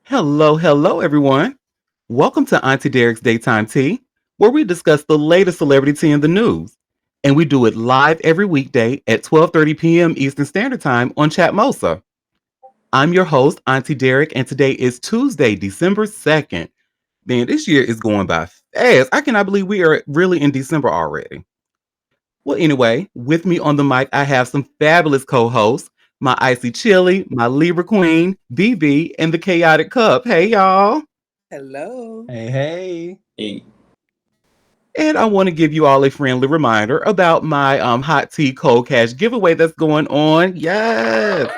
Hello, everyone. Welcome to Auntie Derek's Daytime Tea, where we discuss the latest celebrity tea in the news. And we do it live every weekday at 12:30 p.m. Eastern Standard Time on Chatmosa. I'm your host, Auntie Derek, and today is Tuesday, December 2nd. Man, this year is going by fast. I cannot believe we are really in December already. Well, anyway, with me on the mic, I have some fabulous co hosts, my Icy Chili, my Libra Queen, BB, and the Chaotic Cup. Hey, y'all. Hello. Hey, hey. Hey, And I want to give you all a friendly reminder about my hot tea cold cash giveaway that's going on. Yes.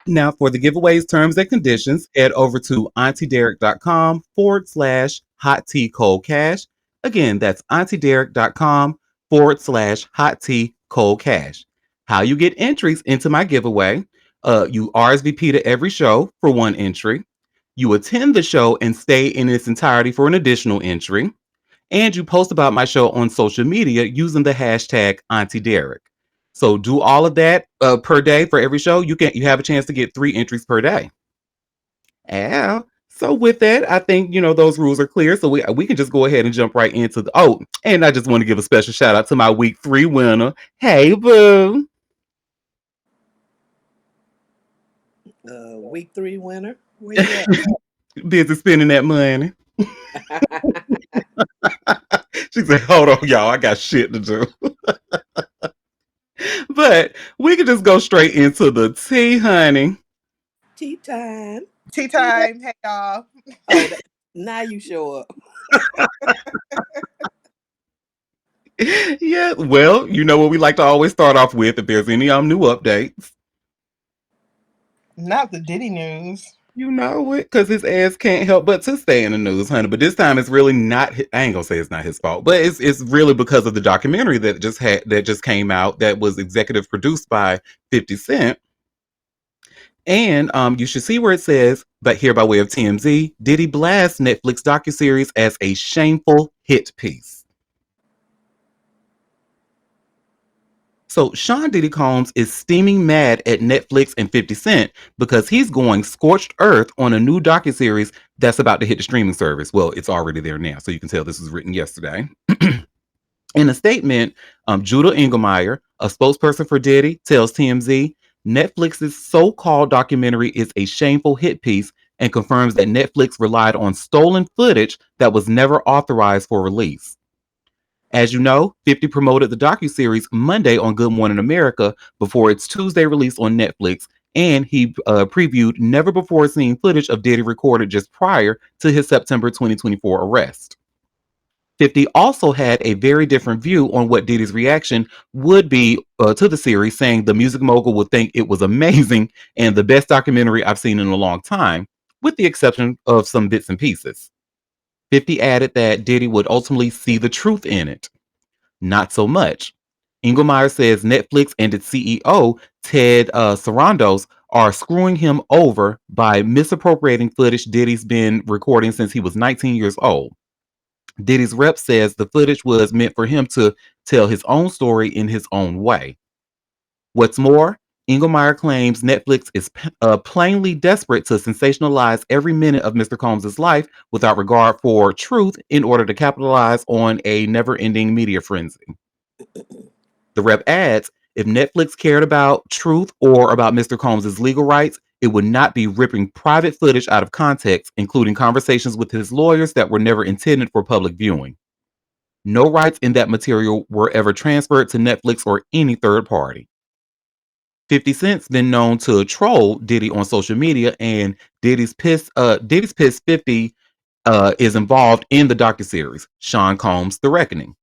Now, for the giveaways, terms, and conditions, head over to auntiederek.com/hot tea cold cash. Again, that's auntiederek.com/hot tea cold cash. How you get entries into my giveaway? You RSVP to every show for one entry. You attend the show and stay in its entirety for an additional entry. And you post about my show on social media using the hashtag Auntie Derek. So do all of that per day for every show. You have a chance to get 3 entries per day. Yeah. So with that, I think those rules are clear. So we can just go ahead and jump right into the and I just want to give a special shout out to my week 3 winner. Hey boo. Week three winner. Where you at? Busy spending that money. She said, hold on, y'all, I got shit to do. But we can just go straight into the tea, honey. Tea time. Tea time. Hey, y'all. Now you show up. Yeah, well, you know what we like to always start off with if there's any new updates. Not the Diddy news. You know it, because his ass can't help but to stay in the news, honey. But this time it's really not. I ain't gonna say it's not his fault, but it's really because of the documentary that just came out that was executive produced by 50 Cent. And you should see where it says, but here by way of TMZ, Diddy blasts Netflix docuseries as a shameful hit piece. So Sean Diddy Combs is steaming mad at Netflix and 50 Cent because he's going scorched earth on a new docuseries that's about to hit the streaming service. Well, it's already there now, so you can tell this was written yesterday. In a statement, Judah Engelmeyer, a spokesperson for Diddy, tells TMZ Netflix's so-called documentary is a shameful hit piece and confirms that Netflix relied on stolen footage that was never authorized for release. As you know, 50 promoted the docuseries Monday on Good Morning America before its Tuesday release on Netflix, and he previewed never-before-seen footage of Diddy recorded just prior to his September 2024 arrest. 50 also had a very different view on what Diddy's reaction would be to the series, saying the music mogul would think it was amazing and the best documentary I've seen in a long time, with the exception of some bits and pieces. 50 added that Diddy would ultimately see the truth in it. Not so much. Engelmeyer says Netflix and its CEO, Ted Sarandos, are screwing him over by misappropriating footage Diddy's been recording since he was 19 years old. Diddy's rep says the footage was meant for him to tell his own story in his own way. What's more, Engelmeyer claims Netflix is plainly desperate to sensationalize every minute of Mr. Combs' life without regard for truth in order to capitalize on a never-ending media frenzy. The rep adds, if Netflix cared about truth or about Mr. Combs' legal rights, it would not be ripping private footage out of context, including conversations with his lawyers that were never intended for public viewing. No rights in that material were ever transferred to Netflix or any third party. 50 Cent's been known to troll Diddy on social media, and Diddy's pissed 50 is involved in the docuseries, Sean Combs: The Reckoning.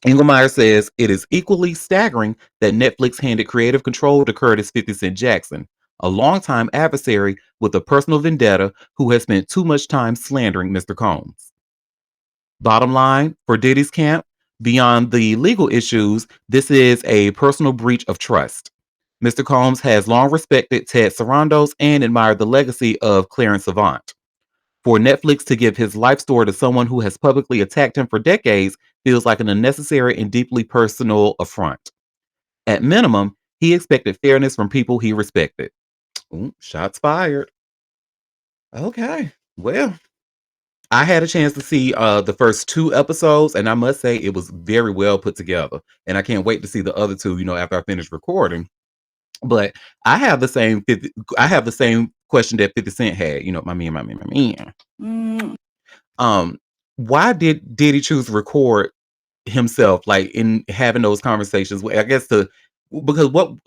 Engelmeyer says it is equally staggering that Netflix handed creative control to Curtis 50 Cent Jackson, a longtime adversary with a personal vendetta who has spent too much time slandering Mr. Combs. Bottom line, for Diddy's camp, beyond the legal issues, this is a personal breach of trust. Mr. Combs has long respected Ted Sarandos and admired the legacy of Clarence Avant. For Netflix to give his life story to someone who has publicly attacked him for decades feels like an unnecessary and deeply personal affront. At minimum, he expected fairness from people he respected. Ooh, shots fired. Okay. Well, I had a chance to see the first two episodes, and I must say it was very well put together. And I can't wait to see the other two, after I finish recording. But I have the same 50, I have the same question that 50 Cent had, my man. Um, why did he choose to record himself like in having those conversations? I guess because what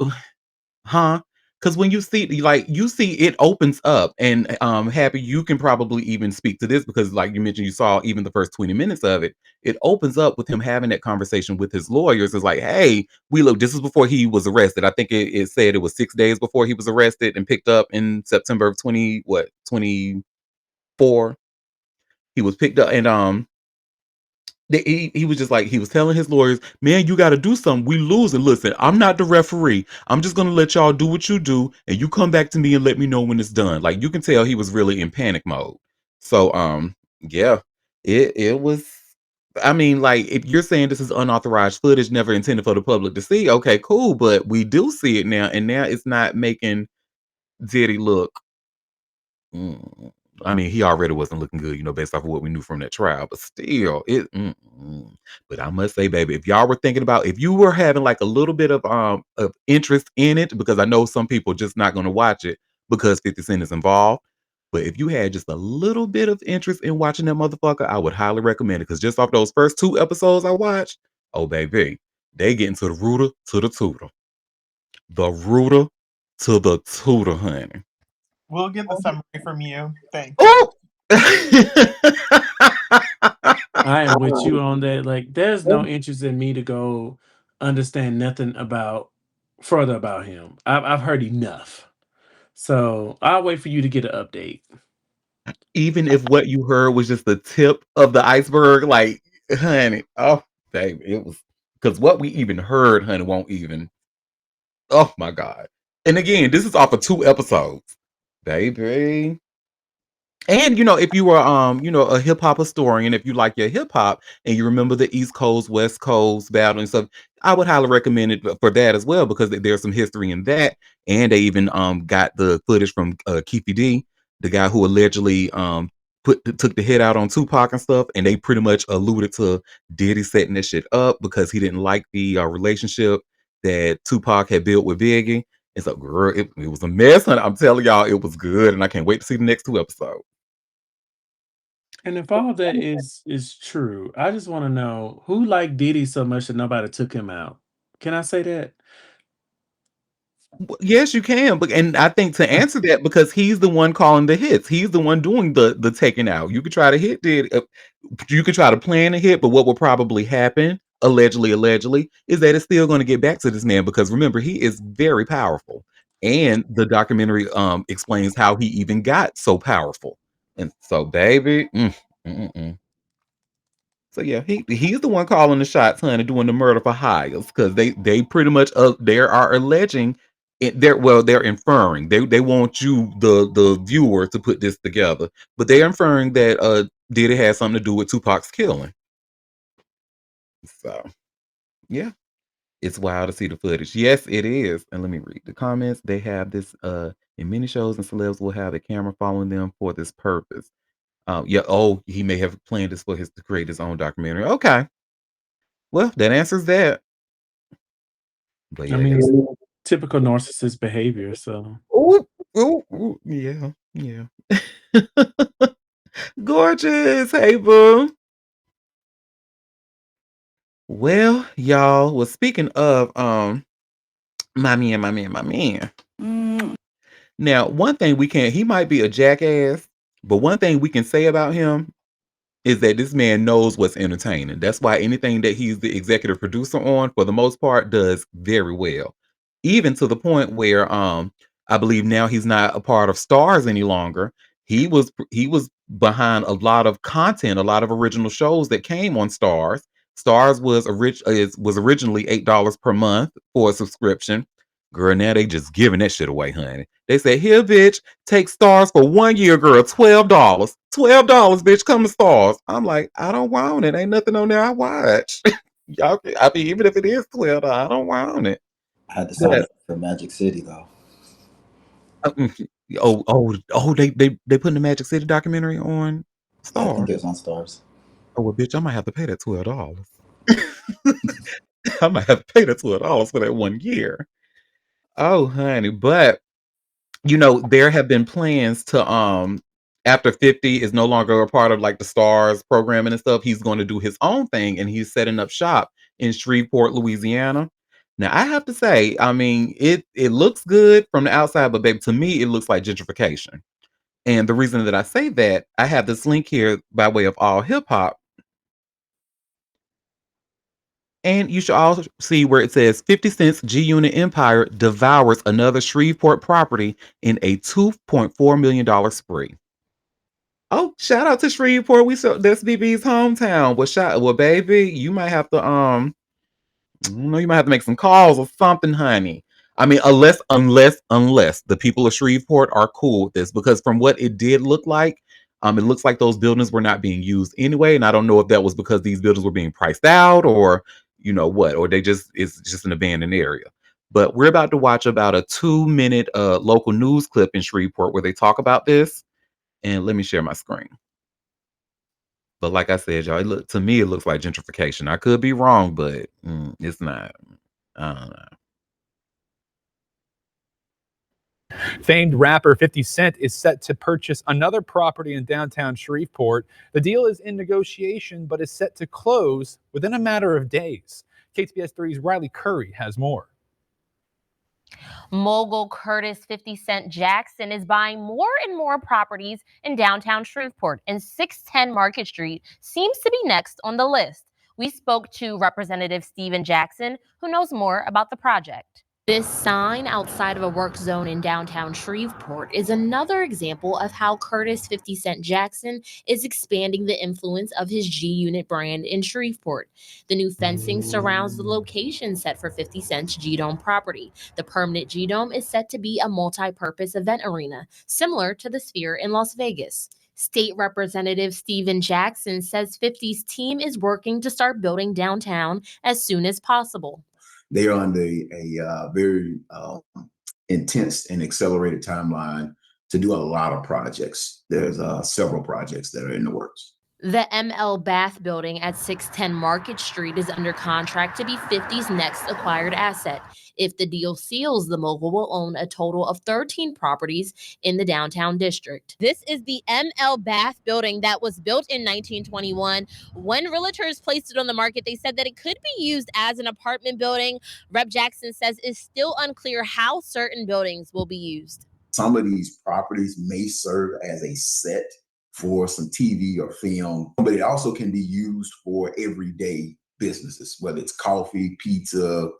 Huh? Because when you see it opens up, and Happy, you can probably even speak to this because, like you mentioned, you saw even the first 20 minutes of it. It opens up with him having that conversation with his lawyers. It's like, hey, we look. This is before he was arrested. I think it said it was 6 days before he was arrested and picked up in September of 24. He was picked up, and he was just like he was telling his lawyers, man, you got to do something. We losing. Listen, I'm not the referee. I'm just gonna let y'all do what you do, and you come back to me and let me know when it's done. Like you can tell he was really in panic mode. So yeah, it was. I mean, like if you're saying this is unauthorized footage, never intended for the public to see, okay, cool. But we do see it now, and now it's not making Diddy look. Mm. I mean, he already wasn't looking good, based off of what we knew from that trial. But still, But I must say, baby, if y'all were thinking about, if you were having like a little bit of interest in it, because I know some people just not going to watch it because 50 Cent is involved. But if you had just a little bit of interest in watching that motherfucker, I would highly recommend it. Because just off those first two episodes I watched, oh baby, they get into the rooter to the tutor, the rooter to the tutor, honey. We'll get the summary from you. Thanks. Oh! I am with you on that. Like, there's no interest in me to go understand nothing about further about him. I've heard enough, so I'll wait for you to get an update. Even if what you heard was just the tip of the iceberg, like, honey, oh, baby, it was because what we even heard, honey, won't even. Oh my god! And again, this is off of two episodes, baby. And if you were a hip hop historian, if you like your hip hop and you remember the East Coast West Coast battle and stuff, I would highly recommend it for that as well because there's some history in that. And they even got the footage from Keefe D, the guy who allegedly took the hit out on Tupac and stuff, and they pretty much alluded to Diddy setting this shit up because he didn't like the relationship that Tupac had built with Biggie. And so, girl, it was a mess, honey. I'm telling y'all, it was good, and I can't wait to see the next two episodes. And if all of that is true, I just want to know who liked Diddy so much that nobody took him out. Can I say that? Yes, you can, but and I think to answer that because he's the one calling the hits. He's the one doing the taking out. You could try to hit you could try to plan a hit, but what will probably happen, allegedly, is that it's still going to get back to this man because remember, he is very powerful. And the documentary explains how he even got so powerful. And so, baby, mm, mm. So yeah, he's the one calling the shots, honey, doing the murder for hires because they pretty much they are alleging they're inferring they want you the viewer to put this together, but they're inferring that Diddy had something to do with Tupac's killing. So yeah, it's wild to see the footage. Yes, it is. And let me read the comments. They have this in many shows and celebs will have a camera following them for this purpose. Yeah. Oh, he may have planned this for his to create his own documentary. Okay. Well, that answers that. But I yeah, mean, it it's typical narcissist behavior. So ooh, ooh, yeah, yeah. Gorgeous. Hey, boo. Well, y'all. Well, speaking of my man. Now, one thing we can't. He might be a jackass, but one thing we can say about him is that this man knows what's entertaining. That's why anything that he's the executive producer on, for the most part, does very well. Even to the point where I believe now he's not a part of Stars any longer. He was behind a lot of content, a lot of original shows that came on Stars. Stars was originally $8 per month for a subscription. Girl, now they just giving that shit away, honey. They say, here, bitch, take Stars for 1 year, girl, $12. $12, bitch, come to Stars. I'm like, I don't want it. Ain't nothing on there I watch. Y'all, I mean, even if it is $12, I don't want it. I had to sign But up for Magic City though. They putting the Magic City documentary on I think Star. it was on Stars. Oh well, bitch, I might have to pay that $12. I might have to pay that $12 for that 1 year. Oh, honey, but there have been plans to after 50 is no longer a part of like the Stars programming and stuff. He's going to do his own thing, and he's setting up shop in Shreveport, Louisiana. Now I have to say, I mean, it looks good from the outside, but baby, to me, it looks like gentrification. And the reason that I say that, I have this link here by way of All Hip Hop. And you should also see where it says 50 Cent's G Unit Empire devours another Shreveport property in a $2.4 million spree. Oh, shout out to Shreveport. That's BB's hometown. Well, baby, you might have to you might have to make some calls or something, honey. I mean, unless the people of Shreveport are cool with this, because from what it did look like, it looks like those buildings were not being used anyway, and I don't know if that was because these buildings were being priced out, or what, or it's just an abandoned area. But we're about to watch about a 2-minute local news clip in Shreveport where they talk about this, and let me share my screen. But like I said, y'all, to me, it looks like gentrification. I could be wrong, but it's not. I don't know. Famed rapper 50 Cent is set to purchase another property in downtown Shreveport. The deal is in negotiation, but is set to close within a matter of days. KTBS 3's Riley Curry has more. Mogul Curtis 50 Cent Jackson is buying more and more properties in downtown Shreveport, and 610 Market Street seems to be next on the list. We spoke to Representative Stephen Jackson, who knows more about the project. This sign outside of a work zone in downtown Shreveport is another example of how Curtis 50 Cent Jackson is expanding the influence of his G-Unit brand in Shreveport. The new fencing surrounds the location set for 50 Cent's G-Dome property. The permanent G-Dome is set to be a multi-purpose event arena, similar to the Sphere in Las Vegas. State Representative Stephen Jackson says 50's team is working to start building downtown as soon as possible. They are under a very intense and accelerated timeline to do a lot of projects. There's several projects that are in the works. The ML Bath building at 610 Market Street is under contract to be 50's next acquired asset. If the deal seals, the mogul will own a total of 13 properties in the downtown district. This is the ML Bath building that was built in 1921. When realtors placed it on the market, they said that it could be used as an apartment building. Rep. Jackson says it's still unclear how certain buildings will be used. Some of these properties may serve as a set for some TV or film, but it also can be used for everyday businesses, whether it's coffee, pizza,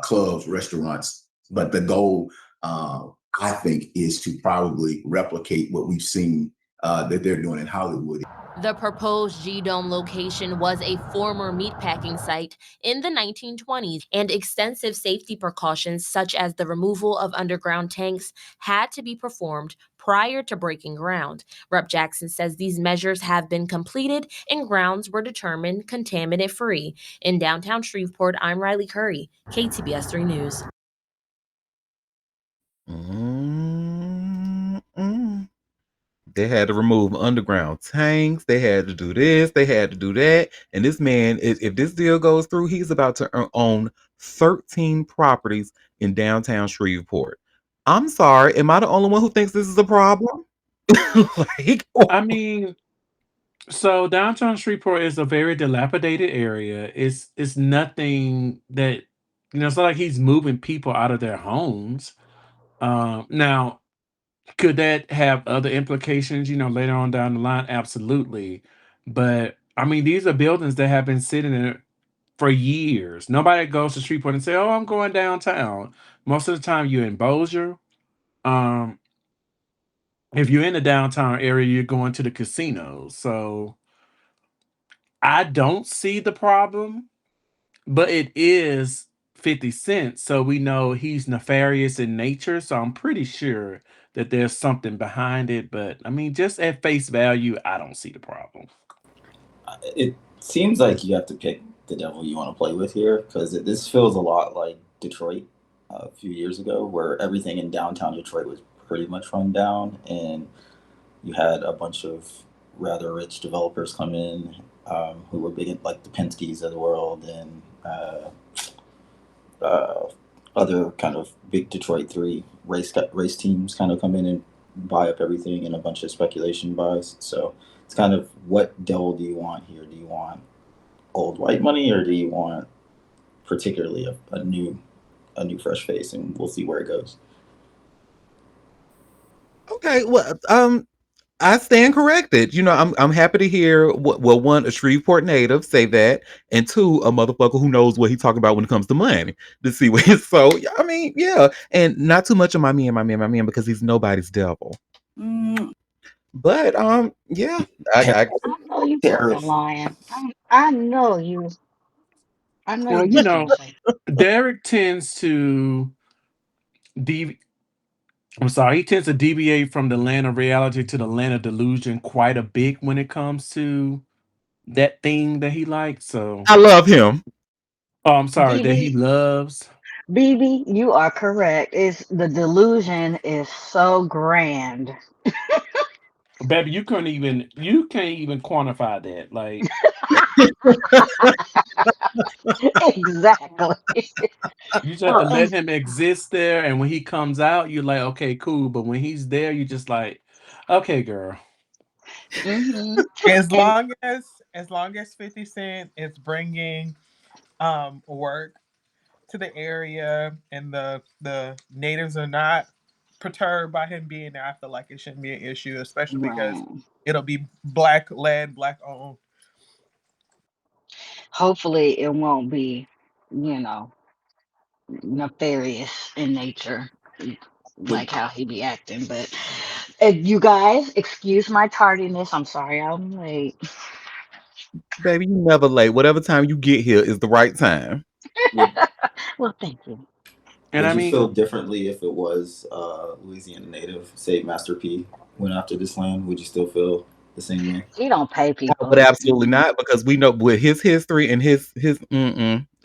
clubs, restaurants. But the goal, I think, is to probably replicate what we've seen that they're doing in Hollywood. The proposed G-Dome location was a former meatpacking site in the 1920s, and extensive safety precautions such as the removal of underground tanks had to be performed prior to breaking ground. Rep. Jackson says these measures have been completed and grounds were determined contaminant-free. In downtown Shreveport, I'm Riley Curry, KTBS 3 News. They had to remove underground tanks. They had to do this. They had to do that. And this man, if this deal goes through, he's about to own 13 properties in downtown Shreveport. I'm sorry. Am I the only one who thinks this is a problem? I mean, so downtown Shreveport is a very dilapidated area. It's nothing that, it's not like he's moving people out of their homes. Now, could that have other implications, later on down the line? Absolutely. But I mean, these are buildings that have been sitting there for years. Nobody goes to Shreveport and say, "Oh, I'm going downtown." Most of the time, you're in Bossier. If you're in the downtown area, you're going to the casinos. So I don't see the problem, but it is 50 Cent. So we know he's nefarious in nature. So I'm pretty sure that there's something behind it. But I mean, just at face value, I don't see the problem. It seems like you have to pick the devil you want to play with here, because this feels a lot like Detroit a few years ago, where everything in downtown Detroit was pretty much run down, and you had a bunch of rather rich developers come in who were big in like the Penske's of the world and uh, other kind of big Detroit 3 race teams kind of come in and buy up everything and a bunch of speculation buys. So it's kind of, what devil do you want here? Do you want old white money, or do you want particularly a new fresh face? And we'll see where it goes. Okay, well, I stand corrected. I'm happy to hear well, one, a Shreveport native say that, and two, a motherfucker who knows what he's talking about when it comes to money to see what he's so. I mean, yeah, and not too much of my man, because he's nobody's devil. But yeah, I I know you fucking Tariff. lying. I know you. I know Well, you was gonna say. Derek tends to dev- I'm sorry, he tends to deviate from the land of reality to the land of delusion quite a bit when it comes to that thing that he likes. So, love him. oh, I'm sorry, that he BB, loves. BB, you are correct. It's the delusion is so grand. Baby, you can't even quantify that. Like, Exactly. you just have to Well, let and him exist there, and when he comes out, you're like, okay, cool. But when he's there, you're just like, okay, girl. hmm As and long as 50 Cent is bringing work to the area and the natives are not perturbed by him being there, I feel like it shouldn't be an issue, especially because right. it'll be black led, black owned. Hopefully, it won't be, you know, nefarious in nature, Would like how he be acting. But you guys, excuse my tardiness. I'm sorry I'm late. Baby, you never late. Whatever time you get here is the right time. would Well, thank you. And would I you mean, feel differently if it was Louisiana native, say Master P, went after this land? Would you still feel the same way? He don't pay I would people. absolutely not, because we know with his history and his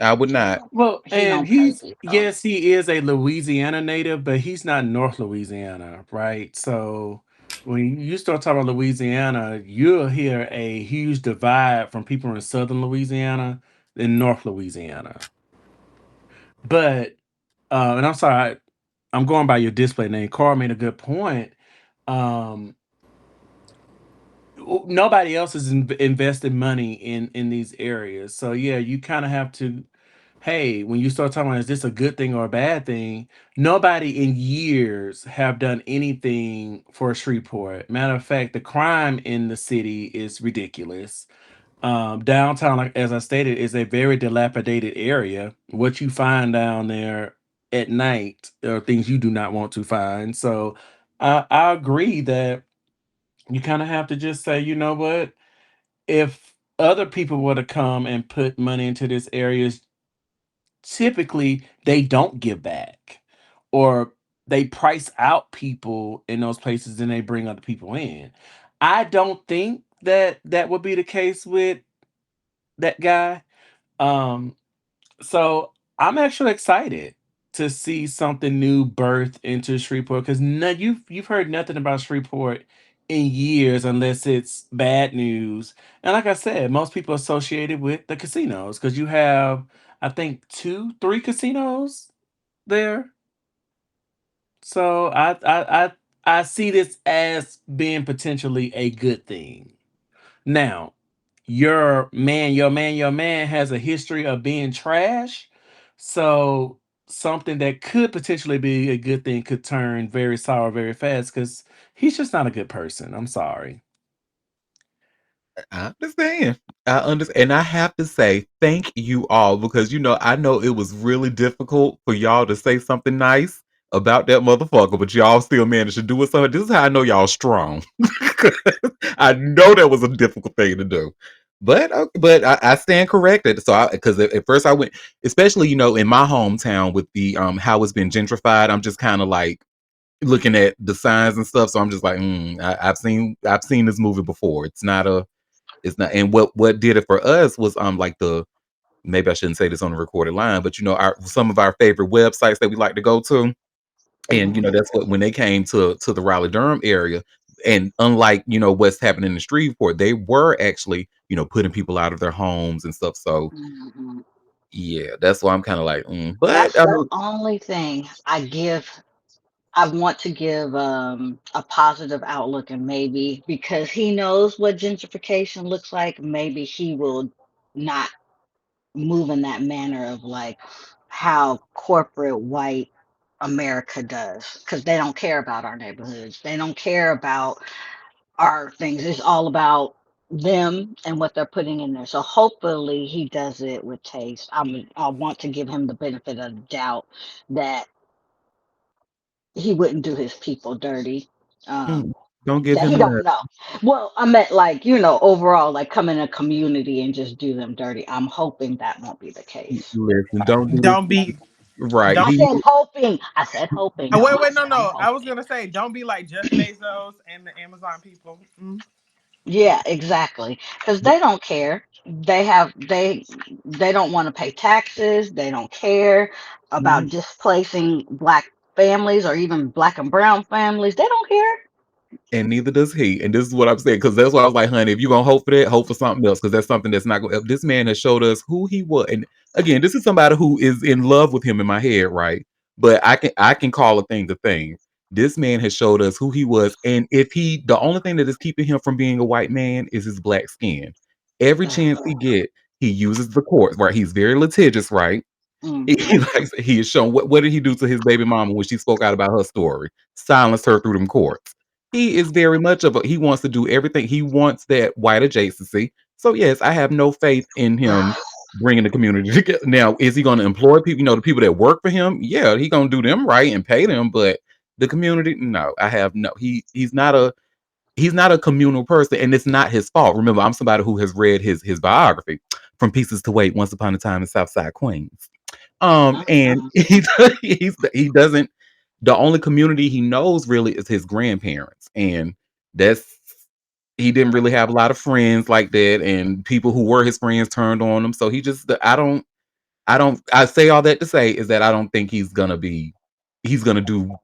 I would not. well, He and don't pay he's people. yes, he is a Louisiana native, but he's not North Louisiana, right? So when you start talking about Louisiana, you'll hear a huge divide from people in Southern Louisiana and North Louisiana. But and I'm sorry, I'm going by your display name. Carl made a good point. Um, nobody else is invested money in these areas, so yeah, you kind of have to. Hey, when you start talking about is this a good thing or a bad thing, nobody in years have done anything for Shreveport. Matter of fact, the crime in the city is ridiculous. Downtown, like as I stated, is a very dilapidated area. What you find down there at night are things you do not want to find. So I agree that you kind of have to just say, you know what? If other people were to come and put money into this area, typically they don't give back, or they price out people in those places and they bring other people in. I don't think that that would be the case with that guy. Um, so I'm actually excited to see something new birth into Shreveport, because you've heard nothing about Shreveport in years unless it's bad news. And like I said, most people associate it with the casinos because you have, I think, two, three casinos there. So I see this as being potentially a good thing. Now, your man has a history of being trash. So something that could potentially be a good thing could turn very sour very fast because he's just not a good person. I'm sorry. I understand. I understand. And I have to say thank you all, because I know it was really difficult for y'all to say something nice about that motherfucker, but y'all still managed to do it. So this is how I know y'all strong. I know that was a difficult thing to do. But I stand corrected. So because at first I went, especially in my hometown with the how it's been gentrified, I'm just kind of like looking at the signs and stuff. So I'm just like, I've seen this movie before. It's not. And what did it for us was like the, maybe I shouldn't say this on the recorded line, but our some of our favorite websites that we like to go to. And Mhm. that's what when they came to the Raleigh Durham area, and unlike what's happening in Shreveport, they were actually putting people out of their homes and stuff. So Mhm. yeah, that's why I'm kind of like, but That's the only thing I want to give a positive outlook, and maybe because he knows what gentrification looks like, maybe he will not move in that manner of like how corporate white America does, because they don't care about our neighborhoods. They don't care about our things. It's all about them and what they're putting in there. So hopefully he does it with taste. I want to give him the benefit of the doubt that he wouldn't do his people dirty. mm, Um, don't give that he him don't that. know. Well, I meant like, overall, like come in a community and just do them dirty. I'm hoping that won't be the case. Listen, don't do Don't be right. don't I He said hoping. I said hoping. No, wait, I no, said I'm no. I was hoping. gonna say don't be like Jeff Bezos and the Amazon people. Mm. Yeah, exactly. Because they don't care. They don't want to pay taxes. They don't care about no. displacing black families or even black and brown families. They don't care. And neither does he. And this is what I'm saying, because that's why I was like, honey, if you're gonna hope for that, hope for something else, because that's something that's not going. This man has showed us who he was, and again, this is somebody who is in love with him in my head, right? But I can call a thing a thing. This man has showed us who he was, and if the only thing that is keeping him from being a white man is his black skin. Every chance he get, he uses the courts, right? He's very litigious, right? He Hmm. likes he is shown what did he do to his baby mama when she spoke out about her story? Silenced her through them courts. He is very much of a he wants to do everything. He wants that white adjacency. So yes, I have no faith in him bringing the community together. Now, is he going to employ people? The people that work for him. Yeah, he going to do them right and pay them. But the community, no, I have no. He's not a communal person, and it's not his fault. Remember, I'm somebody who has read his biography, From Pieces to Weight, Once Upon a Time in Southside Queens. And Hmm. he doesn't. The only community he knows really is his grandparents, and that's he didn't really have a lot of friends like that, and people who were his friends turned on him. So he just, I say all that to say is that I don't think he's gonna do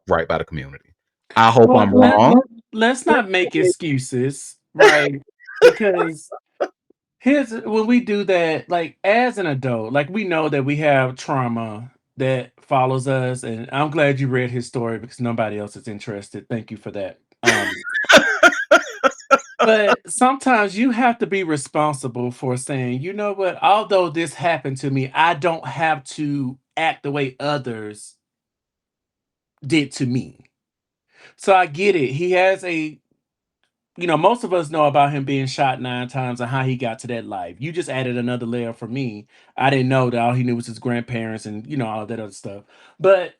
right by the community. I hope Well, I'm wrong. let's not make excuses, right? Because here's when we do that, like as an adult, like we know that we have trauma that follows us, and I'm glad you read his story because nobody else is interested. Thank you for that. But sometimes you have to be responsible for saying, you know what, although this happened to me, I don't have to act the way others did to me. So I get it. He has most of us know about him being shot 9 times and how he got to that life. You just added another layer for me. I didn't know that all he knew was his grandparents and, all of that other stuff. But,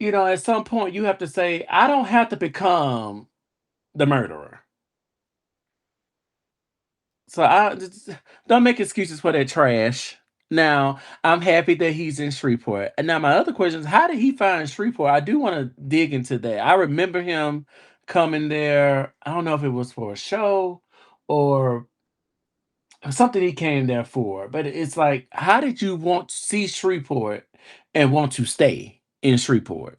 at some point you have to say, I don't have to become the murderer. So don't make excuses for that trash. Now, I'm happy that he's in Shreveport. And now my other question is, how did he find Shreveport? I do want to dig into that. I remember him coming there. I don't know if it was for a show or something he came there for, but it's like, how did you want to see Shreveport and want to stay in Shreveport?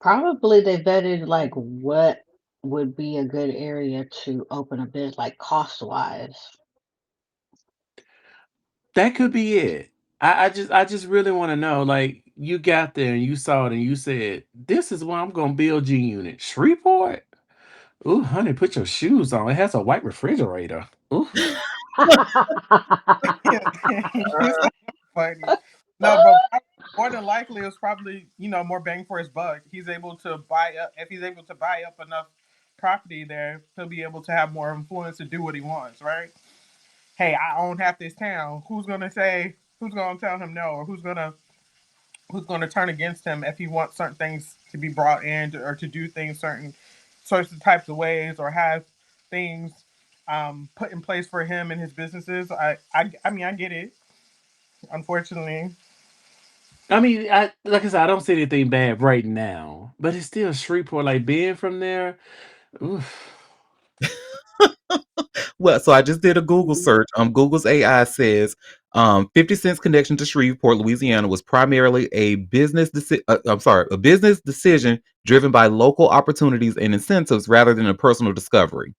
Probably they vetted like what would be a good area to open a business, like cost wise. That could be it. I just really want to know. Like, you got there and you saw it and you said, "This is where I'm gonna build G Unit, Shreveport." Ooh, honey, put your shoes on. It has a white refrigerator. Ooh. It's funny. No, but more than likely, it's probably more bang for his buck. He's able to buy up if he's able to buy up enough property there, he'll be able to have more influence to do what he wants. Right? Hey, I own half this town. Who's gonna say? Who's gonna tell him no, or who's gonna turn against him if he wants certain things to be brought in or to do things certain sorts of types of ways or have things put in place for him and his businesses. I mean I get it. Unfortunately, I mean, like I said, I don't see anything bad right now, but it's still Shreveport. Like being from there, oof. Well, so I just did a Google search. Google's AI says 50 Cent's connection to Shreveport, Louisiana, was primarily a business decision driven by local opportunities and incentives rather than a personal discovery.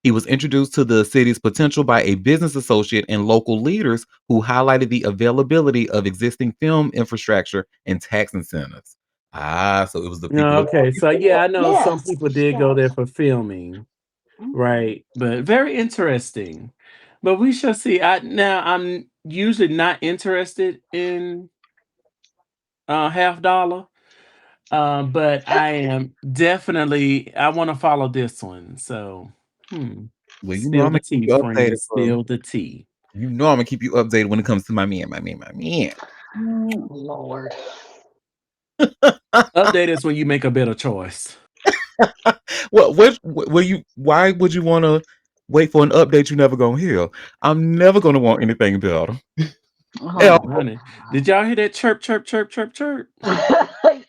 He was introduced to the city's potential by a business associate and local leaders who highlighted the availability of existing film infrastructure and tax incentives. So it was the people that Okay, so yeah, I know some Yes. people did go there Yes. for filming, Mhm. right? But very interesting. But we shall see. I'm usually not interested in half dollar. But I am definitely I want to follow this one. So well, you know I'm spill gonna the keep tea, you friend. updated, bro. Spill the tea. You know I'm gonna keep you updated when it comes to my man, my man, my man. Lord. Update us when you make a better choice. Why would you want to wait for an update you never gonna hear? I'm never gonna want anything better. Ever. Oh, Honey, did y'all hear that chirp, chirp, chirp, chirp, chirp?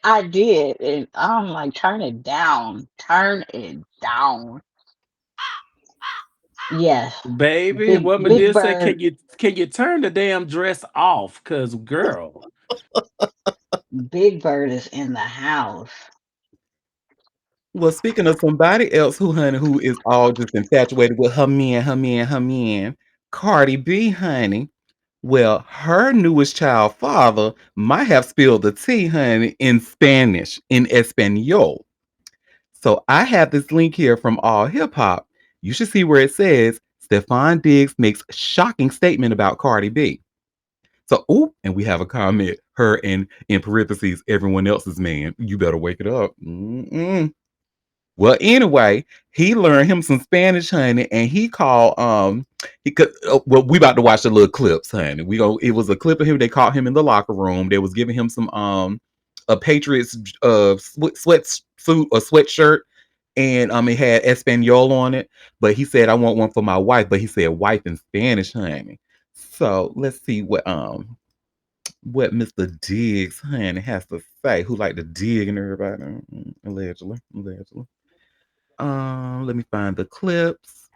I did, and I'm like, turn it down, turn it down. Yes, Baby, big what big Medea said, bird, can you turn the damn dress off? Cause girl, big bird is in the house. Well, speaking of somebody else who is all just infatuated with her man, Cardi B, honey. Well, her newest child father might have spilled the tea, honey, in Spanish, in Espanol. So I have this link here from All Hip Hop. You should see where it says Stefan Diggs makes shocking statement about Cardi B. So, and we have a comment. Her and in parentheses, everyone else's man. You better wake it up. Mm-mm. Well, anyway, he learned him some Spanish, honey, and he called he could well, we about to watch the little clips, honey. It was a clip of him. They caught him in the locker room. They was giving him some a Patriots sweatsuit or sweatshirt, and it had Espanol on it. But he said, I want one for my wife, but he said wife in Spanish, honey. So let's see what Mr. Diggs, honey, has to say. Who like to dig and everybody? Allegedly. Let me find the clips.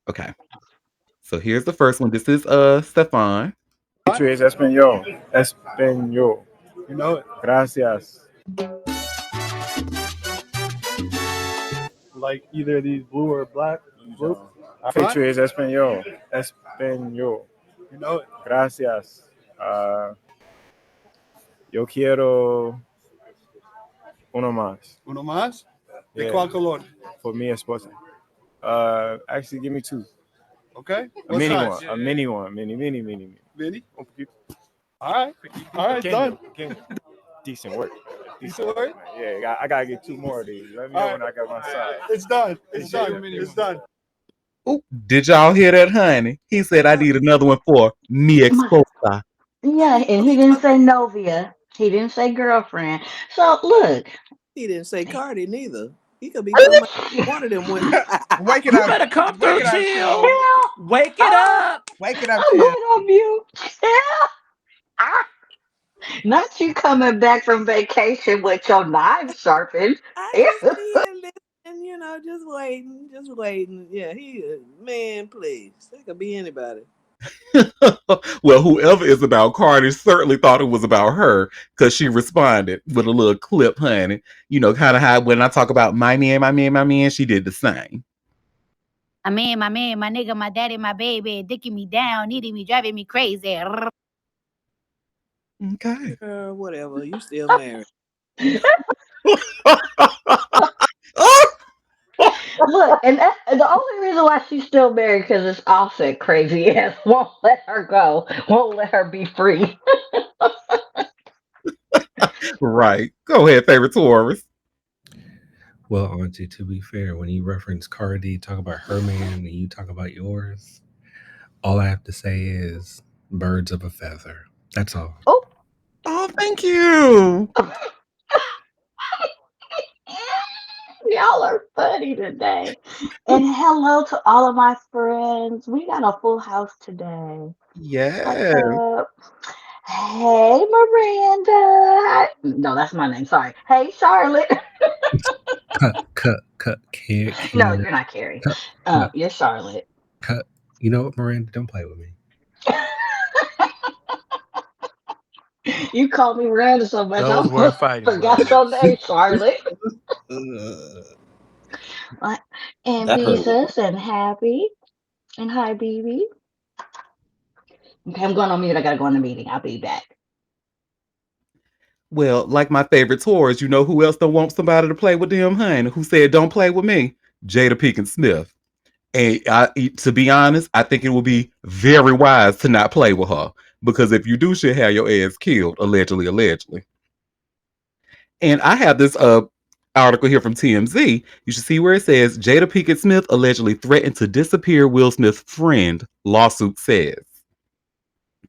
Okay. So here's the first one. This is Stefan. Patriots, Espanol. Espanol. You know it. Gracias. Like either these blue or black. Blue. Patriots, Espanol. Espanol. You know it. Gracias. Yo quiero uno más. Uno más? ¿De Yeah. cuál color? For me, esposa. Actually, give me two. Okay. A mini one. A mini one. Mini. Mini? All right. All right, done. Decent work. Decent work? Yeah, I gotta get two more of these. Let me know when I got my side. It's done. It's done. It's done. Oh, did y'all hear that, honey? He said I need another one for mi esposa. Yeah, and he didn't say novia. He didn't say girlfriend. So look, He didn't say Cardi neither. He could be talking about one of them women. Wake it you up. better come through, Wake it up, chill. Chill. Wake it up. Wake it up, I'm Chill. going on mute. Ah, not you coming back from vacation with your knives sharpened. I Ew. just be here listening, just waiting. Yeah, man, please. That could be anybody. Well, whoever is about Cardi certainly thought it was about her because she responded with a little clip, honey. Kind of how when I talk about my man, she did the same. My man, my nigga, my daddy, my baby, dicking me down, needing me, driving me crazy. Okay. Whatever. You still married. Look, and the only reason why she's still married because it's Offset crazy ass won't let her go, won't let her be free. Right. Go ahead, favorite Taurus. Well, Auntie, to be fair, when you reference Cardi, talk about her man, and you talk about yours, all I have to say is birds of a feather. That's all. Oh, thank you. Y'all are funny today. And hello to all of my friends. We got a full house today. What's Yes. up? Hey, Miranda. Hi. No, that's my name. Sorry. Hey, Charlotte. Cut. No, you're not Carrie. Cut. You're Charlotte. Cut. You know what, Miranda? Don't play with me. You called me random so much, I Those were almost fighting forgot your words. name, Charlotte. Uh, And that hurt a little. Beezus and Happy and Hi BB. Okay, I'm going on mute. I gotta go in the meeting. I'll be back. Well, like my favorite Taurus, you know who else don't want somebody to play with them, honey? Who said don't play with me? Jada Pinkett Smith. And to be honest, I think it would be very wise to not play with her because if you do, she'll have your ass killed, allegedly, allegedly. And I have this article here from TMZ. You should see where it says Jada Pinkett Smith allegedly threatened to disappear Will Smith's friend. Lawsuit says.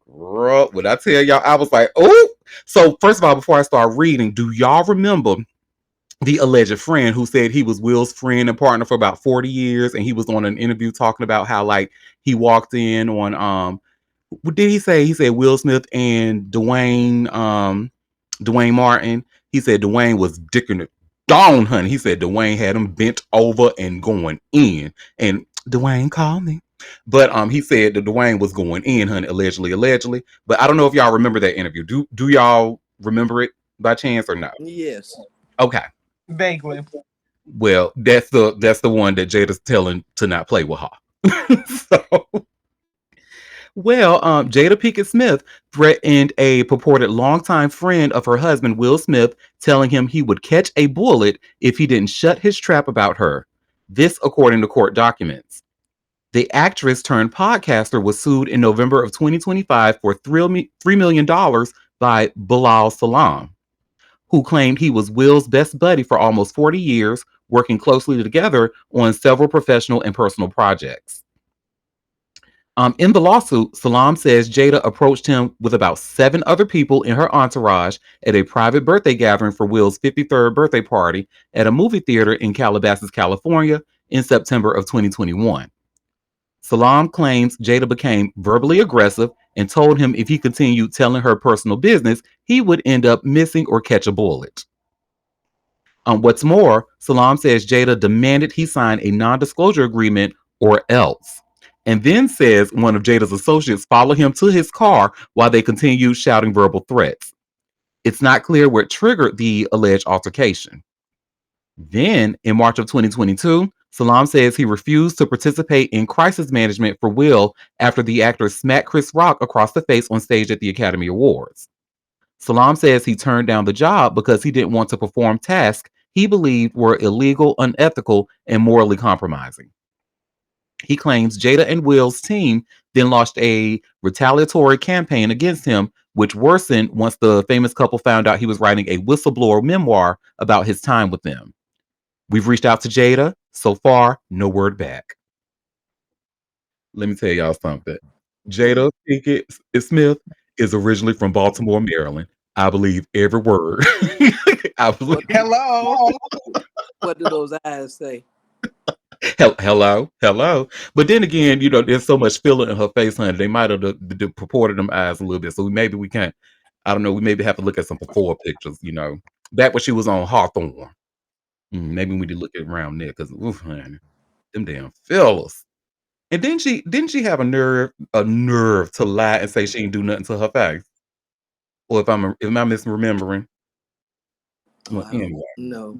When I tell y'all, I was like, oh. So first of all, before I start reading, do y'all remember the alleged friend who said he was Will's friend and partner for about 40 years, and he was on an interview talking about how like he walked in on what did he say? He said Will Smith and Dwayne Martin. He said Dwayne was dicking it down, honey. He said Dwayne had him bent over and going in. And Dwayne called me. But he said that Dwayne was going in, honey, allegedly, allegedly. But I don't know if y'all remember that interview. Do y'all remember it by chance or not? Yes. Okay. Vaguely. Well, that's the one that Jada's telling to not play with her. So well, Jada Pinkett Smith threatened a purported longtime friend of her husband, Will Smith, telling him he would catch a bullet if he didn't shut his trap about her. This, according to court documents. The actress turned podcaster was sued in November of 2025 for $3 million by Bilal Salam, who claimed he was Will's best buddy for almost 40 years, working closely together on several professional and personal projects. In the lawsuit, Salam says Jada approached him with about 7 other people in her entourage at a private birthday gathering for Will's 53rd birthday party at a movie theater in Calabasas, California in September of 2021. Salam claims Jada became verbally aggressive and told him if he continued telling her personal business, he would end up missing or catch a bullet. What's more, Salam says Jada demanded he sign a non-disclosure agreement or else, and then says one of Jada's associates followed him to his car while they continued shouting verbal threats. It's not clear what triggered the alleged altercation. Then, in March of 2022, Salam says he refused to participate in crisis management for Will after the actor smacked Chris Rock across the face on stage at the Academy Awards. Salam says he turned down the job because he didn't want to perform tasks he believed were illegal, unethical, and morally compromising. He claims Jada and Will's team then launched a retaliatory campaign against him, which worsened once the famous couple found out he was writing a whistleblower memoir about his time with them. We've reached out to Jada. So far, no word back. Let me tell y'all something. Jada Pinkett Smith is originally from Baltimore, Maryland. I believe every word. I believe. Hello. What do those eyes say? Hello. But then again, there's so much filler in her face, honey. They might have purported them eyes a little bit. So maybe we can't. I don't know. We maybe have to look at some before pictures. Back when she was on Hawthorne. Maybe we need to look at around there because, honey, them damn fillers. And didn't she have a nerve to lie and say she ain't do nothing to her face? Or if I'm misremembering? Well, anyway. No.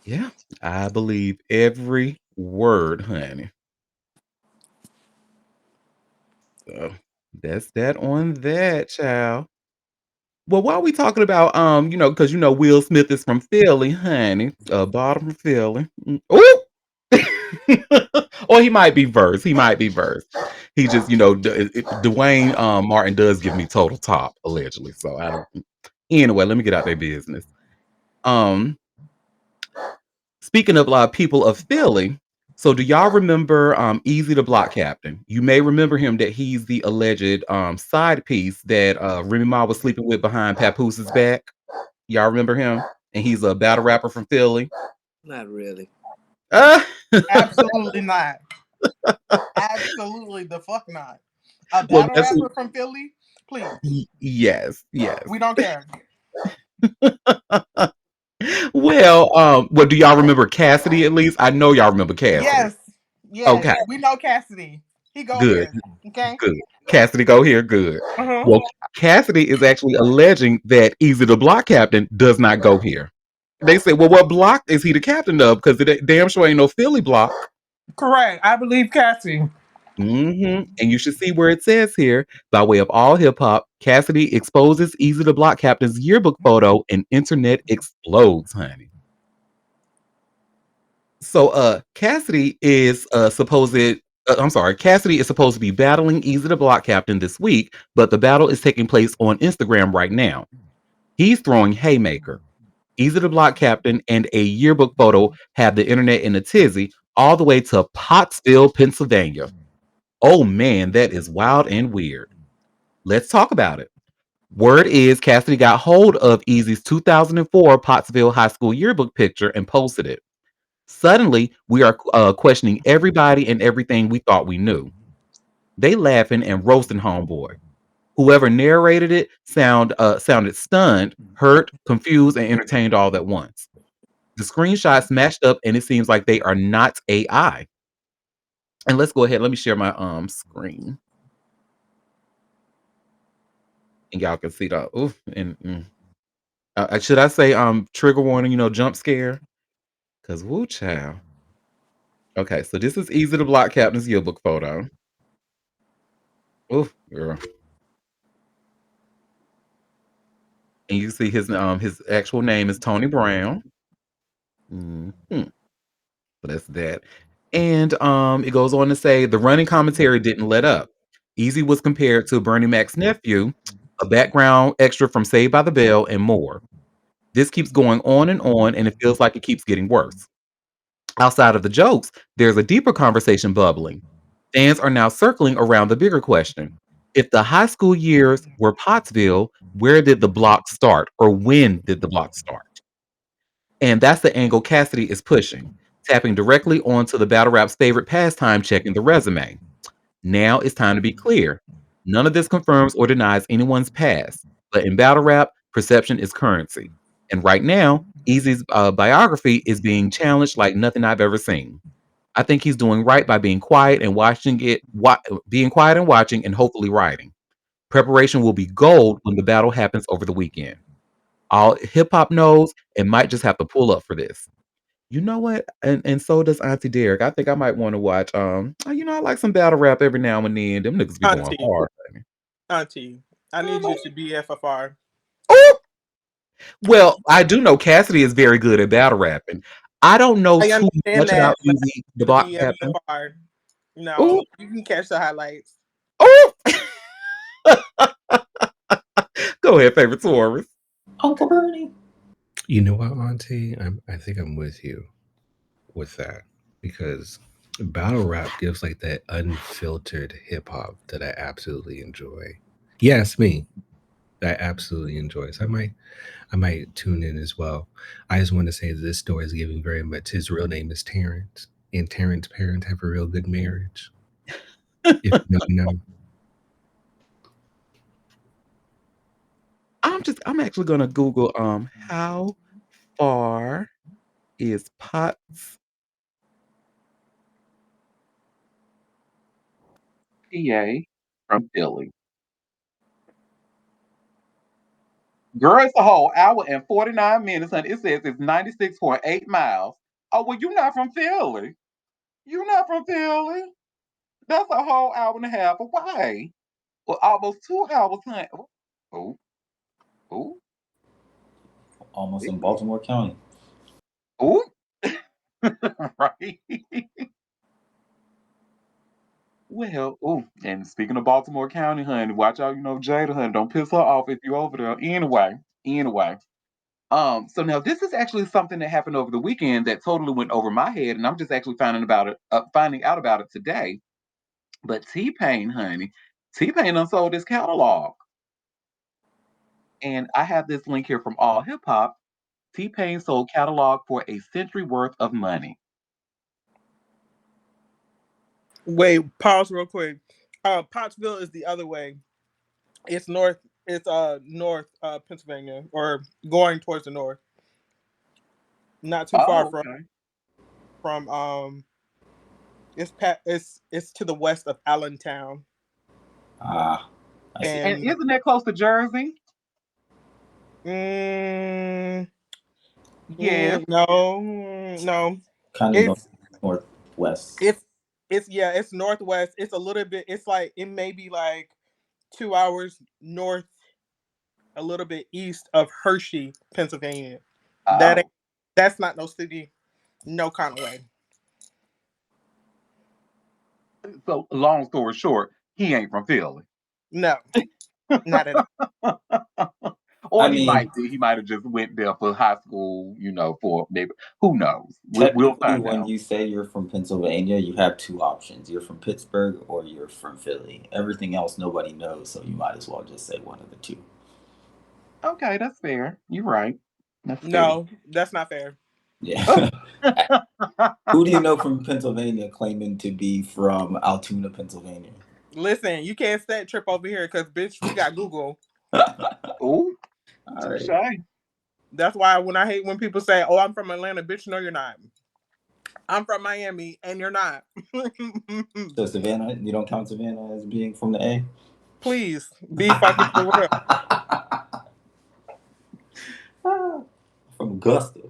Yeah, I believe every word, honey. So that's that on that, child. Well, while we talking about because Will Smith is from Philly, honey, bottom from Philly. Oh, or he might be verse. He might be verse. He just, Dwayne Martin does give me total top allegedly. So I don't. Anyway, let me get out their business. Speaking of a lot of people of Philly, so do y'all remember Easy the Block Captain? You may remember him that he's the alleged side piece that Remy Ma was sleeping with behind Papoose' back. Y'all remember him? And he's a battle rapper from Philly. Not really. Absolutely not. Absolutely the fuck not. A battle rapper from Philly? Please. Yes. We don't care. Well, do y'all remember Cassidy at least? I know y'all remember Cassidy. Yes. Okay. We know Cassidy. He go Good. here. Okay. Good. Cassidy go here, good. Uh-huh. Well, Cassidy is actually alleging that Easy the Block Captain does not go here. They say, well, what block is he the captain of? Because it damn sure ain't no Philly block. Correct. I believe Cassie. And you should see where it says here, by way of all hip hop, Cassidy exposes Easy the Block Captain's yearbook photo and internet explodes, honey. So Cassidy is Cassidy is supposed to be battling Easy the Block Captain this week, but the battle is taking place on Instagram right now. He's throwing haymaker. Easy the Block Captain and a yearbook photo have the internet in a tizzy all the way to Pottsville, Pennsylvania. Oh man, that is wild and weird. Let's talk about it. Word is Cassidy got hold of Easy's 2004 Pottsville High School yearbook picture and posted it. Suddenly, we are questioning everybody and everything we thought we knew. They laughing and roasting homeboy. Whoever narrated it sounded stunned, hurt, confused, and entertained all at once. The screenshots matched up, and it seems like they are not AI. And let's go ahead. Let me share my screen, and y'all can see the should I say trigger warning? Jump scare, because woo child. Okay, so this is Easy to Block Captain's yearbook photo. Oof, girl. And you see his actual name is Tony Brown. So that's that. And it goes on to say the running commentary didn't let up. Easy was compared to Bernie Mac's nephew, a background extra from Saved by the Bell, and more. This keeps going on, and it feels like it keeps getting worse. Outside of the jokes, there's a deeper conversation bubbling. Fans are now circling around the bigger question. If the high school years were Pottsville, where did the block start, or when did the block start? And that's the angle Cassidy is pushing, tapping directly onto the battle rap's favorite pastime, checking the resume. Now it's time to be clear. None of this confirms or denies anyone's past, but in battle rap, perception is currency. And right now, Easy's biography is being challenged like nothing I've ever seen. I think he's doing right by being quiet and being quiet and watching, and hopefully writing. Preparation will be gold when the battle happens over the weekend. All hip hop knows and might just have to pull up for this. You know what? And so does Auntie Derek. I think I might want to watch. I like some battle rap every now and then. Them niggas be going Auntie. hard. Auntie, I need you to be FFR. Oh, well, I do know Cassidy is very good at battle rapping. I don't know I too understand much that, about but Easy the to Block be Captain. FFR. No, Oh, you can catch the highlights. oh. Go ahead, favorite Taurus. Uncle Bernie. You know what, Auntie? I think I'm with you with that because battle rap gives like that unfiltered hip hop that I absolutely enjoy. Yes, me. I absolutely enjoy. So I might tune in as well. I just want to say that this story is giving very much. His real name is Terrence, and Terrence's parents have a real good marriage. If you don't know. I'm actually gonna Google how far is Potts PA from Philly? Girl, it's a whole hour and 49 minutes, and it says it's 96.8 miles. Oh, well, you're not from Philly. You're not from Philly. That's a whole hour and a half away. Well, almost 2 hours, honey. Oh, oh, Almost in Baltimore County. oh. Right. Well, oh, and speaking of Baltimore County, honey, watch out, Jada, honey, don't piss her off if you're over there. Anyway. So now this is actually something that happened over the weekend that totally went over my head, and I'm just actually finding out about it today. But T-Pain, honey, T-Pain unsold his catalog, and I have this link here from All Hip Hop. T-Pain sold catalog for a century worth of money. Wait, pause real quick. Pottsville is the other way. It's north. It's north Pennsylvania, or going towards the north. Not too far Oh, okay. from. It's to the west of Allentown. Ah, I see. And And isn't that close to Jersey? mm, Yes. no, no. Kind of It's northwest. it's northwest. It's a little bit. It's like it may be like 2 hours north, a little bit east of Hershey, Pennsylvania. That ain't, Oh. that's not no city, no kind of way. So long story short, he ain't from Philly. No, not at all. Or I he mean, might be. He might have just went there for high school, for maybe who knows. We'll technically, find when out. you say you're from Pennsylvania, you have two options. You're from Pittsburgh or you're from Philly. Everything else nobody knows, so you might as well just say one of the two. Okay, that's fair. You're right. That's fair. No, that's not fair. Yeah. Who do you know from Pennsylvania claiming to be from Altoona, Pennsylvania? Listen, you can't set trip over here because bitch, we got Google. Oh, All touche. right. That's why when I hate when people say, "Oh, I'm from Atlanta," bitch. No, you're not. I'm from Miami, and you're not. So Savannah, you don't count Savannah as being from the A? Please be fucking for real. From Augusta.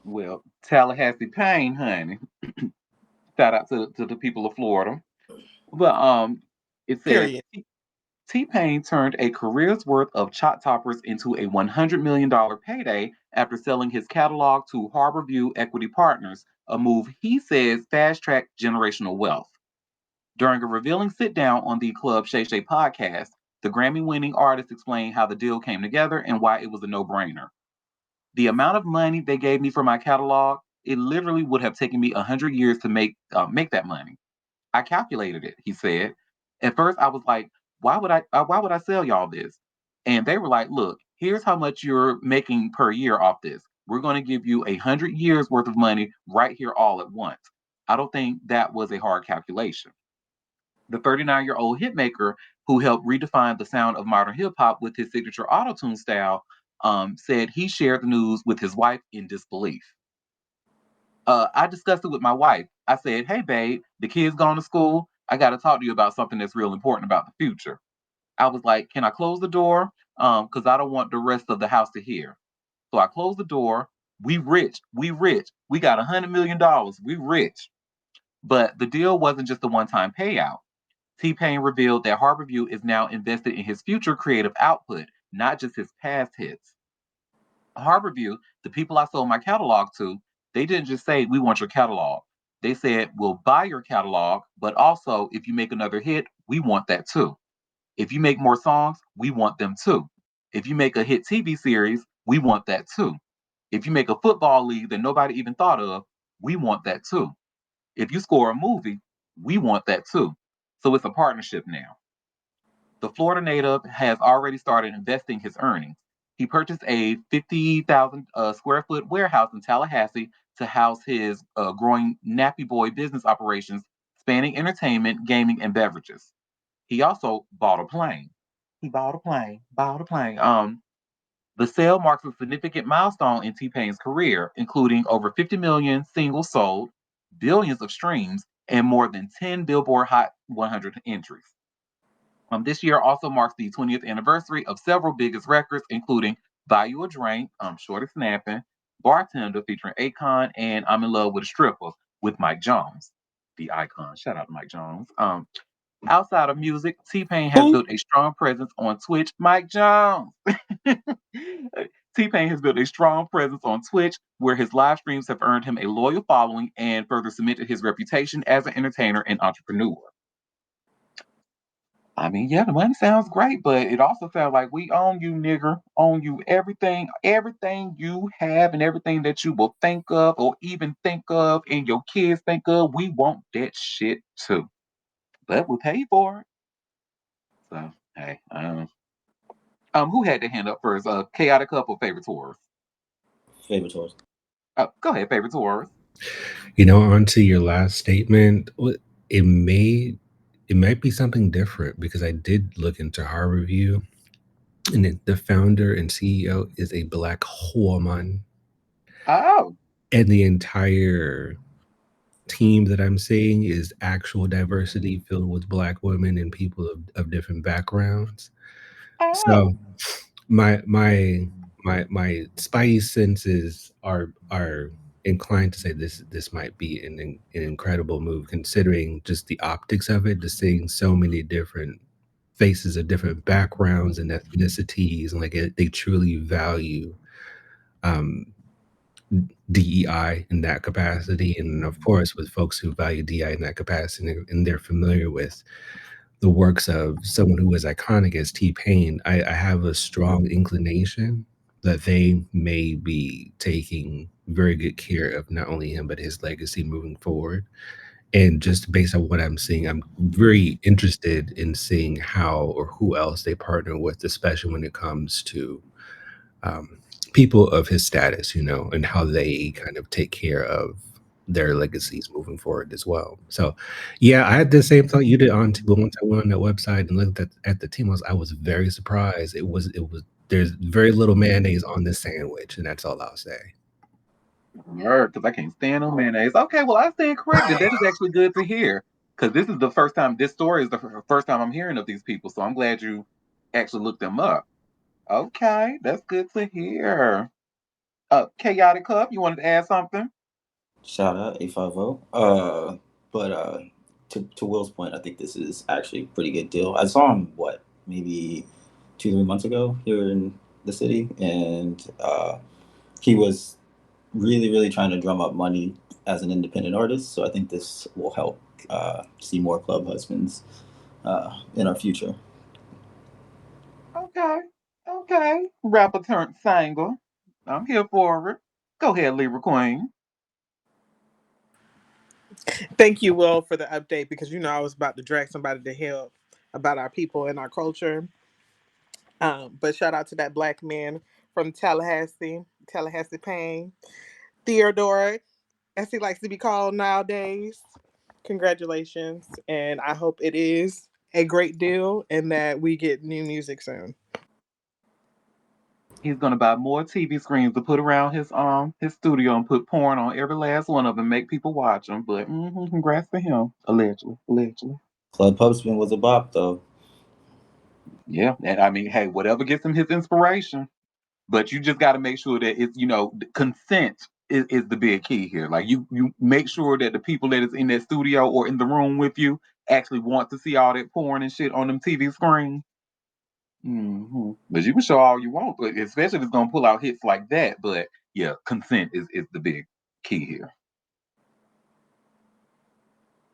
Well, Tallahassee Payne, honey. Shout out to the people of Florida. But it says Period. T-Pain turned a career's worth of chart toppers into a $100 million payday after selling his catalog to Harborview Equity Partners, a move he says fast-tracked generational wealth. During a revealing sit-down on the Club Shay Shay podcast, the Grammy-winning artist explained how the deal came together and why it was a no-brainer. The amount of money they gave me for my catalog, it literally would have taken me 100 years to make that money. I calculated it, he said. At first, I was like, why would I sell y'all this? And they were like, look, here's how much you're making per year off this. We're going to give you 100 years worth of money right here all at once. I don't think that was a hard calculation. The 39-year-old hitmaker who helped redefine the sound of modern hip hop with his signature autotune style said he shared the news with his wife in disbelief. I discussed it with my wife. I said, "Hey, babe, the kids gone to school. I got to talk to you about something that's real important about the future." I was like, "Can I close the door? Because I don't want the rest of the house to hear." So I closed the door. We rich. We rich. We got $100 million. We rich. But the deal wasn't just a one-time payout. T-Pain revealed that Harborview is now invested in his future creative output, not just his past hits. Harborview, the people I sold my catalog to, they didn't just say, we want your catalog. They said, we'll buy your catalog, but also if you make another hit, we want that too. If you make more songs, we want them too. If you make a hit TV series, we want that too. If you make a football league that nobody even thought of, we want that too. If you score a movie, we want that too. So it's a partnership now. The Florida native has already started investing his earnings. He purchased a 50,000 square foot warehouse in Tallahassee to house his growing Nappy Boy business operations spanning entertainment, gaming, and beverages. He also bought a plane. He bought a plane. The sale marks a significant milestone in T-Pain's career, including over 50 million singles sold, billions of streams, and more than 10 Billboard Hot 100 entries. This year also marks the 20th anniversary of several biggest records, including Buy You a Drink, Shorty Snapping, Bartender featuring Akon, and I'm in Love with a Stripper with Mike Jones, the icon. Shout out to Mike Jones. Outside of music, T-Pain has Who? built a strong presence on Twitch. Mike Jones. T-Pain has built a strong presence on Twitch, where his live streams have earned him a loyal following and further cemented his reputation as an entertainer and entrepreneur. I mean, yeah, the money sounds great, but it also sounds like we own you, nigger. Own you everything you have and everything that you will think of or even think of and your kids think of. We want that shit too. But we pay for it. So hey, who had their hand up first? Chaotic Couple, Favorite Tours. Favorite tours. Go ahead, Favorite Tours. On to your last statement, it may it might be something different because I did look into Harborview, and the founder and CEO is a black woman, Oh, and the entire team that I'm seeing is actual diversity filled with Black women and people of different backgrounds. Oh, So my spidey senses are inclined to say this might be an incredible move, considering just the optics of it, just seeing so many different faces of different backgrounds and ethnicities, and like they truly value um, DEI in that capacity, and of course with folks who value DEI in that capacity, and they're familiar with the works of someone who is iconic as T-Pain, I have a strong inclination that they may be taking very good care of not only him but his legacy moving forward. And just based on what I'm seeing, I'm very interested in seeing how or who else they partner with, especially when it comes to um, people of his status, and how they kind of take care of their legacies moving forward as well. So, yeah, I had the same thought you did, Auntie. But once I went on that website and looked at the team, I was very surprised. It was there's very little mayonnaise on this sandwich, and that's all I'll say. Word, because I can't stand no mayonnaise. Okay, well, I stand corrected. That is actually good to hear. Because this is the first time, this story is the first time I'm hearing of these people. So I'm glad you actually looked them up. Okay, that's good to hear. Chaotic Cup, you wanted to add something? Shout out A50. But to Will's point, I think this is actually a pretty good deal. I saw him maybe 2 3 months ago here in the city, and he was really trying to drum up money as an independent artist. So I think this will help see more club husbands in our future. Okay, okay. Rapper turned single. I'm here for it. Go ahead, Libra Queen. thank you, Will, for the update because I was about to drag somebody to hell about our people and our culture. But shout out to that black man from Tallahassee, Tallahassee Payne, Theodore, as he likes to be called nowadays. Congratulations, and I hope it is a great deal and that we get new music soon. He's gonna buy more TV screens to put around his studio and put porn on every last one of them, make people watch them. But congrats to him, allegedly, allegedly. Club husband was a bop though. Yeah, and I mean, hey, whatever gets him his inspiration. But you just got to make sure that it's consent is the big key here. Like you make sure that the people that is in that studio or in the room with you actually want to see all that porn and shit on them TV screens. But you can show all you want, but especially if it's gonna pull out hits like that. But yeah, consent is the big key here.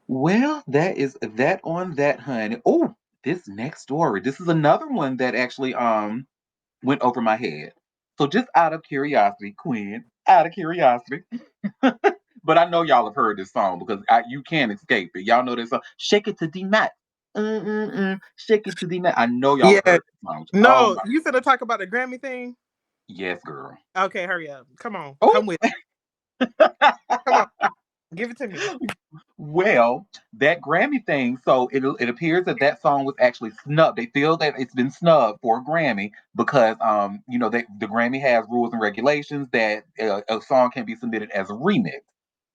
Well, that is that on that, honey. Oh, this next story. This is another one that actually went over my head. So just out of curiosity, Quinn, out of curiosity, but I know y'all have heard this song because you can't escape it. Y'all know this song, "Shake It to the Mat." Shake it to the mat. I know y'all have Yeah. heard this song. Oh No, my, you finna talk about the Grammy thing? yes, girl. Okay, hurry up. Come on. Oh, Come with come on. Give it to me. well, that Grammy thing. So it appears that that song was actually snubbed. They feel that it's been snubbed for a Grammy because the Grammy has rules and regulations that a song can be submitted as a remix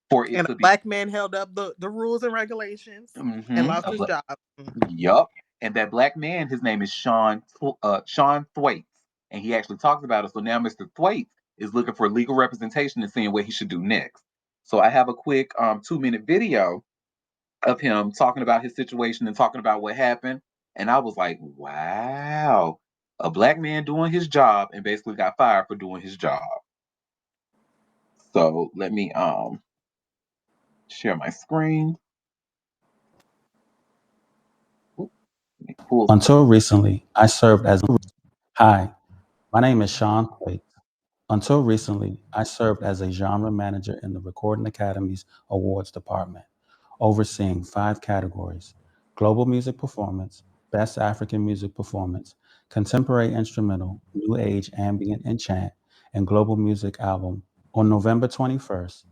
for it And a to be. black man held up the rules and regulations and lost his job. Yup. And that black man, his name is Sean Thwaites, and he actually talks about it. So now Mr. Thwaites is looking for legal representation and seeing what he should do next. So I have a quick 2 minute video of him talking about his situation and talking about what happened. And I was like, wow, a black man doing his job and basically got fired for doing his job. So let me share my screen. Oop, let me pull some. Until recently, I served as Hi, my name is Sean Thwaites. Until recently, I served as a genre manager in the Recording Academy's Awards Department, overseeing 5 categories: Global Music Performance, Best African Music Performance, Contemporary Instrumental, New Age Ambient and Chant, and Global Music Album. On November 21st,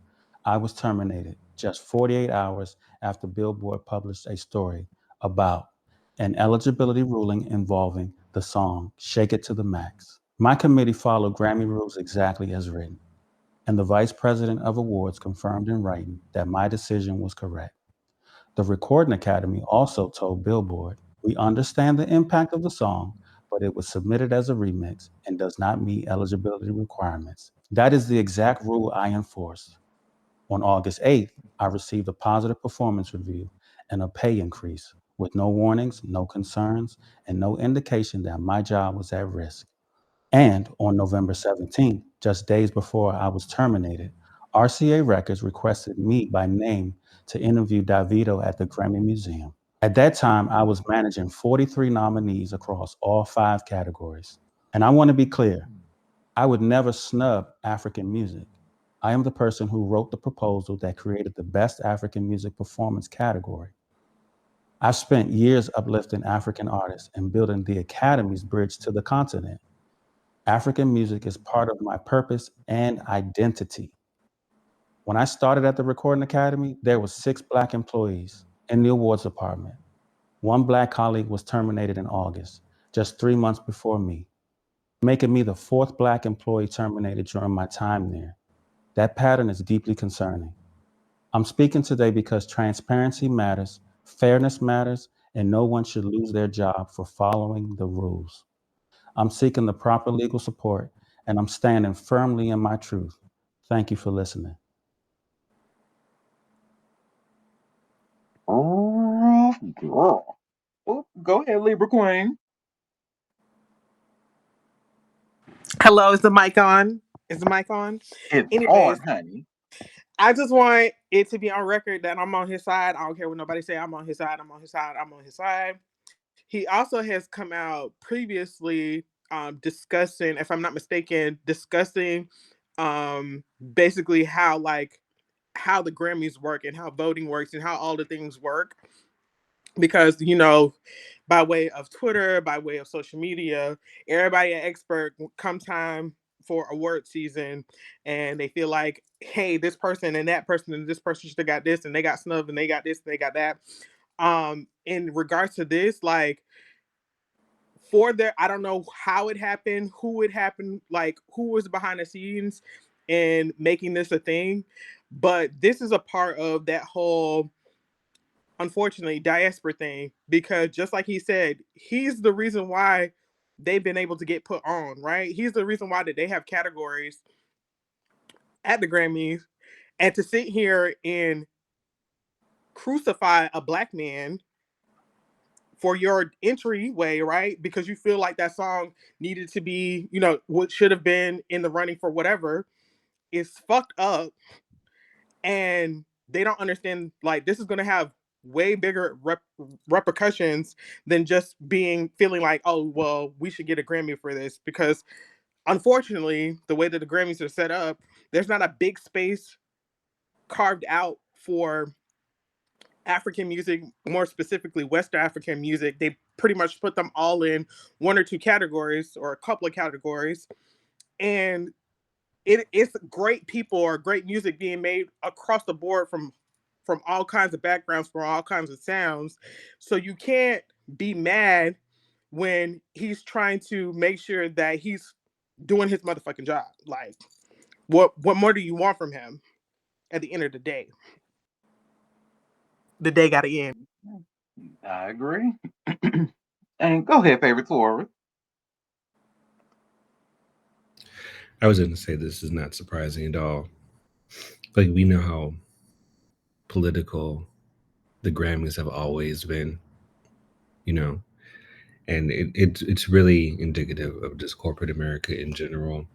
I was terminated just 48 hours after Billboard published a story about an eligibility ruling involving the song Shake It to the Max. My committee followed Grammy rules exactly as written. and the vice president of awards confirmed in writing that my decision was correct. The Recording Academy also told Billboard, "We understand the impact of the song, but it was submitted as a remix and does not meet eligibility requirements." That is the exact rule I enforce. On August 8th, I received a positive performance review and a pay increase with no warnings, no concerns, and no indication that my job was at risk. And on November 17th, just days before I was terminated, RCA Records requested me by name to interview Davido at the Grammy Museum. At that time, I was managing 43 nominees across all 5 categories. And I want to be clear, I would never snub African music. I am the person who wrote the proposal that created the Best African Music Performance category. I've spent years uplifting African artists and building the Academy's bridge to the continent. African music is part of my purpose and identity. When I started at the Recording Academy, there were 6 Black employees in the awards department. One Black colleague was terminated in August, just 3 months before me, making me the 4th Black employee terminated during my time there. That pattern is deeply concerning. I'm speaking today because transparency matters, fairness matters, and no one should lose their job for following the rules. I'm seeking the proper legal support, and I'm standing firmly in my truth. Thank you for listening. Oh, girl. Oh, go ahead, Libra Queen. Hello, is the mic on? Is the mic on? It's Anyways, on, honey. I just want it to be on record that I'm on his side. I don't care what nobody say. I'm on his side. I'm on his side. I'm on his side. He also has come out previously discussing, if I'm not mistaken, discussing basically how the Grammys work and how voting works and how all the things work. Because, by way of Twitter, by way of social media, everybody an expert come time for award season, and they feel like, hey, this person and that person and this person should have got this, and they got snubbed, and they got this, and they got that. In regards to this, like, I don't know how it happened, who it happened, like who was behind the scenes in making this a thing, but this is a part of that whole, unfortunately, diaspora thing, because just like he said, he's the reason why they've been able to get put on, right? He's the reason why that they have categories at the Grammys, and to sit here and crucify a Black man for your entryway, right? Because you feel like that song needed to be, what should have been in the running for whatever, is fucked up. And they don't understand, like, this is going to have way bigger repercussions than just feeling like, oh, well, we should get a Grammy for this. Because unfortunately, the way that the Grammys are set up, there's not a big space carved out for African music, more specifically West African music. They pretty much put them all in one or two categories or a couple of categories. And it's great people or great music being made across the board from all kinds of backgrounds, from all kinds of sounds. So you can't be mad when he's trying to make sure that he's doing his motherfucking job. Like, what more do you want from him at the end of the day? The day got to end. I agree. And go ahead, favorite Flora. I was going to say this is not surprising at all. Like, we know how political the Grammys have always been, and it's really indicative of just corporate America in general.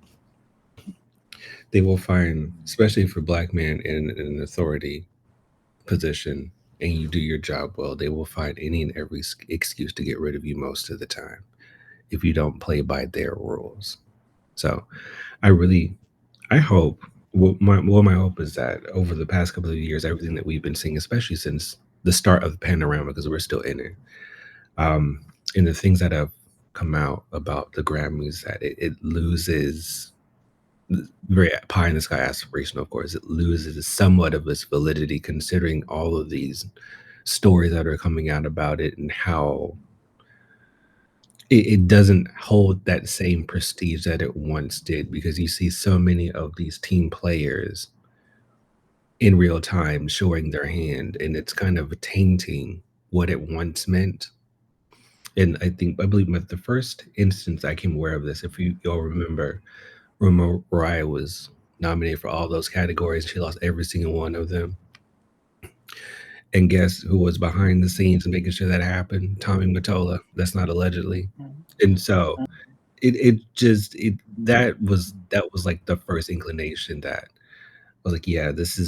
They will find, especially for Black men in an authority position, and you do your job well, they will find any and every excuse to get rid of you most of the time if you don't play by their rules. So I hope, my hope is that over the past couple of years, everything that we've been seeing, especially since the start of the panorama, because we're still in it, and the things that have come out about the Grammys, that it loses, very pie in the sky aspirational, of course, it loses somewhat of its validity considering all of these stories that are coming out about it and how it doesn't hold that same prestige that it once did because you see so many of these team players in real time showing their hand, and it's kind of tainting what it once meant. And I believe the first instance I came aware of this, if y'all remember, Mariah was nominated for all those categories. She lost every single one of them. And guess who was behind the scenes making sure that happened? Tommy Mottola. That's not allegedly. And so it just it that was like the first inclination that I was like, yeah, this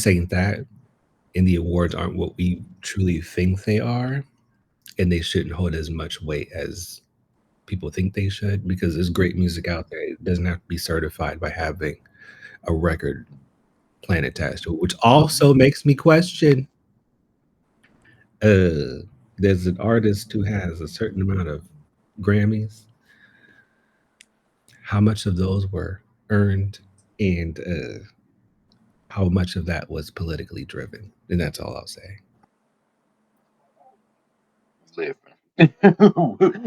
ain't that. And the awards aren't what we truly think they are. And they shouldn't hold as much weight as people think they should because there's great music out there. It doesn't have to be certified by having a record plant attached to it, which also makes me question there's an artist who has a certain amount of Grammys. How much of those were earned and how much of that was politically driven? And that's all I'll say. Listen,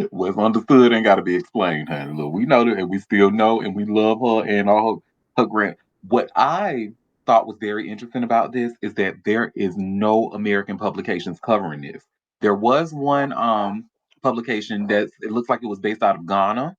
what's understood ain't got to be explained, honey. Look, we know that, and we still know, and we love her and all her grant. What I thought was very interesting about this is that there is no American publications covering this. There was one publication that it looks like it was based out of Ghana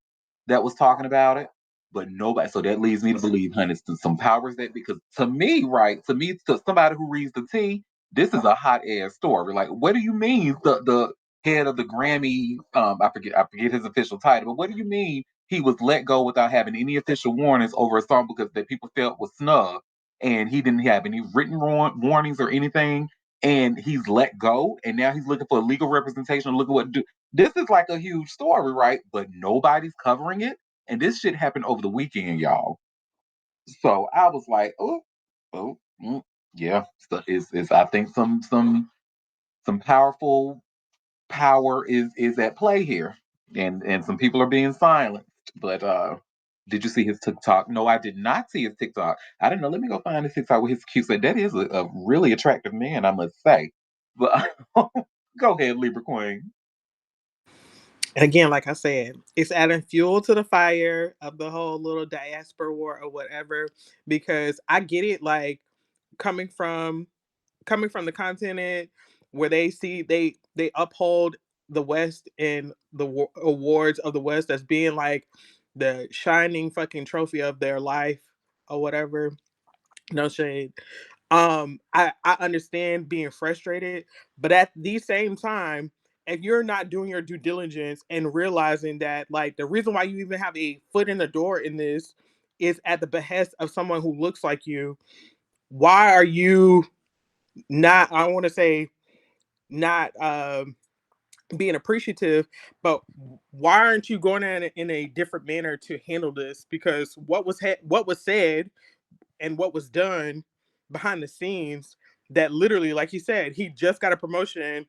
that was talking about it, but nobody. So that leads me to believe, honey, some powers that because to me, right, to me, to somebody who reads the tea, this is a hot ass story. Like, what do you mean the head of the Grammy, I forget his official title, but what do you mean he was let go without having any official warnings over a song because that people felt was snub and he didn't have any written warnings or anything and he's let go and now he's looking for legal representation. Look at what do. This is like a huge story, right? But nobody's covering it, and this shit happened over the weekend, y'all. So I was like, oh, oh, yeah. So it's I think some powerful power is at play here, and some people are being silenced. But did you see his TikTok? No, I did not see his TikTok. I didn't know. Let me go find his TikTok with his cute. Said that is a really attractive man, I must say. But go ahead, Libra Queen. And again, like I said, it's adding fuel to the fire of the whole little diaspora war or whatever. Because I get it, like coming from the continent where they see they uphold the West and the awards of the West as being like the shining fucking trophy of their life or whatever. No shade. I understand being frustrated, but at the same time, if you're not doing your due diligence and realizing that like the reason why you even have a foot in the door in this is at the behest of someone who looks like you, why are you not, I want to say, not being appreciative, but why aren't you going in a different manner to handle this? Because what was said and what was done behind the scenes, that literally, like you said, he just got a promotion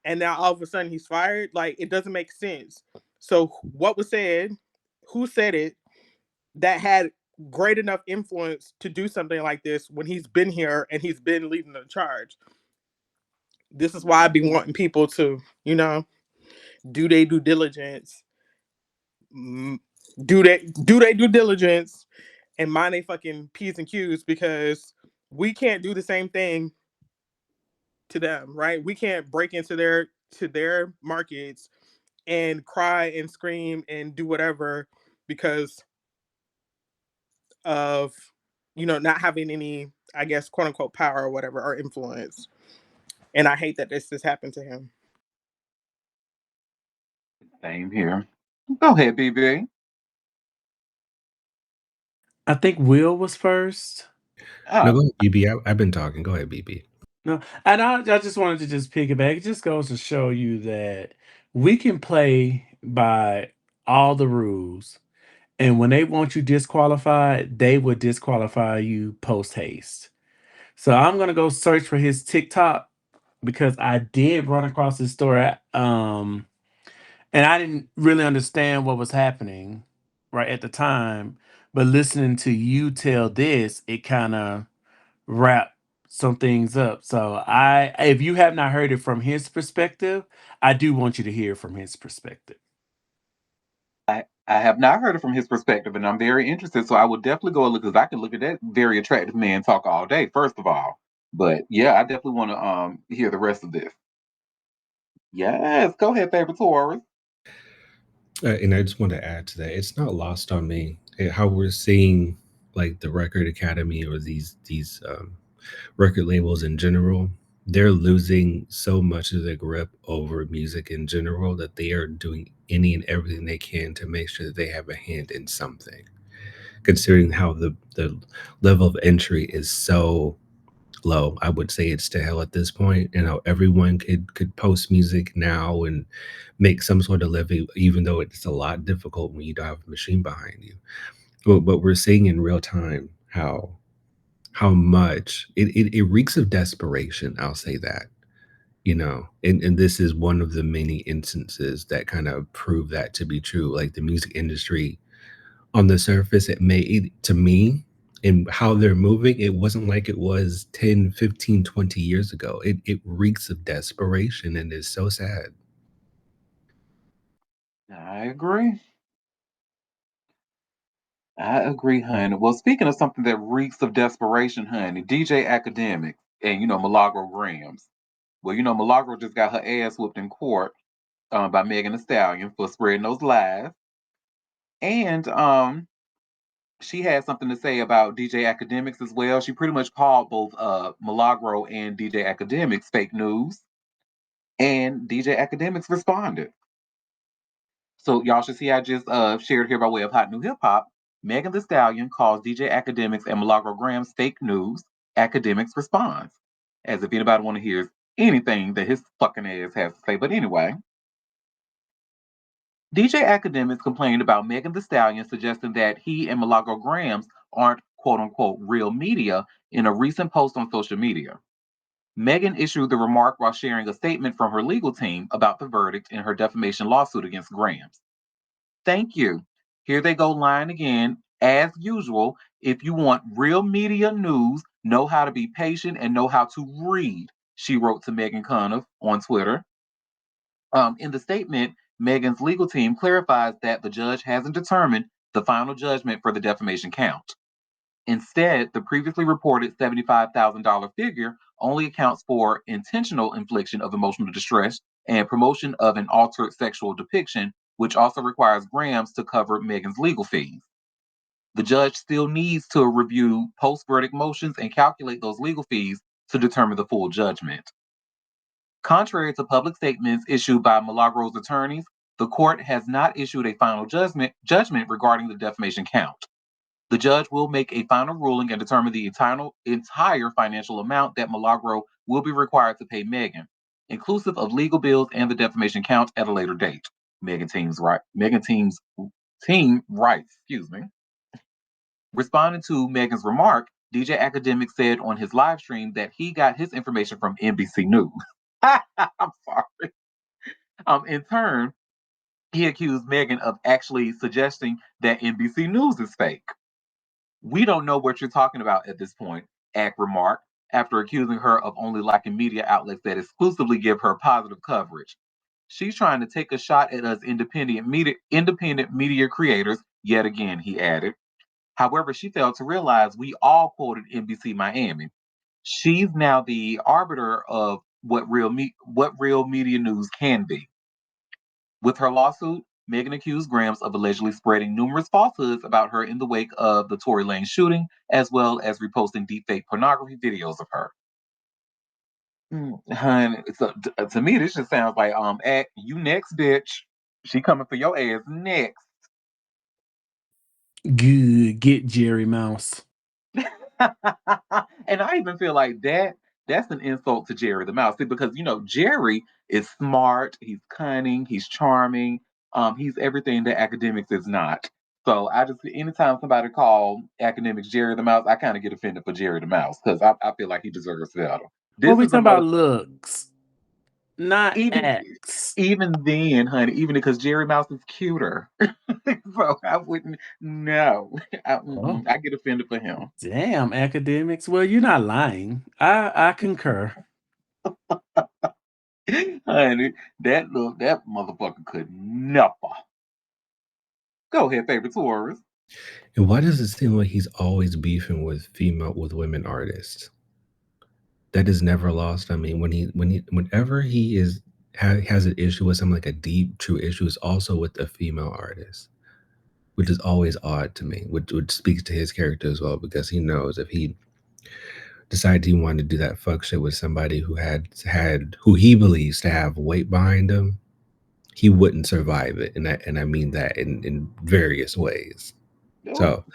and now all of a sudden he's fired. Like, it doesn't make sense. So what was said, who said it, that had great enough influence to do something like this when he's been here and he's been leading the charge? This is why I be wanting people to, do they due diligence, mm, do they due diligence, and mind they fucking p's and q's, because we can't do the same thing to them, right? We can't break into their markets and cry and scream and do whatever because of not having any, I guess, quote unquote power or whatever, or influence. And I hate that this has happened to him. Same here. Go ahead, BB. I think Will was first. No, Oh, go ahead, BB. I've been talking. Go ahead, BB. No, and I just wanted to just piggyback. It just goes to show you that we can play by all the rules, and when they want you disqualified, they would disqualify you post haste. So I'm gonna go search for his TikTok because I did run across this story, and I didn't really understand what was happening right at the time. But listening to you tell this, it kind of wraps some things up. So if you have not heard it from his perspective, I do want you to hear it from his perspective. I have not heard it from his perspective, and I'm very interested. So I will definitely go and look because I can look at that very attractive man talk all day. First of all, but yeah, I definitely want to hear the rest of this. Yes, go ahead, favorite Taurus. And I just want to add to that, it's not lost on me how we're seeing like the Record Academy or these record labels in general. They're losing so much of their grip over music in general that they are doing any and everything they can to make sure that they have a hand in something. Considering how the level of entry is so low, I would say it's to hell at this point. And how everyone could post music now and make some sort of living, even though it's a lot difficult when you don't have a machine behind you. But we're seeing in real time how much it reeks of desperation. I'll say that. And this is one of the many instances that kind of prove that to be true. Like the music industry on the surface, to me, and how they're moving, it wasn't like it was 10, 15, 20 years ago. It reeks of desperation and is so sad. I agree. I agree, honey. Well, speaking of something that reeks of desperation, honey, DJ Academics and Milagro Grams. Well, Milagro just got her ass whooped in court by Megan Thee Stallion for spreading those lies, and she had something to say about DJ Academics as well. She pretty much called both Milagro and DJ Academics fake news, and DJ Academics responded. So y'all should see I just shared here by way of Hot New Hip Hop. Megan Thee Stallion calls DJ Academics and Milagro Grams fake news. Academics responds. As if anybody want to hear anything that his fucking ass has to say. But anyway, DJ Academics complained about Megan Thee Stallion suggesting that he and Milagro Grams aren't quote unquote real media in a recent post on social media. Megan issued the remark while sharing a statement from her legal team about the verdict in her defamation lawsuit against Grams. Thank you. Here they go lying again. As usual, if you want real media news, know how to be patient and know how to read, she wrote to Megan Conniff on Twitter. In the statement, Megan's legal team clarifies that the judge hasn't determined the final judgment for the defamation count. Instead, the previously reported $75,000 figure only accounts for intentional infliction of emotional distress and promotion of an altered sexual depiction, which also requires Grams to cover Megan's legal fees. The judge still needs to review post verdict motions and calculate those legal fees to determine the full judgment. Contrary to public statements issued by Milagro's attorneys, the court has not issued a final judgment regarding the defamation count. The judge will make a final ruling and determine the entire financial amount that Milagro will be required to pay Megan, inclusive of legal bills and the defamation count at a later date. Megan team's team writes, Responding to Megan's remark, DJ Academic said on his live stream that he got his information from NBC News. I'm sorry. In turn, he accused Megan of actually suggesting that NBC News is fake. We don't know what you're talking about at this point, Ack remarked, after accusing her of only liking media outlets that exclusively give her positive coverage. She's trying to take a shot at us independent media creators, yet again, he added. However, she failed to realize we all quoted NBC Miami. She's now the arbiter of what real media news can be. With her lawsuit, Megan accused Grams of allegedly spreading numerous falsehoods about her in the wake of the Tory Lane shooting, as well as reposting deepfake pornography videos of her. Hun, so, to me, this just sounds like, you next, bitch. She coming for your ass next. Good, get Jerry Mouse. And I even feel like that's an insult to Jerry the Mouse because Jerry is smart, he's cunning, he's charming, he's everything that Academics is not. So I just anytime somebody call Academics Jerry the Mouse, I kind of get offended for Jerry the Mouse because I feel like he deserves better. What This we is talking another about looks? not even X. even then, honey, even because Jerry Mouse is cuter, so I wouldn't. No, Oh, I get offended for him. damn, academics. Well, you're not lying. I concur. Honey, that motherfucker could never. Go ahead, favorite tourist. And why does it seem like he's always beefing with women artists? That is never lost. I mean, whenever he has an issue with something like a deep, true issue, is also with a female artist, which is always odd to me. Which speaks to his character as well, because he knows if he decided he wanted to do that fuck shit with somebody who he believes to have weight behind him, he wouldn't survive it, and I mean that in various ways. Oh, So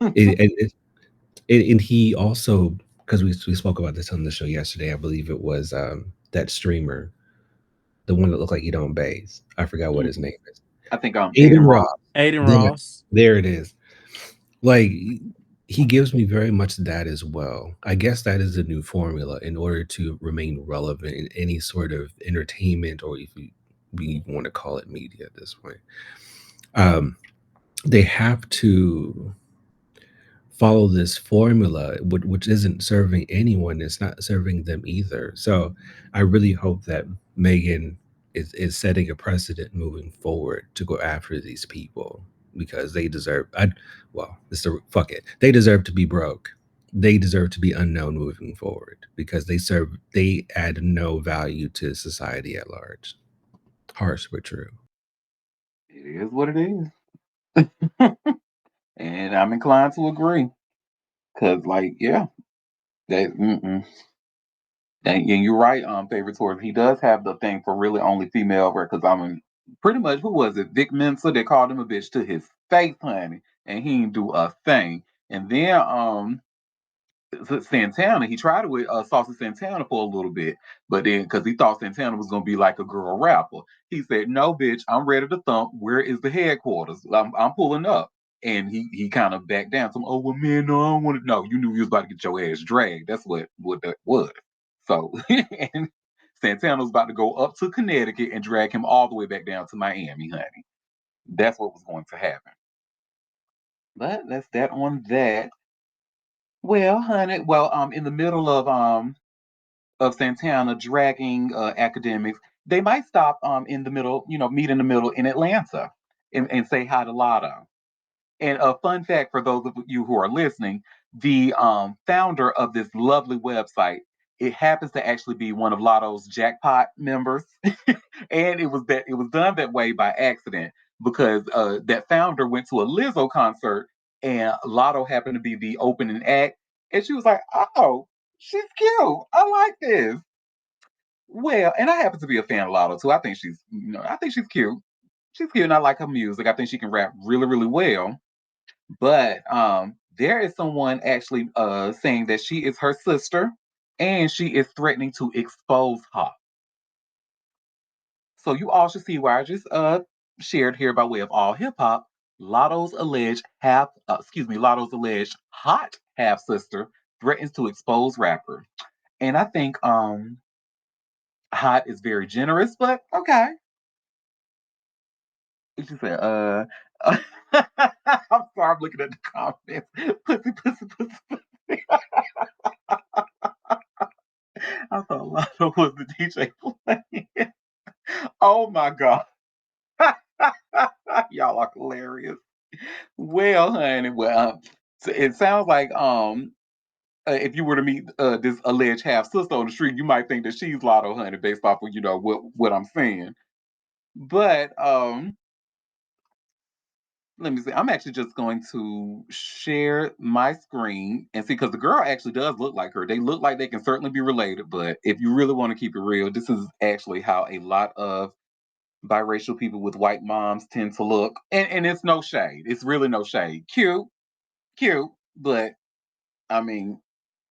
and he also, because we spoke about this on the show yesterday, I believe it was that streamer, the one that looked like he don't bathe. I forgot what his name is. I think Aiden Aiden Ross. Ross. Aiden There, Ross. there it is. Like he gives me very much that as well. I guess that is a new formula in order to remain relevant in any sort of entertainment, or if we even want to call it media at this point. Um, they have to follow this formula, which isn't serving anyone. It's not serving them either. So I really hope that Megan is setting a precedent moving forward to go after these people, because they deserve. Fuck it. They deserve to be broke. They deserve to be unknown moving forward, because they add no value to society at large. Harsh but true. It is what it is, and I'm inclined to agree. Cause like, yeah, that. And you're right, favorite tourist. He does have the thing for really only female records. I mean, pretty much, who was it? Vic Mensa. They called him a bitch to his face, honey, and he didn't do a thing. And then Santana, he tried it with Saucy Santana for a little bit, but then because he thought Santana was gonna be like a girl rapper, he said, "No, bitch, I'm ready to thump. Where is the headquarters? I'm pulling up." And he kind of backed down. Some, oh well, man, no, I don't want to. No, you knew you was about to get your ass dragged. That's what that was. So, and Santana was about to go up to Connecticut and drag him all the way back down to Miami, honey. That's what was going to happen. But that's that on that. Well, honey, in the middle of Santana dragging academics, they might stop in the middle, meet in the middle in Atlanta and say hi to Lotto. And a fun fact for those of you who are listening, the founder of this lovely website, it happens to actually be one of Lotto's jackpot members. And it was done that way by accident because that founder went to a Lizzo concert and Lotto happened to be the opening act. And she was like, oh, she's cute. I like this. Well, and I happen to be a fan of Lotto too. I think she's cute. She's cute and I like her music. I think she can rap really, really well. But there is someone actually saying that she is her sister and she is threatening to expose her. So you all should see why I just shared here by way of all hip hop. Lotto's alleged hot half sister threatens to expose rapper. And I think hot is very generous, but okay. She said, I'm sorry, I'm looking at the comments. Pussy, pussy, pussy, pussy. I thought Lotto was the DJ playing. Oh my God. Y'all are hilarious. Well, honey, so it sounds like if you were to meet this alleged half sister on the street, you might think that she's Lotto, honey, based off of what I'm saying. But let me see. I'm actually just going to share my screen and see because the girl actually does look like her. They look like they can certainly be related, but if you really want to keep it real, this is actually how a lot of biracial people with white moms tend to look. And it's no shade. It's really no shade. Cute, cute, but I mean,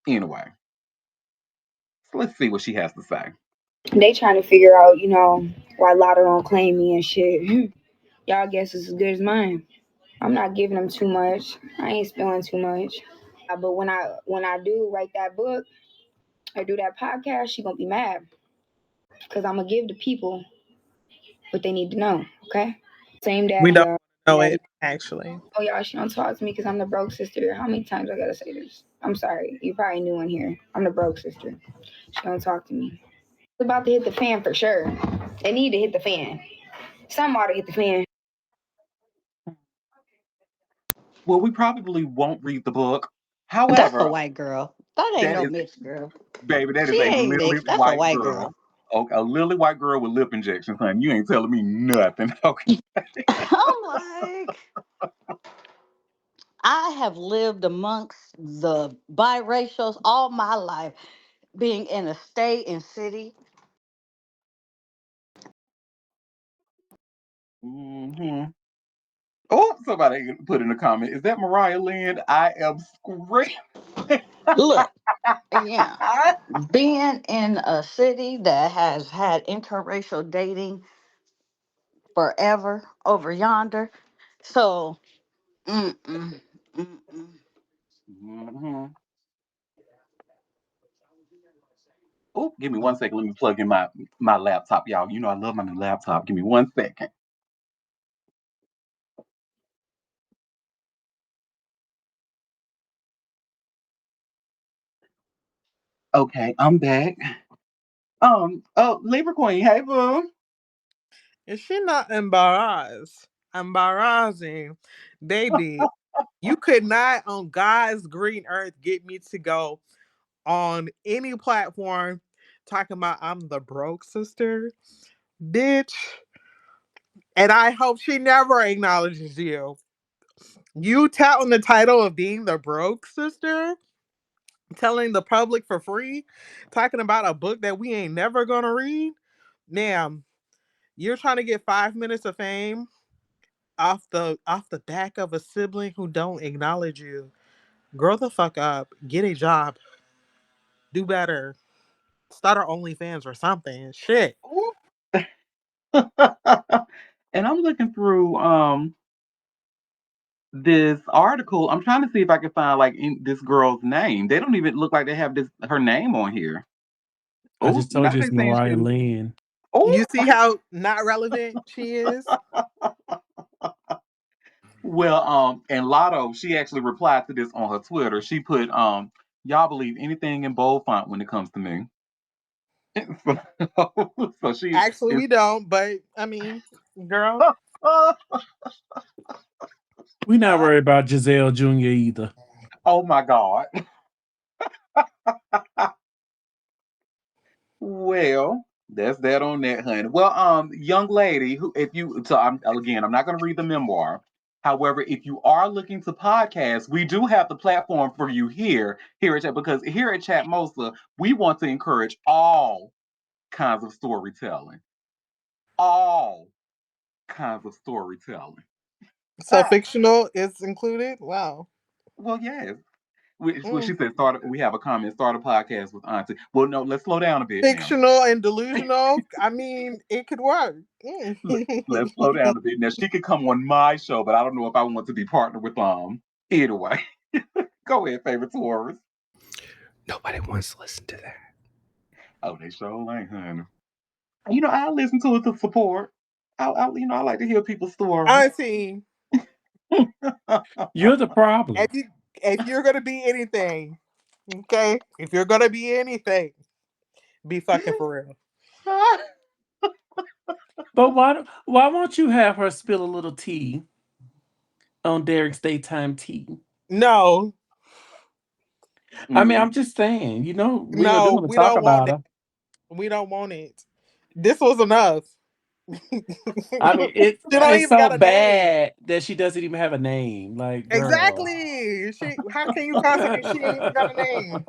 anyway. So let's see what she has to say. They trying to figure out, why Lotto don't claim me and shit. Y'all guess is as good as mine. I'm not giving them too much. I ain't spilling too much. But when I do write that book or do that podcast, she gonna be mad. because I'm gonna give the people what they need to know. Okay. Same We daddy, don't y'all. know Daddy. it, actually. Oh, y'all, she don't talk to me because I'm the broke sister. How many times I gotta say this? I'm sorry. You probably new in here. I'm the broke sister. She don't talk to me. It's about to hit the fan for sure. They need to hit the fan. Something ought to hit the fan. Well, we probably won't read the book. That's a However, white girl. That ain't that no is, mixed girl. baby, that She is a ain't lily mixed. That's a white white girl. girl. Okay, a lily white girl with lip injections, honey. You ain't telling me nothing. Okay. I'm like, I have lived amongst the biracials all my life, being in a state and city. hmm Oh, somebody put in a comment. Is that Mariah Lynn? I am screaming. Look, yeah, being in a city that has had interracial dating forever over yonder. So, mm-mm, mm-mm. hmm Oh, give me 1 second. Let me plug in my laptop, y'all. You know I love my new laptop. Give me 1 second. Okay, I'm back. Oh, Libra Queen, hey boo. Is she not embarrassed? Embarrassing. Baby, you could not on God's green earth get me to go on any platform talking about I'm the broke sister. Bitch. And I hope she never acknowledges you. You touting the title of being the broke sister? Telling the public for free? Talking about a book that we ain't never gonna read? Ma'am, you're trying to get 5 minutes of fame off the back of a sibling who don't acknowledge you. Grow the fuck up. Get a job. Do better. Start our OnlyFans or something. Shit. Ooh. And I'm looking through this article. I'm trying to see if I can find like this girl's name. They don't even look like they have this her name on here. I Oh, just told now you they it's saying Mariah she. Lynn. Oh, You see how not relevant she is? well, and Lotto, she actually replied to this on her Twitter. She put, y'all believe anything in bold font when it comes to me. So she Actually, is. we don't, but I mean, girl. We not worried about Giselle Jr. either. Oh my God. Well, that's that on that, honey. Well, young lady, who if you so I'm not gonna read the memoir. However, if you are looking to podcast, we do have the platform for you here at Chat because here at Chatmosa, we want to encourage all kinds of storytelling. All kinds of storytelling. So Ah, fictional is included? Wow. well, yes. Well, Mm. she said, "Start." We have a comment. Start a podcast with Auntie. Well, no, let's slow down a bit now. Fictional and delusional. I mean, it could work. Let's slow down a bit. Now she could come on my show, but I don't know if I want to be partnered with either way. Go ahead, favorite tourist. Nobody wants to listen to that. Oh, they sure ain't, honey. I listen to it to support. I like to hear people's stories. Auntie, You're the problem. if you if you're gonna be anything, okay? If you're gonna be anything, be fucking for real. But why won't you have her spill a little tea on Derek's daytime tea? No, I mean, I'm Mm. just saying, we don't no, want to we talk don't about want her. it. We don't want it. This was enough. I mean, She don't it's even so got a name. bad that she doesn't even have a name. Like, girl. Exactly. How can you contact me? She ain't even got a name.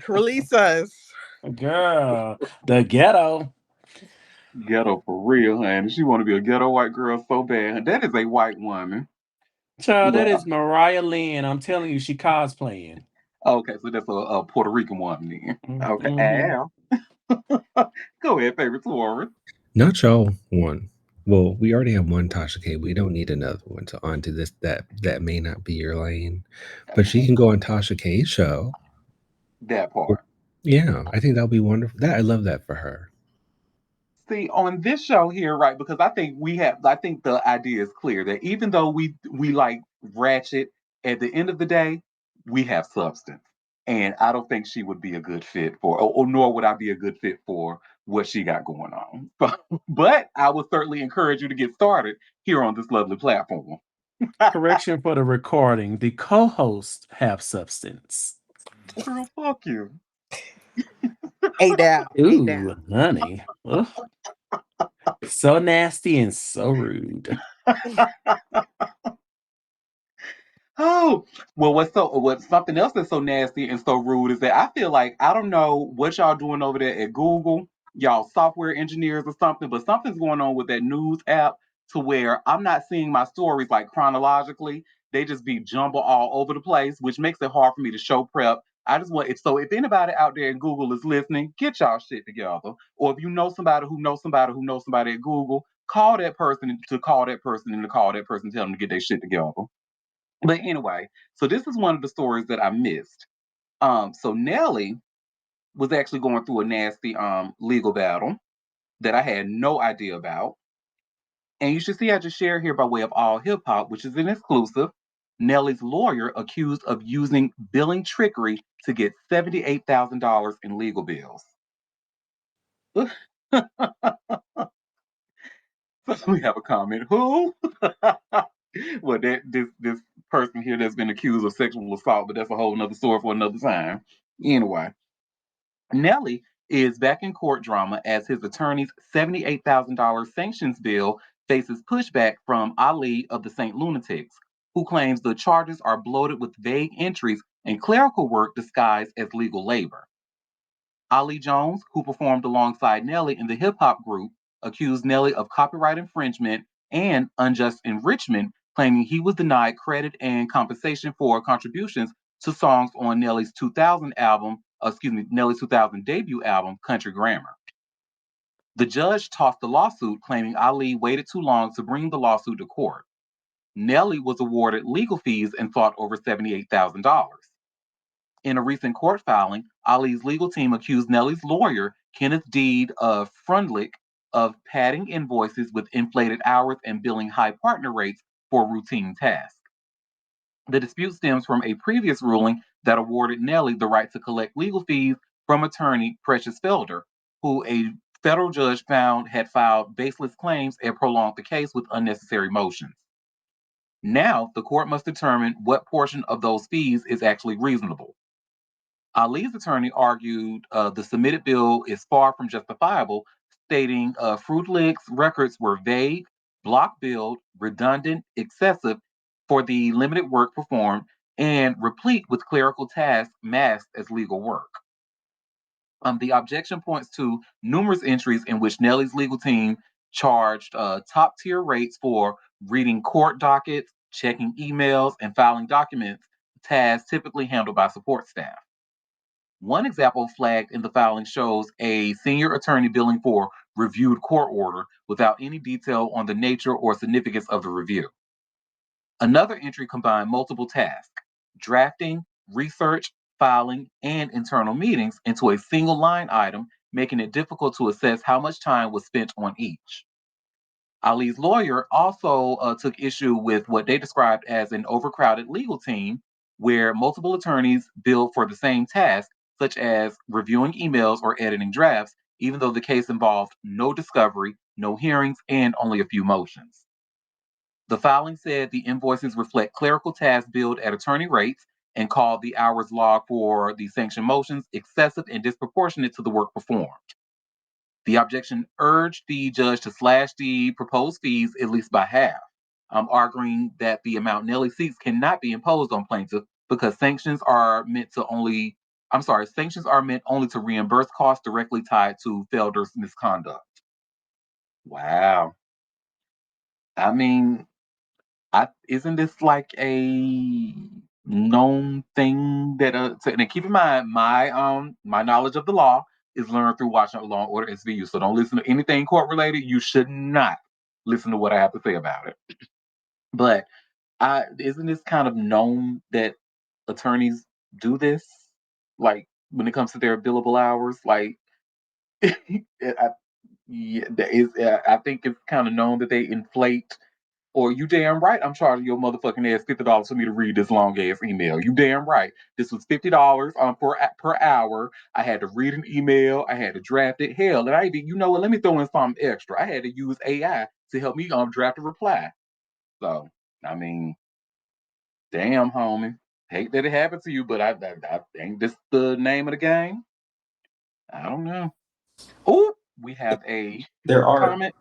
Release us. Girl, the ghetto. Ghetto for real, honey. She want to be a ghetto white girl so bad. That is a white woman. Child, that Well, is Mariah Lynn. I'm telling you, she cosplaying. okay, so that's a Puerto Rican woman then. Okay, Mm-hmm. Al. Go ahead, favorite tourist. Not y'all one. Well, we already have one Tasha K. We don't need another one. So on to this that may not be your lane, but she can go on Tasha K's show. That part. Yeah, I think that'll be wonderful. That I love that for her. See, on this show here, right? Because I think the idea is clear that even though we like ratchet, at the end of the day, we have substance. And I don't think she would be a good fit for, or nor would I be a good fit for what she got going on. But I would certainly encourage you to get started here on this lovely platform. Correction for the recording. The co-hosts have substance. Girl, fuck you. Eight down. Eight down. Ooh, honey. Ugh. So nasty and so rude. Oh, well, what's something else that's so nasty and so rude is that I feel like I don't know what y'all doing over there at Google, y'all software engineers or something, but something's going on with that news app to where I'm not seeing my stories like chronologically. They just be jumbled all over the place, which makes it hard for me to show prep. I just want it. So if anybody out there in Google is listening, get y'all shit together. Or if you know somebody who knows somebody who knows somebody at Google, call that person to call that person and to call that person, tell them to get their shit together. But anyway, so this is one of the stories that I missed. So Nelly was actually going through a nasty legal battle that I had no idea about. And you should see I just share here by way of all hip hop, which is an exclusive. Nelly's lawyer accused of using billing trickery to get $78,000 in legal bills. So we have a comment. Who? Well, this person here that's been accused of sexual assault, but that's a whole nother story for another time. Anyway, Nelly is back in court drama as his attorney's $78,000 sanctions bill faces pushback from Ali of the St. Lunatics, who claims the charges are bloated with vague entries and clerical work disguised as legal labor. Ali Jones, who performed alongside Nelly in the hip hop group, accused Nelly of copyright infringement and unjust enrichment, claiming he was denied credit and compensation for contributions to songs on Nelly's 2000 album, Nelly's 2000 debut album, Country Grammar. The judge tossed the lawsuit, claiming Ali waited too long to bring the lawsuit to court. Nelly was awarded legal fees and fought over $78,000. In a recent court filing, Ali's legal team accused Nelly's lawyer, Kenneth Deed of Frundlich, of padding invoices with inflated hours and billing high partner rates for routine tasks. The dispute stems from a previous ruling that awarded Nelly the right to collect legal fees from attorney Precious Felder, who a federal judge found had filed baseless claims and prolonged the case with unnecessary motions. Now, the court must determine what portion of those fees is actually reasonable. Ali's attorney argued the submitted bill is far from justifiable, stating Fruitlick's records were vague, block billed, redundant, excessive for the limited work performed, and replete with clerical tasks masked as legal work. The objection points to numerous entries in which Nelly's legal team charged top tier rates for reading court dockets, checking emails, and filing documents, tasks typically handled by support staff. One example flagged in the filing shows a senior attorney billing for reviewed court order without any detail on the nature or significance of the review. Another entry combined multiple tasks, drafting, research, filing, and internal meetings into a single line item, making it difficult to assess how much time was spent on each. Ali's lawyer also took issue with what they described as an overcrowded legal team, where multiple attorneys billed for the same task, such as reviewing emails or editing drafts, even though the case involved no discovery, no hearings, and only a few motions. The filing said the invoices reflect clerical tasks billed at attorney rates and called the hours logged for the sanctioned motions excessive and disproportionate to the work performed. The objection urged the judge to slash the proposed fees at least by half, arguing that the amount Nelly seeks cannot be imposed on plaintiffs because sanctions are meant only to reimburse costs directly tied to Felder's misconduct. Wow. I mean, isn't this like a known thing that and keep in mind my knowledge of the law is learned through watching Law and Order SVU. So don't listen to anything court related. You should not listen to what I have to say about it. But isn't this kind of known that attorneys do this? Like when it comes to their billable hours, like Yeah, I think it's kind of known that they inflate. Or you damn right, I'm charging your motherfucking ass $50 for me to read this long ass email. You damn right. This was $50 per hour. I had to read an email. I had to draft it. Hell, and I even, you know what? Let me throw in something extra. I had to use AI to help me draft a reply. So I mean, damn, homie. Hate that it happened to you, but I think this the name of the game. I don't know. Oh, we have a There are comment.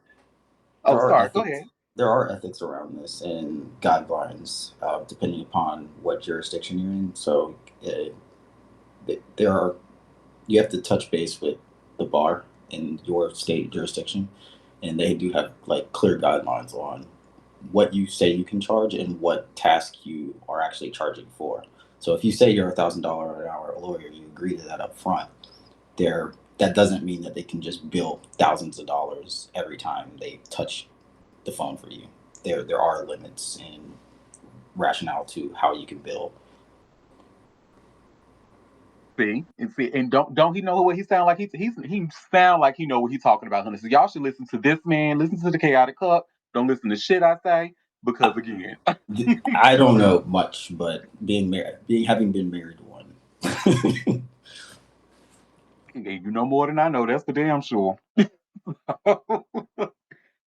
there Oh, are sorry. Go ethics ahead. there are ethics around this and guidelines depending upon what jurisdiction you're in. So there are you have to touch base with the bar in your state jurisdiction, and they do have like clear guidelines on what you say you can charge and what task you are actually charging for. So if you say you're $1,000 an hour lawyer, you agree to that up front. There, that doesn't mean that they can just bill thousands of dollars every time they touch the phone for you. There are limits and rationale to how you can bill. See, and don't he know what he sound like? He sound like he know what he's talking about, honey. So y'all should listen to this man. Listen to the chaotic cup. Don't listen to shit I say because again, I don't know much, but being married, having been married to one. you know more than I know. That's for damn sure.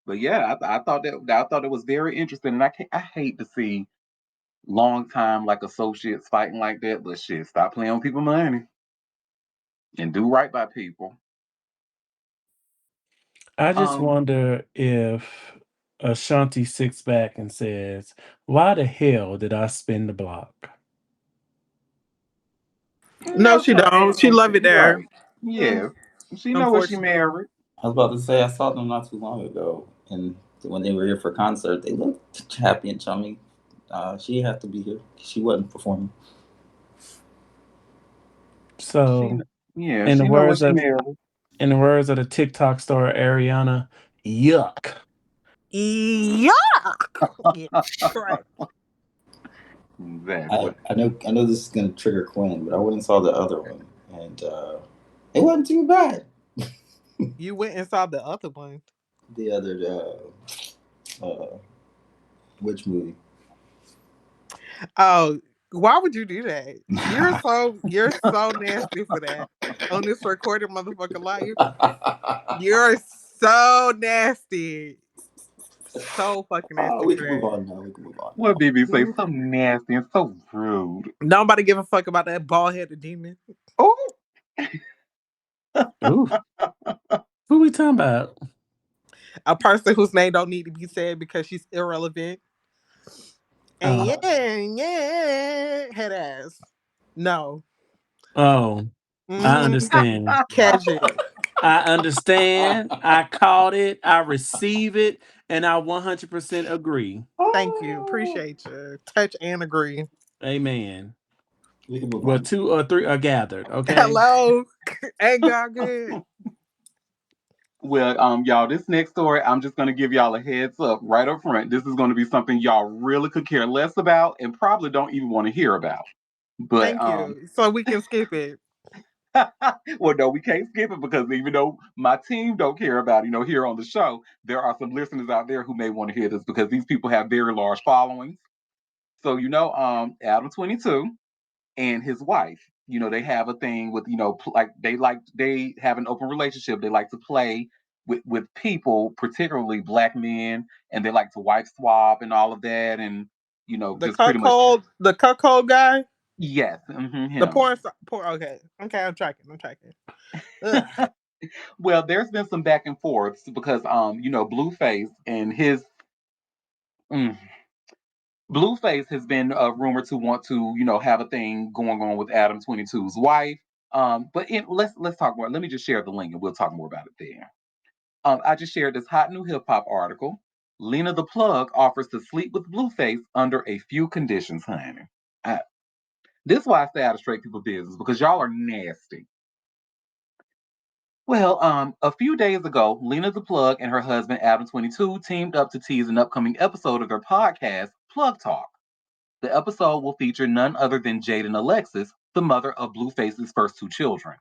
But yeah, I thought it was very interesting, and I hate to see long time like associates fighting like that. But shit, stop playing on people money and do right by people. I just Um, wonder if Ashanti sits back and says, "Why the hell did I spin the block?" No, no, she she don't don't. She answer. love it You there. right. Mm, Yeah, she know what she unfortunately. married. I was about to say I saw them not too long ago, and when they were here for concert, they looked happy and chummy. She had to be here. She wasn't performing. She, So, yeah, in the she know what words she of married. in the words of the TikTok star Ariana, yuck. Yuck! Yeah, right. Exactly. I know this is gonna trigger Quinn, but I went and saw the other one, and it wasn't too bad. You went and saw the other one. The other which movie? Oh, why would you do that? You're so nasty for that. On this recorded motherfucker life. You're so nasty. So fucking nasty We for can move that. on now. We can move on What BB say? Mhm. So nasty and so rude. Nobody give a fuck about that bald headed demon. Oh, Ooh, who we talking about? A person whose name don't need to be said because she's irrelevant. And Oh, yeah, head ass. No. oh, I Mm-hmm. understand. Catch it. I understand. I caught it. I receive it, and I 100% agree. Thank you. Oh, Appreciate you. Touch and agree. Amen. we can move Well, on. 2 or 3 are gathered. Okay. Hello. Ain't God good? well, y'all, this next story, I'm just gonna give y'all a heads up right up front. This is gonna be something y'all really could care less about and probably don't even want to hear about. But Thank you. So we can skip it. well, no, we can't skip it because even though my team don't care about it, here on the show, there are some listeners out there who may want to hear this because these people have very large followings. So Adam 22 and his wife, they have a thing with they have an open relationship. They like to play with people, particularly black men, and they like to wife swap and all of that, and The just pretty much cuckold guy. yes, The him. porn star. Okay. Okay. I'm tracking. I'm tracking. Ugh. Well, there's been some back and forths because Blueface and his mm, Blueface has been rumored to want to have a thing going on with Adam 22's wife. Let's talk more. Let me just share the link and we'll talk more about it there. I just shared this hot new hip hop article. Lena the Plug offers to sleep with Blueface under a few conditions, honey. Uh, this is why I stay out of straight people business because y'all are nasty. Well, a few days ago, Lena the Plug and her husband Adam 22 teamed up to tease an upcoming episode of their podcast, Plug Talk. The episode will feature none other than Jaden Alexis, the mother of Blueface's first two children.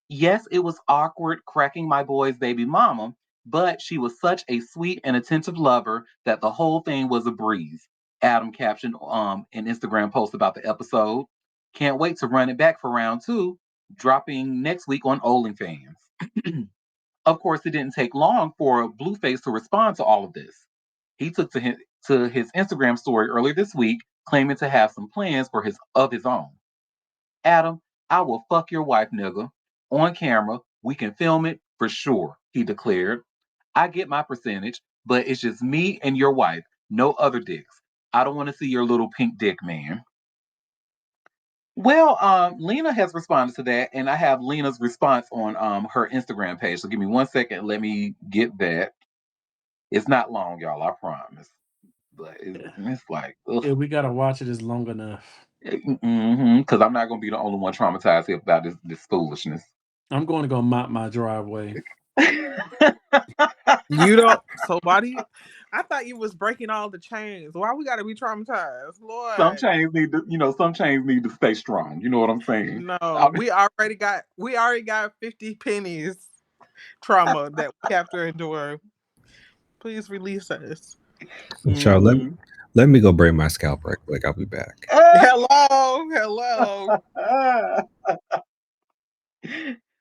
Yes, it was awkward cracking my boy's baby mama, but she was such a sweet and attentive lover that the whole thing was a breeze. Adam captioned an Instagram post about the episode. Can't wait to run it back for round two, dropping next week on OnlyFans. Of course, it didn't take long for Blueface to respond to all of this. He took to his Instagram story earlier this week, claiming to have some plans for his own. Adam, I will fuck your wife, nigga. On camera, we can film it for sure, he declared. I get my percentage, but it's just me and your wife, no other dicks. I don't want to see your little pink dick, man. Well, Lena has responded to that, and I have Lena's response on her Instagram page. So give me 1 second. Let me get that. It's not long, y'all. I promise. But it's like, ugh. Yeah, we gotta watch it. It's long enough. Because I'm not gonna be the only one traumatized here about this foolishness. I'm going to go mop my driveway. You don't. So why do you? I thought you was breaking all the chains. Why we gotta be traumatized, Lord? Some chains need to stay strong. You know what I'm saying? No, we already got 50 pennies trauma that we have to endure. Please release us. Child, let me go braid my scalp right quick. I'll be back. Hello.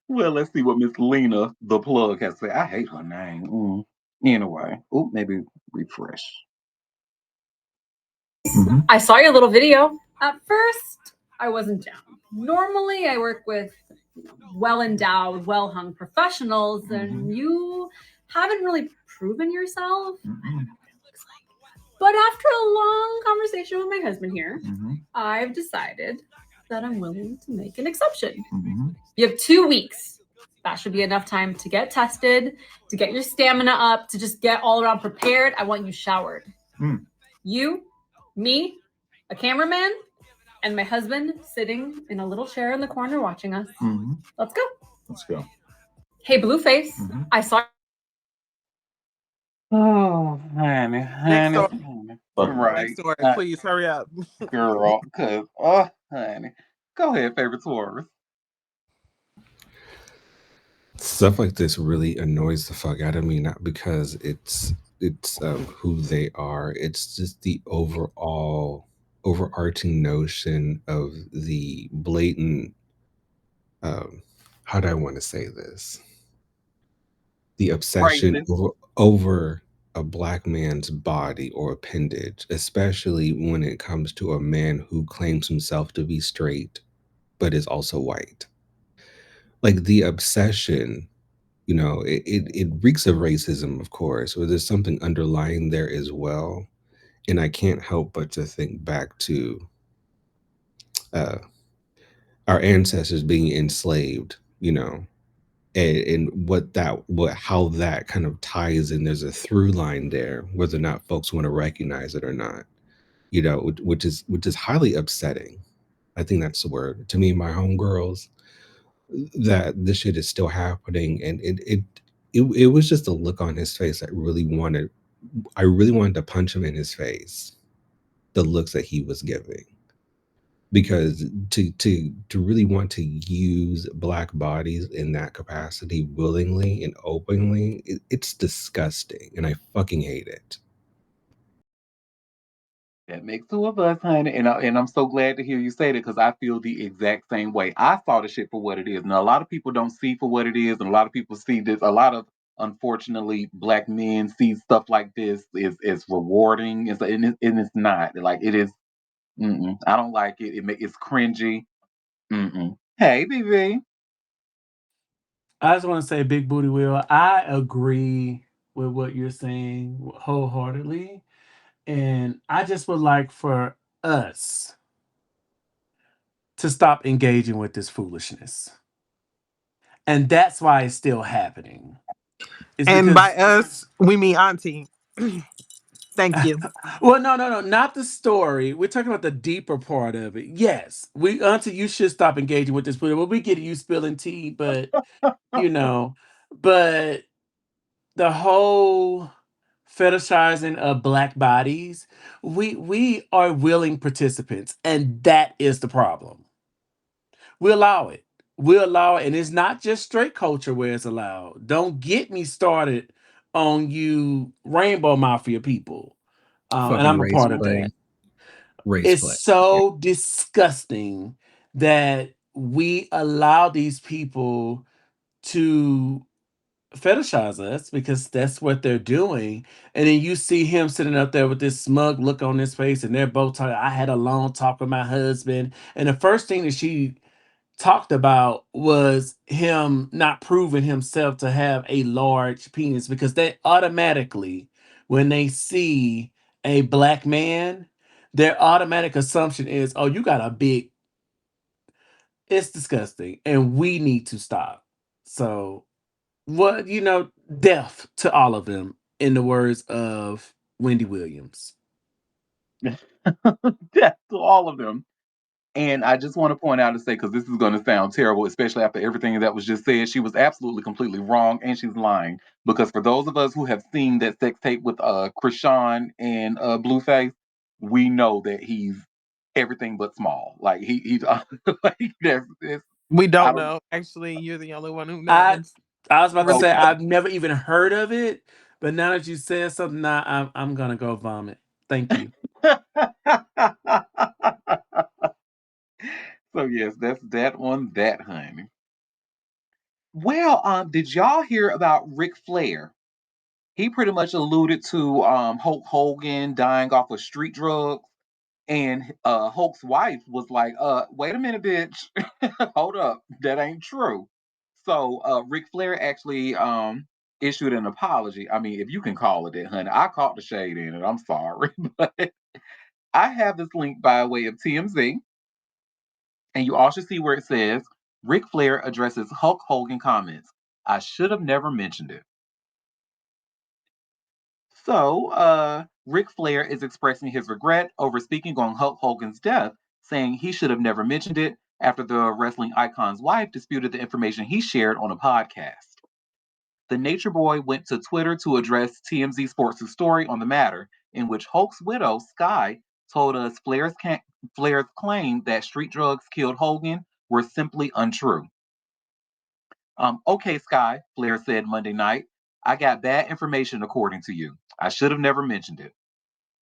Well, let's see what Miss Lena, the plug, has to say. I hate her name. Anyway, maybe refresh. I saw your little video. At first, I wasn't down. Normally, I work with well-endowed, well-hung professionals, and you haven't really proven yourself. But after a long conversation with my husband here, I've decided that I'm willing to make an exception. You have 2 weeks. That should be enough time to get tested, to get your stamina up, to just get all around prepared. I want you showered. You, me, a cameraman, and my husband sitting in a little chair in the corner watching us. Let's go. Let's go. Hey, Blueface, I saw. Oh, honey. Right. Next story, please hurry up. Girl, because, honey. Go ahead, favorite Taurus. Stuff like this really annoys the fuck out of me, not because it's who they are. It's just the overarching notion of the blatant how do I want to say this? The obsession over a black man's body or appendage, especially when it comes to a man who claims himself to be straight but is also white. Like the obsession, it reeks of racism, of course, or there's something underlying there as well. And I can't help but to think back to our ancestors being enslaved, and how that kind of ties in. There's a through line there, whether or not folks want to recognize it or not, which is highly upsetting. I think that's the word to me, my homegirls, that this shit is still happening. And it was just a look on his face that I really wanted to punch him in his face, the looks that he was giving. Because to really want to use black bodies in that capacity willingly and openly, it's disgusting, and I fucking hate it. That makes two of us, honey, and I'm so glad to hear you say that because I feel the exact same way. I saw the shit for what it is. Now, a lot of people don't see for what it is, and a lot of people see this. A lot of, unfortunately, black men see stuff like this is rewarding, and it's not. Like it is. I don't like it. It's cringy. Hey, BB. I just want to say, Big Booty Will, I agree with what you're saying wholeheartedly. And I just would like for us to stop engaging with this foolishness. And that's why it's still happening. And by us, we mean Auntie. Thank you. Well, no, not the story. We're talking about the deeper part of it. Yes, Auntie, you should stop engaging with this. Well, we get you spilling tea, but but the whole fetishizing of black bodies, we are willing participants, and that is the problem. We allow it. we allow it, and it's not just straight culture where it's allowed. Don't get me started on you Rainbow Mafia people, and Fucking I'm a race part of play. that. Race It's play. so disgusting that we allow these people to fetishize us because that's what they're doing. And then you see him sitting up there with this smug look on his face, and they're both talking. I had a long talk with my husband, and the first thing that she talked about was him not proving himself to have a large penis because they automatically, when they see a black man, their automatic assumption is, oh, you got a big. It's disgusting, and we need to stop. So, what death to all of them, in the words of Wendy Williams. Death to all of them. And I just want to point out and say, because this is going to sound terrible, especially after everything that was just said, she was absolutely completely wrong and she's lying. Because for those of us who have seen that sex tape with Krishan and Blueface, we know that he's everything but small. Like he's like We I don't don't know. Actually, you're the only one who I knows. I was about to say okay. I've never even heard of it, but now that you said something, now I'm gonna go vomit. Thank you. So yes, that's that on that, honey. Well, did y'all hear about Ric Flair? He pretty much alluded to Hulk Hogan dying off of street drugs. And Hulk's wife was like, wait a minute, bitch. Hold up. That ain't true. So Ric Flair actually issued an apology. I mean, if you can call it that, honey. I caught the shade in it. I'm sorry. But I have this link by way of TMZ. And you all should see where it says Ric Flair addresses Hulk Hogan comments. I should have never mentioned it. So, Ric Flair is expressing his regret over speaking on Hulk Hogan's death, saying he should have never mentioned it after the wrestling icon's wife disputed the information he shared on a podcast. The Nature Boy went to Twitter to address TMZ Sports' story on the matter, in which Hulk's widow, Sky, told us Flair's claim that street drugs killed Hogan were simply untrue. Okay, Sky, Flair said Monday night. I got bad information according to you. I should have never mentioned it.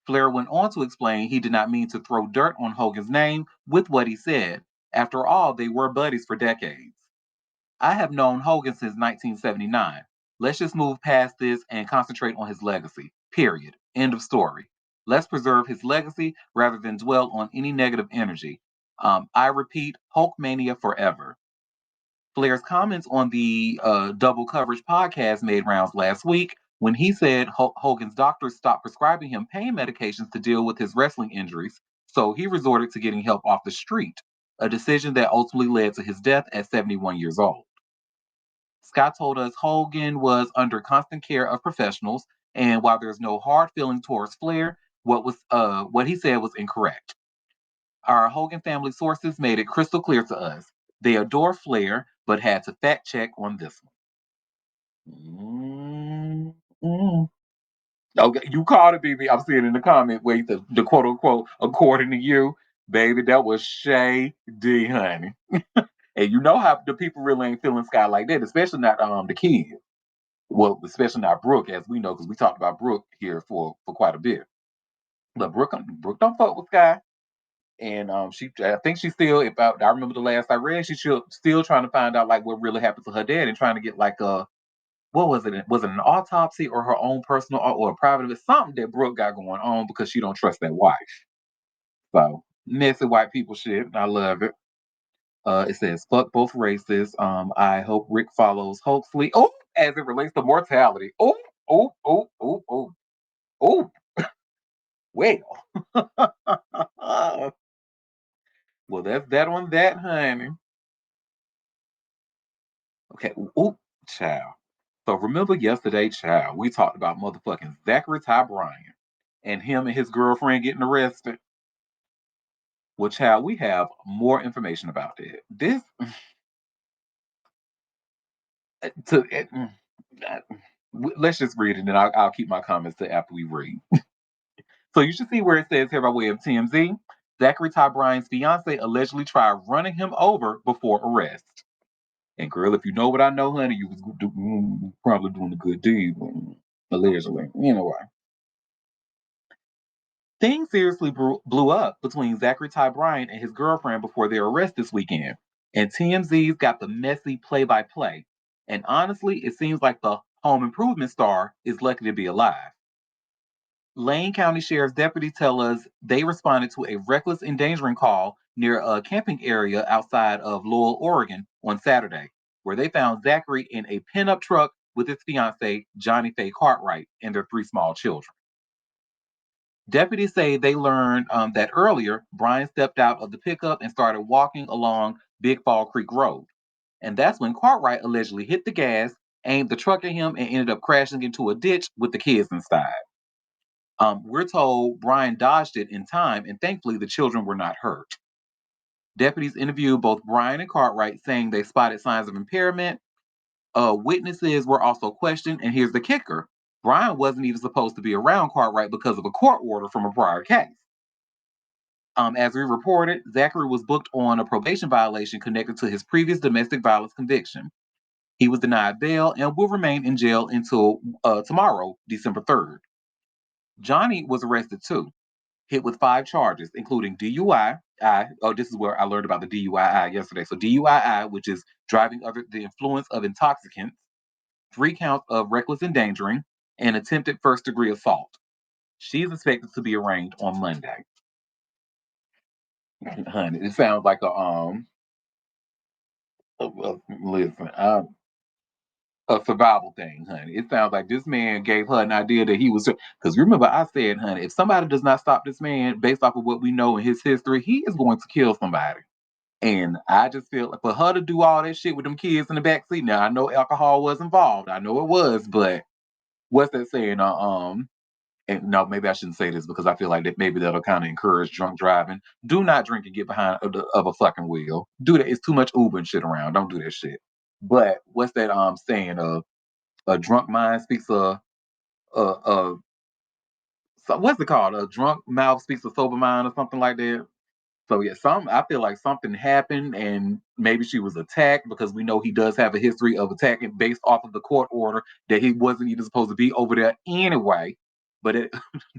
Flair went on to explain he did not mean to throw dirt on Hogan's name with what he said. After all, they were buddies for decades. I have known Hogan since 1979. Let's just move past this and concentrate on his legacy. Period. End of story. Let's preserve his legacy rather than dwell on any negative energy. I repeat, Hulkmania forever. Flair's comments on the Double Coverage podcast made rounds last week when he said Hogan's doctors stopped prescribing him pain medications to deal with his wrestling injuries, so he resorted to getting help off the street, a decision that ultimately led to his death at 71 years old. Scott told us Hogan was under constant care of professionals, and while there's no hard feeling towards Flair, what he said was incorrect. Our Hogan family sources made it crystal clear to us. They adore Flair, but had to fact check on this one. Okay, you called it, BB. I'm seeing in the comment. Wait, the quote unquote, according to you, baby, that was Shay D, honey. And you know how the people really ain't feeling Sky like that, especially not the kids. Well, especially not Brooke, as we know, because we talked about Brooke here for quite a bit. But Brooke don't fuck with Sky. And I think she's still. If I remember the last I read, she's still trying to find out like what really happened to her dad and trying to get like a what was it? Was it an autopsy or her own personal or a private? It's something that Brooke got going on because she don't trust that wife. So messy white people shit. I love it. It says fuck both races. I hope Rick follows hopefully. Oh, as it relates to mortality. Oh, oh, oh, oh, oh, oh. Well, well, that's that on that, honey. Okay. Ooh, child. So remember yesterday, child, we talked about motherfucking Zachary Ty Bryan and him and his girlfriend getting arrested. Well, child, we have more information about that. This to uh, let's just read it, and then I'll keep my comments to after we read. So you should see where it says here by way of TMZ. Zachary Ty Bryan's fiance allegedly tried running him over before arrest. And girl, if you know what I know, honey, you was probably doing a good deed, allegedly. Anyway. Things seriously blew up between Zachary Ty Bryan and his girlfriend before their arrest this weekend. And TMZ's got the messy play by play. And honestly, it seems like the home improvement star is lucky to be alive. Lane County Sheriff's deputies tell us they responded to a reckless endangering call near a camping area outside of Lowell, Oregon on Saturday, where they found Zachary in a pinup truck with his fiancee, Johnny Faye Cartwright, and their 3 small children. Deputies say they learned that earlier, Brian stepped out of the pickup and started walking along Big Fall Creek Road. And that's when Cartwright allegedly hit the gas, aimed the truck at him, and ended up crashing into a ditch with the kids inside. We're told Brian dodged it in time, and thankfully the children were not hurt. Deputies interviewed both Brian and Cartwright, saying they spotted signs of impairment. Witnesses were also questioned, and here's the kicker. Brian wasn't even supposed to be around Cartwright because of a court order from a prior case. As we reported, Zachary was booked on a probation violation connected to his previous domestic violence conviction. He was denied bail and will remain in jail until tomorrow, December 3rd. Johnny was arrested too, hit with 5 charges, including DUI. This is where I learned about the DUI yesterday. So DUI, which is driving under the influence of intoxicants, 3 counts of reckless endangering, and attempted first-degree assault. She's expected to be arraigned on Monday. Honey, it sounds like a survival thing, honey. It sounds like this man gave her an idea that he was, because remember I said, honey, if somebody does not stop this man based off of what we know in his history, he is going to kill somebody. And I just feel like for her to do all that shit with them kids in the back seat. Now I know alcohol was involved. I know it was, but what's that saying? And no, maybe I shouldn't say this because I feel like that maybe that'll kind of encourage drunk driving. Do not drink and get behind of a fucking wheel. Do that. It's too much Uber and shit around. Don't do that shit. But what's that saying? A drunk mind speaks so what's it called? A drunk mouth speaks a sober mind or something like that. So yeah, I feel like something happened and maybe she was attacked because we know he does have a history of attacking based off of the court order that he wasn't even supposed to be over there anyway. But it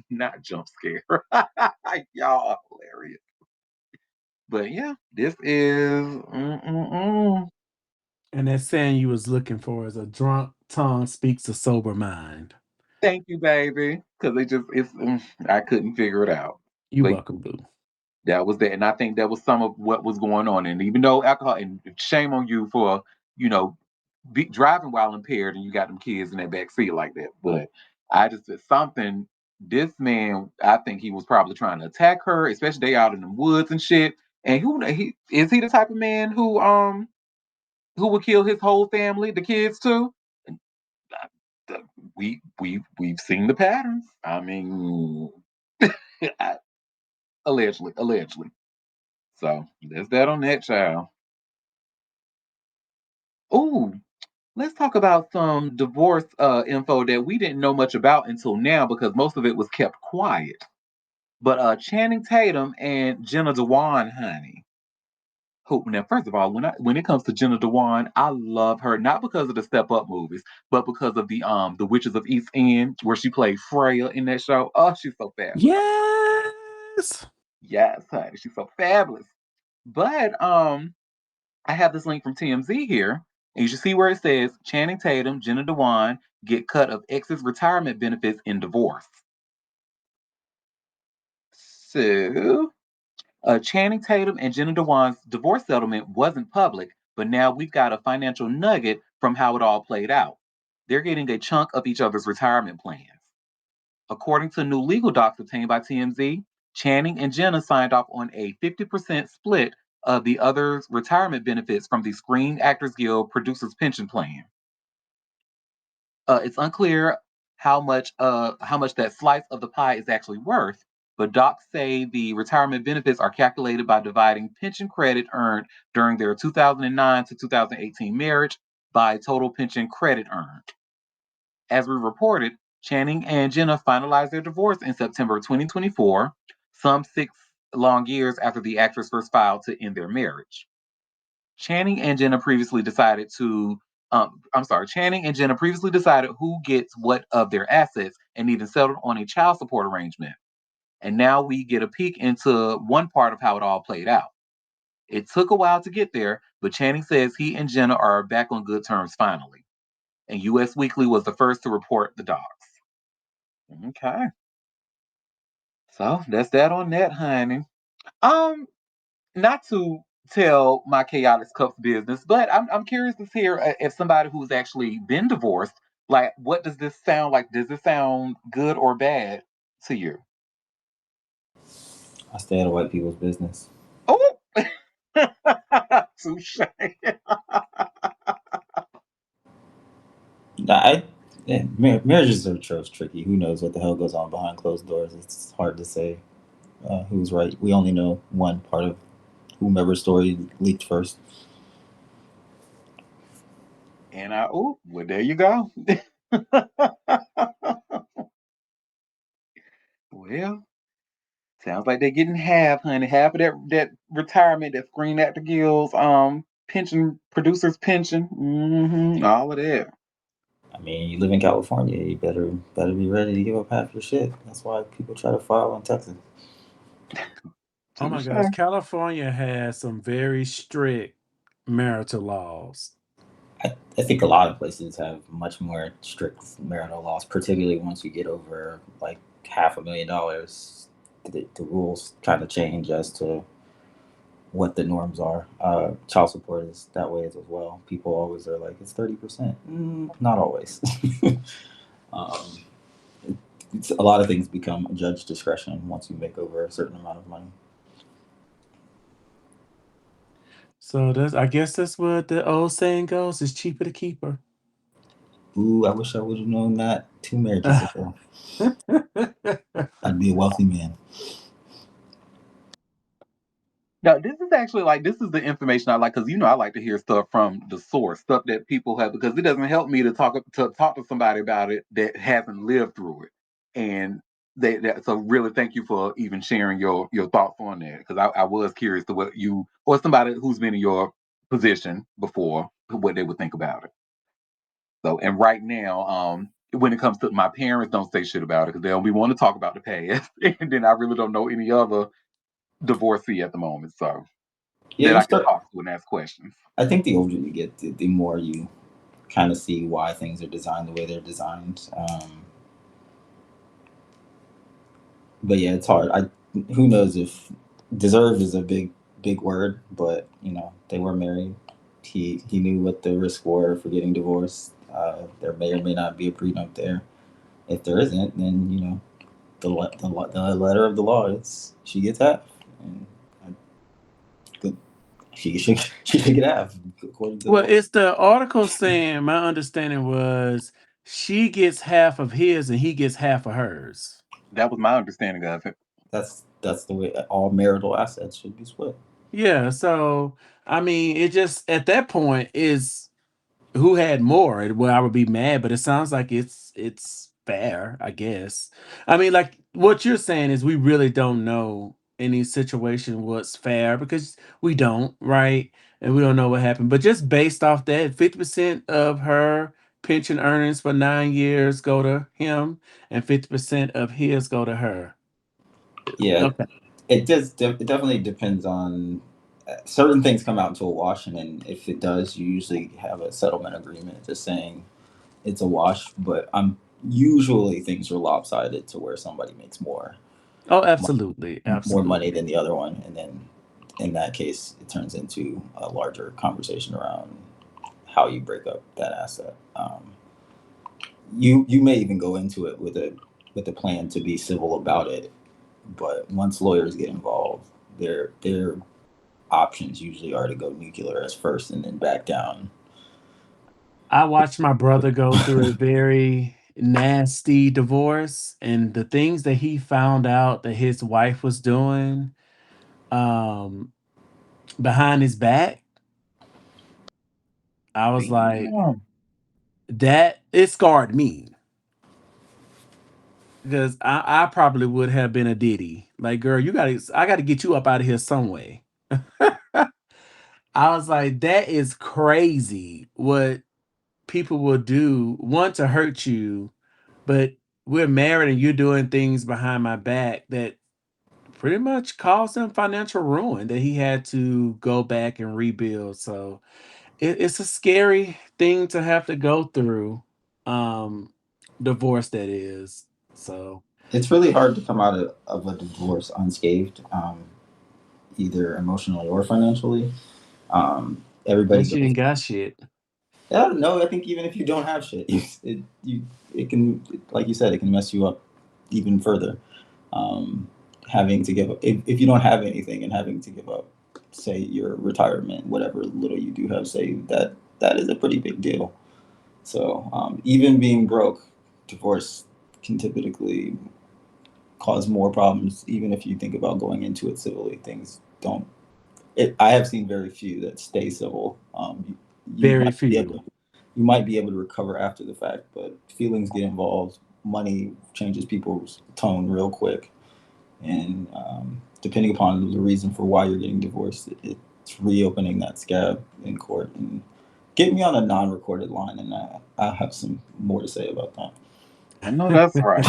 not jump scare. Y'all are hilarious. But yeah, this is And that saying you was looking for is a drunk tongue speaks a sober mind. Thank you, baby. Because I couldn't figure it out. You But welcome, boo. that was that, and I think that was some of what was going on. And even though alcohol, and shame on you for driving while impaired, and you got them kids in that back seat like that. But I just said something. This man, I think he was probably trying to attack her, especially they out in the woods and shit. And he is he the type of man who would kill his whole family, the kids too? And, we've seen the patterns. I mean, allegedly. So there's that on that, child. Ooh, let's talk about some divorce info that we didn't know much about until now because most of it was kept quiet. But Channing Tatum and Jenna Dewan, honey. Who now? First of all, when it comes to Jenna Dewan, I love her not because of the Step Up movies, but because of the Witches of East End, where she played Freya in that show. Oh, she's so fabulous. Yes. Yes, honey, she's so fabulous. But I have this link from TMZ here, and you should see where it says Channing Tatum, Jenna Dewan get cut of ex's retirement benefits in divorce. So, Channing Tatum and Jenna Dewan's divorce settlement wasn't public, but now we've got a financial nugget from how it all played out. They're getting a chunk of each other's retirement plans. According to new legal docs obtained by TMZ, Channing and Jenna signed off on a 50% split of the other's retirement benefits from the Screen Actors Guild Producers Pension Plan. It's unclear how much that slice of the pie is actually worth, but docs say the retirement benefits are calculated by dividing pension credit earned during their 2009 to 2018 marriage by total pension credit earned. As we reported, Channing and Jenna finalized their divorce in September 2024, some 6 long years after the actors first filed to end their marriage. Channing and Jenna previously decided to. I'm sorry. Channing and Jenna previously decided who gets what of their assets and even settled on a child support arrangement. And now we get a peek into one part of how it all played out. It took a while to get there, but Channing says he and Jenna are back on good terms finally. And US Weekly was the first to report the docs. Okay. So that's that on that, honey. Um, Not to tell my chaotic cups business, but I'm curious to hear if somebody who's actually been divorced, like, what does this sound like? Does this sound good or bad to you? I stay out of white people's business. Oh, touche. I yeah, marriages are tricky. Who knows what the hell goes on behind closed doors? It's hard to say who's right. We only know one part of whomever's story leaked first. And well, there you go. Well, sounds like they're getting half, honey. Half of that retirement, that Screen Actor Guild's pension, producer's pension, all of that. I mean, you live in California, you better be ready to give up half your shit. That's why people try to file in Texas. Oh my Touche. gosh, California has some very strict marital laws. I think a lot of places have much more strict marital laws, particularly once you get over like $500,000. The rules kind of change as to what the norms are. Child support is that way as well. People always are like, it's 30%. Not always. um, a lot of things become judge discretion once you make over a certain amount of money. So I guess that's what the old saying goes: "It's cheaper to keep her." Ooh, I wish I would have known that 2 marriages ago. I'd be a wealthy man. Now, this is actually like this is the information I like because I like to hear stuff from the source, stuff that people have because it doesn't help me to talk to somebody about it that hasn't lived through it. And so really thank you for even sharing your thoughts on that because I was curious to what you or somebody who's been in your position before what they would think about it. So and right now, when it comes to my parents, don't say shit about it because they only want to talk about the past, and then I really don't know any other divorcee at the moment. So Yeah, that you I can start. talk to and ask questions. I think the older you get, the more you kind of see why things are designed the way they're designed. But yeah, it's hard. Who knows if deserve is a big word, but they were married. He knew what the risks were for getting divorced. There may or may not be a prenup there. If there isn't, then the letter of the law is she gets half, and uh, she should get half according to the Well, law. it's the article saying my understanding was she gets half of his and he gets half of hers. That was my understanding of it. That's the way all marital assets should be split. Yeah, so I mean, it just at that point is who had more. Well, I would be mad, but it sounds like it's fair, I guess. I mean, like what you're saying is we really don't know any situation what's fair because we don't, right? And we don't know what happened. But just based off that, 50% of her pension earnings for 9 years go to him, and 50% of his go to her. Yeah, Okay. it does. It definitely depends on certain things come out into a wash, and then if it does, you usually have a settlement agreement just saying it's a wash. But usually things are lopsided to where somebody makes Oh, absolutely. more money Absolutely. than the other one, and then in that case, it turns into a larger conversation around how you break up that asset. You may even go into it with a plan to be civil about it, but once lawyers get involved, their options usually are to go nuclear as first and then back down. I watched my brother go through a very nasty divorce, and the things that he found out that his wife was doing um, behind his back, I was like, Damn. that it scarred me because I probably would have been a Diddy. Like, girl, I got to get you up out of here some way. I was like, that is crazy what people will do, one to hurt you, but we're married and you're doing things behind my back that pretty much caused him financial ruin that he had to go back and rebuild. So it's a scary thing to have to go through. Um, Divorce that is. So It's really hard to come out of a divorce unscathed, either emotionally or financially. Everybody unless you goes. ain't got shit. I don't know. I think even if you don't have shit, it can, like you said, it can mess you up even further. Um, Having to give up, if you don't have anything and having to give up, say your retirement, whatever little you do have saved, that is a pretty big deal. So even being broke, divorce can typically cause more problems. Even if you think about going into it civilly, things don't. I have seen very few that stay civil. You Very might be few. able, you might be able to recover after the fact, but feelings get involved. Money changes people's tone real quick, and depending upon the reason for why you're getting divorced, it's reopening that scab in court. And get me on a non-recorded line, and I'll have some more to say about that. I know that's right.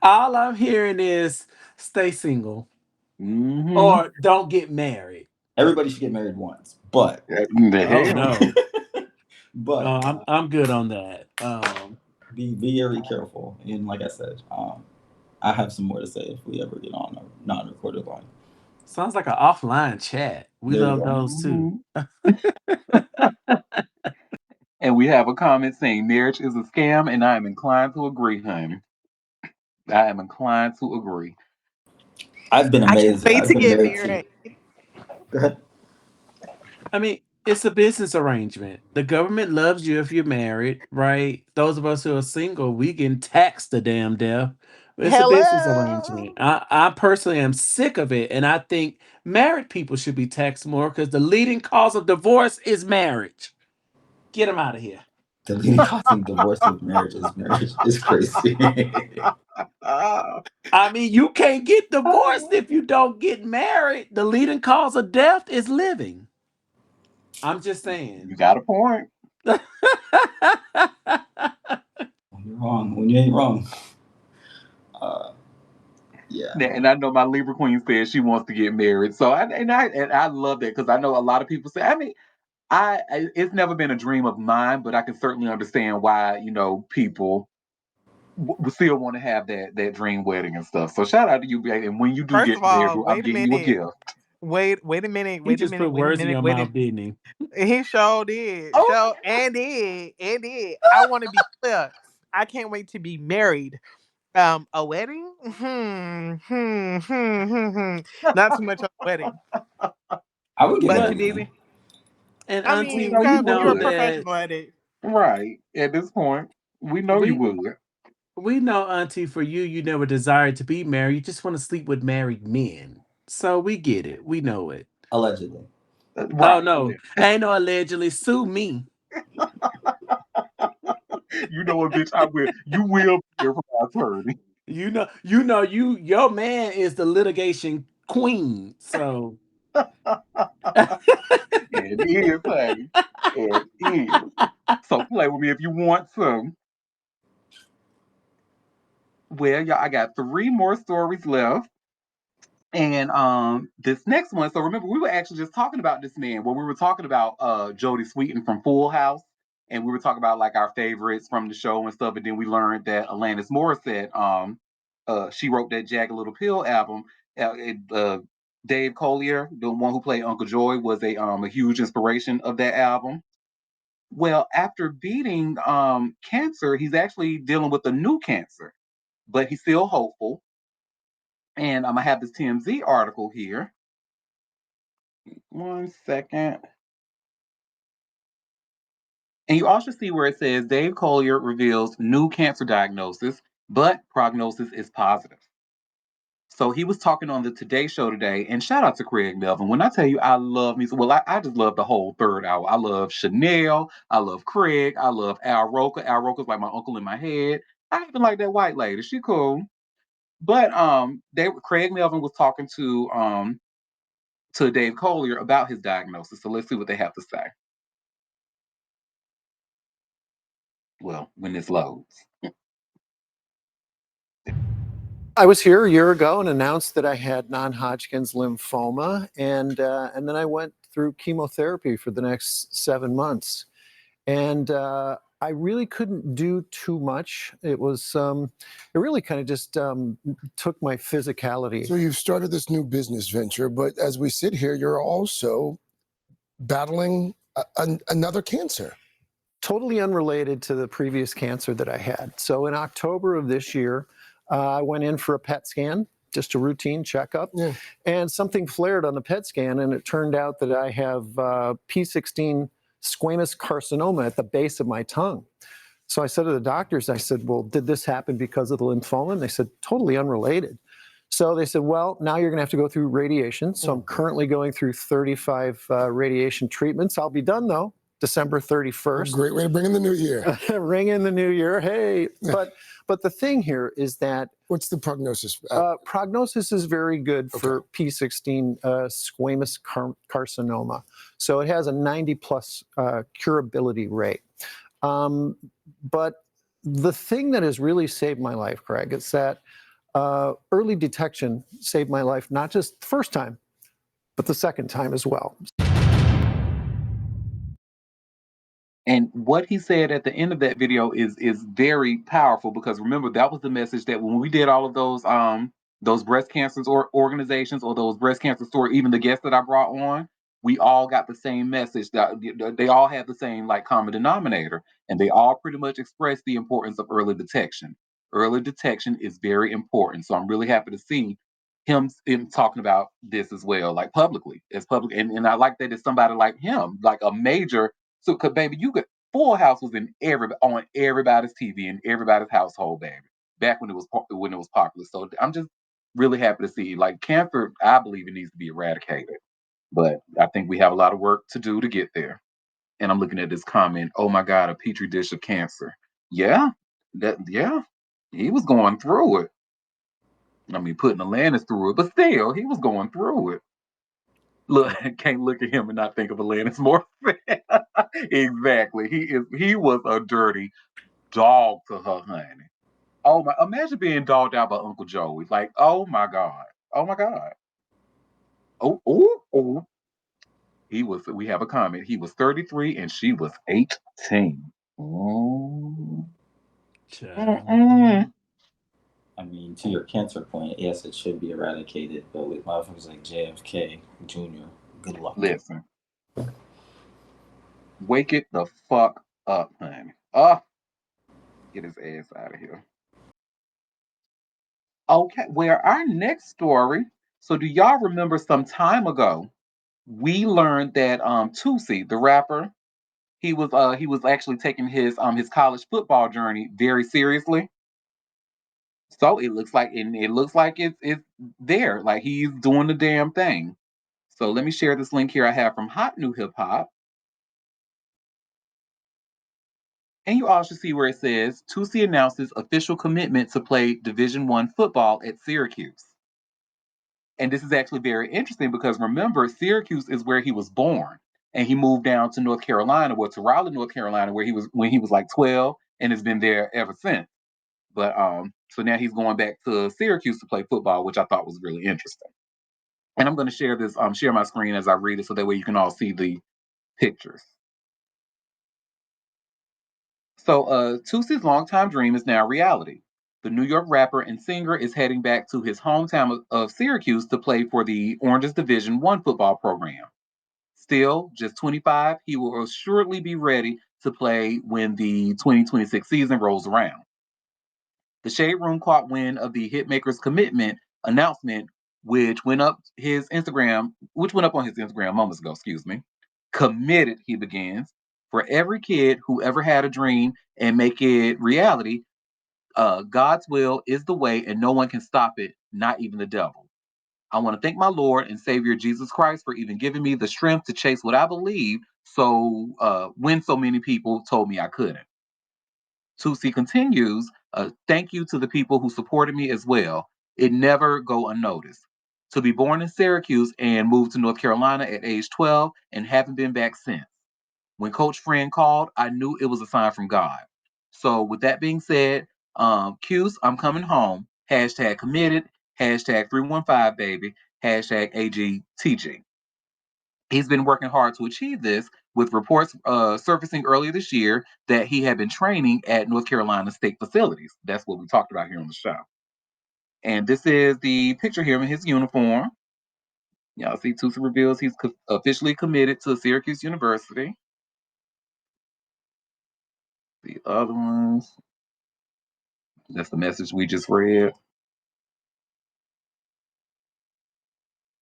All I'm hearing is stay single Mm-hmm. or don't get married. Everybody should get married once, but The Oh hell. no. but I'm good on that. be very careful. And like I said, I have some more to say if we ever get on a non-recorded line. Sounds like an offline chat. We There you love go. those too. Mhm. And we have a comment saying marriage is a scam, and I am inclined to agree, honey. I am inclined to agree. I've been I can't amazed. wait I've to been get married to. married. Go ahead. I mean, it's a business arrangement. The government loves you if you're married, right? Those of us who are single, we can tax the damn death. It's a business arrangement. Hello. I personally am sick of it, and I think married people should be taxed more because the leading cause of divorce is marriage. Get them out of here. The leading cause of divorce of marriage is crazy. I mean, you can't get divorced if you don't get married. The leading cause of death is living. I'm just saying. You got a point. You're wrong when you ain't wrong. Uh, yeah. And I know my Libra Queen says she wants to get married. So I love that because I know a lot of people say. I mean, it's never been a dream of mine, but I can certainly understand why people still want to have that dream wedding and stuff. So shout out to you, babe. And when you do First get of married, all, I'm wait a getting you a minute. gift. Wait a minute. He Wait a just put minute. Wait a words in minute. your Wait a mouth, didn't he? He sure did. Oh, Show and did. And did. I want to be clear. I can't wait to be married. A wedding? Not too much on a wedding. I would get But But to married be again. and I we mean, Auntie, know you we Kevin, you're know a would. that professional at it. Right. At this point, we know you we would. we know, Auntie, for you, you never desired to be married. You just want to sleep with married men. So we get it. We know it. Allegedly. Oh Right. no, ain't no allegedly. Sue me. You know what, bitch? I will. You will hear from my attorney. Your man is the litigation queen. So It is, honey. It is. So play with me if you want to. Well, y'all, I got three more stories left. And this next one, so remember, we were actually just talking about this man when we were talking about Jodie Sweetin from Full House, and we were talking about like our favorites from the show and stuff, and then we learned that Alanis Morissette, she wrote that Jagged Little Pill album. Dave Collier, the one who played Uncle Joy, was a huge inspiration of that album. Well, after beating cancer, he's actually dealing with a new cancer, but he's still hopeful. And I have this TMZ article here. One second. And you also see where it says Dave Collier reveals new cancer diagnosis, but prognosis is positive. So he was talking on the Today Show today, and shout out to Craig Melvin. When I tell you I love music, well, I just love the whole third hour. I love Chanel, I love Craig, I love Al Roker. Al Roker's like my uncle in my head. I even like that white lady. She Cool. But Craig Melvin was talking to to Dave Collier about his diagnosis. So let's see what they have to say. Well, when this loads. I was here a year ago and announced that I had non-Hodgkin's lymphoma, and then I went through chemotherapy for the next 7 months, and I really couldn't do too much. It was it really kind of just took my physicality. So you've started this new business venture, but as we sit here, you're also battling another cancer. Totally unrelated to the previous cancer that I had. So in October of this year, I went in for a PET scan, just a routine checkup, and something flared on the PET scan, and it turned out that I have P16 squamous carcinoma at the base of my tongue. So I said to the doctors, I said, well, did this happen because of the lymphoma? And they said, totally unrelated. So they said, well, now you're going to have to go through radiation. So I'm currently going through 35 radiation treatments. I'll be done, though, December 31st. Oh, great way to bring in the new year. Ring in the new year. Hey, but the thing here is that... What's the prognosis? Prognosis is very good for P16 squamous carcinoma. So it has a 90-plus curability rate. But the thing that has really saved my life, Craig, is that early detection saved my life, not just the first time, but the second time as well. And what he said at the end of that video is very powerful, because remember, that was the message that when we did all of those breast cancers or organizations, or those breast cancer stories, even the guests that I brought on, we all got the same message. That they all had the same like common denominator, and they all pretty much expressed the importance of early detection. Early detection is very important. So I'm really happy to see him talking about this as well, like publicly, as public. And I like that it's somebody like him, like a major. So, cause baby, you could Full House was on everybody's TV and everybody's household, baby. Back when it was popular. So I'm just really happy to see, like, cancer. I believe it needs to be eradicated, but I think we have a lot of work to do to get there. And I'm looking at this comment. Oh my God, a petri dish of cancer. Yeah, he was going through it. I mean, putting Alanis through it, but still, he was going through it. Look, can't look at him and not think of Alanis Morissette. Exactly. He was a dirty dog to her, honey. Oh my! Imagine being dogged out by Uncle Joey. Like, oh my God. Oh my God. Oh, oh, oh. We have a comment. He was 33 and she was 18. Oh. I mean, to your cancer point, yes, it should be eradicated, but with motherfuckers like JFK Jr., good luck. Listen. Wake it the fuck up, honey. Oh, get his ass out of here. Okay, well, our next story. So, do y'all remember some time ago we learned that Tootsie, the rapper, he was actually taking his college football journey very seriously. So it looks like it's there, like he's doing the damn thing. So let me share this link here I have from Hot New Hip Hop. And you all should see where it says Tootsie announces official commitment to play Division I football at Syracuse. And this is actually very interesting because remember, Syracuse is where he was born. And he moved down to North Carolina, to Raleigh, North Carolina, where he was when he was like 12 and has been there ever since. But so now he's going back to Syracuse to play football, which I thought was really interesting. And I'm going to share this, share my screen as I read it, so that way you can all see the pictures. So Toosie's longtime dream is now reality. The New York rapper and singer is heading back to his hometown of Syracuse to play for the Orange's Division I football program. Still, just 25, he will assuredly be ready to play when the 2026 season rolls around. The Shade Room caught wind of the hitmaker's commitment announcement, which went up on his Instagram moments ago, Committed, he begins. For every kid who ever had a dream and make it reality, God's will is the way and no one can stop it, not even the devil. I want to thank my Lord and Savior Jesus Christ for even giving me the strength to chase what I believe. So when so many people told me I couldn't. Tootsie continues, thank you to the people who supported me as well. It never go unnoticed. To be born in Syracuse and moved to North Carolina at age 12 and haven't been back since. When Coach Friend called, I knew it was a sign from God. So with that being said, Cuse, I'm coming home. Hashtag committed. Hashtag 315 baby. Hashtag AGTG. He's been working hard to achieve this, with reports surfacing earlier this year that he had been training at North Carolina state facilities. That's what we talked about here on the show. And this is the picture here in his uniform. Y'all see Tusa reveals he's officially committed to Syracuse University. The other ones, that's the message we just read.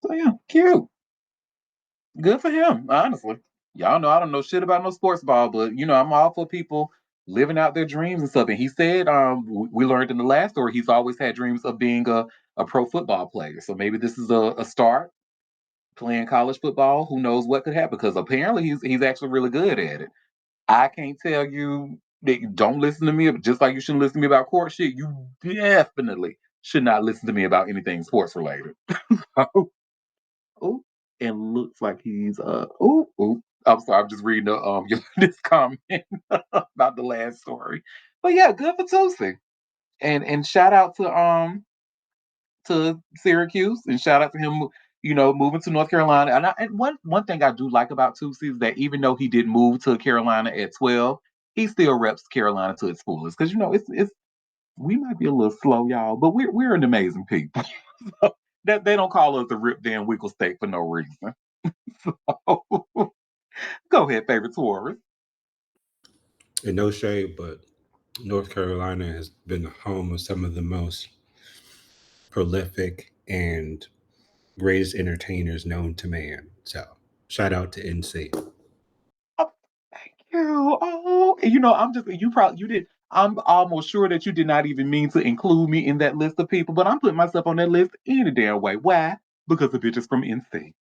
So yeah, cute. Good for him, honestly. Y'all know I don't know shit about no sports ball, but I'm all for people living out their dreams and stuff. And he said, we learned in the last story, he's always had dreams of being a pro football player. So maybe this is a start playing college football. Who knows what could happen? Because apparently he's actually really good at it. I can't tell you that you don't listen to me, just like you shouldn't listen to me about court shit. You definitely should not listen to me about anything sports related. Oh, and looks like he's I'm sorry, I'm just reading the this comment about the last story. But yeah, good for Tootsie. And shout out to Syracuse, and shout out to him, moving to North Carolina. And one thing I do like about Tootsie is that even though he did move to Carolina at 12, he still reps Carolina to its fullest. Because it's we might be a little slow, y'all, but we're an amazing people. That they don't call us the Rip Van Winkle State for no reason. So, go ahead, favorite tourist. And no shade, but North Carolina has been the home of some of the most prolific and greatest entertainers known to man. So shout out to NC. Oh, thank you. Oh, I'm just you did. I'm almost sure that you did not even mean to include me in that list of people, but I'm putting myself on that list any damn way. Why? Because the bitch is from NC.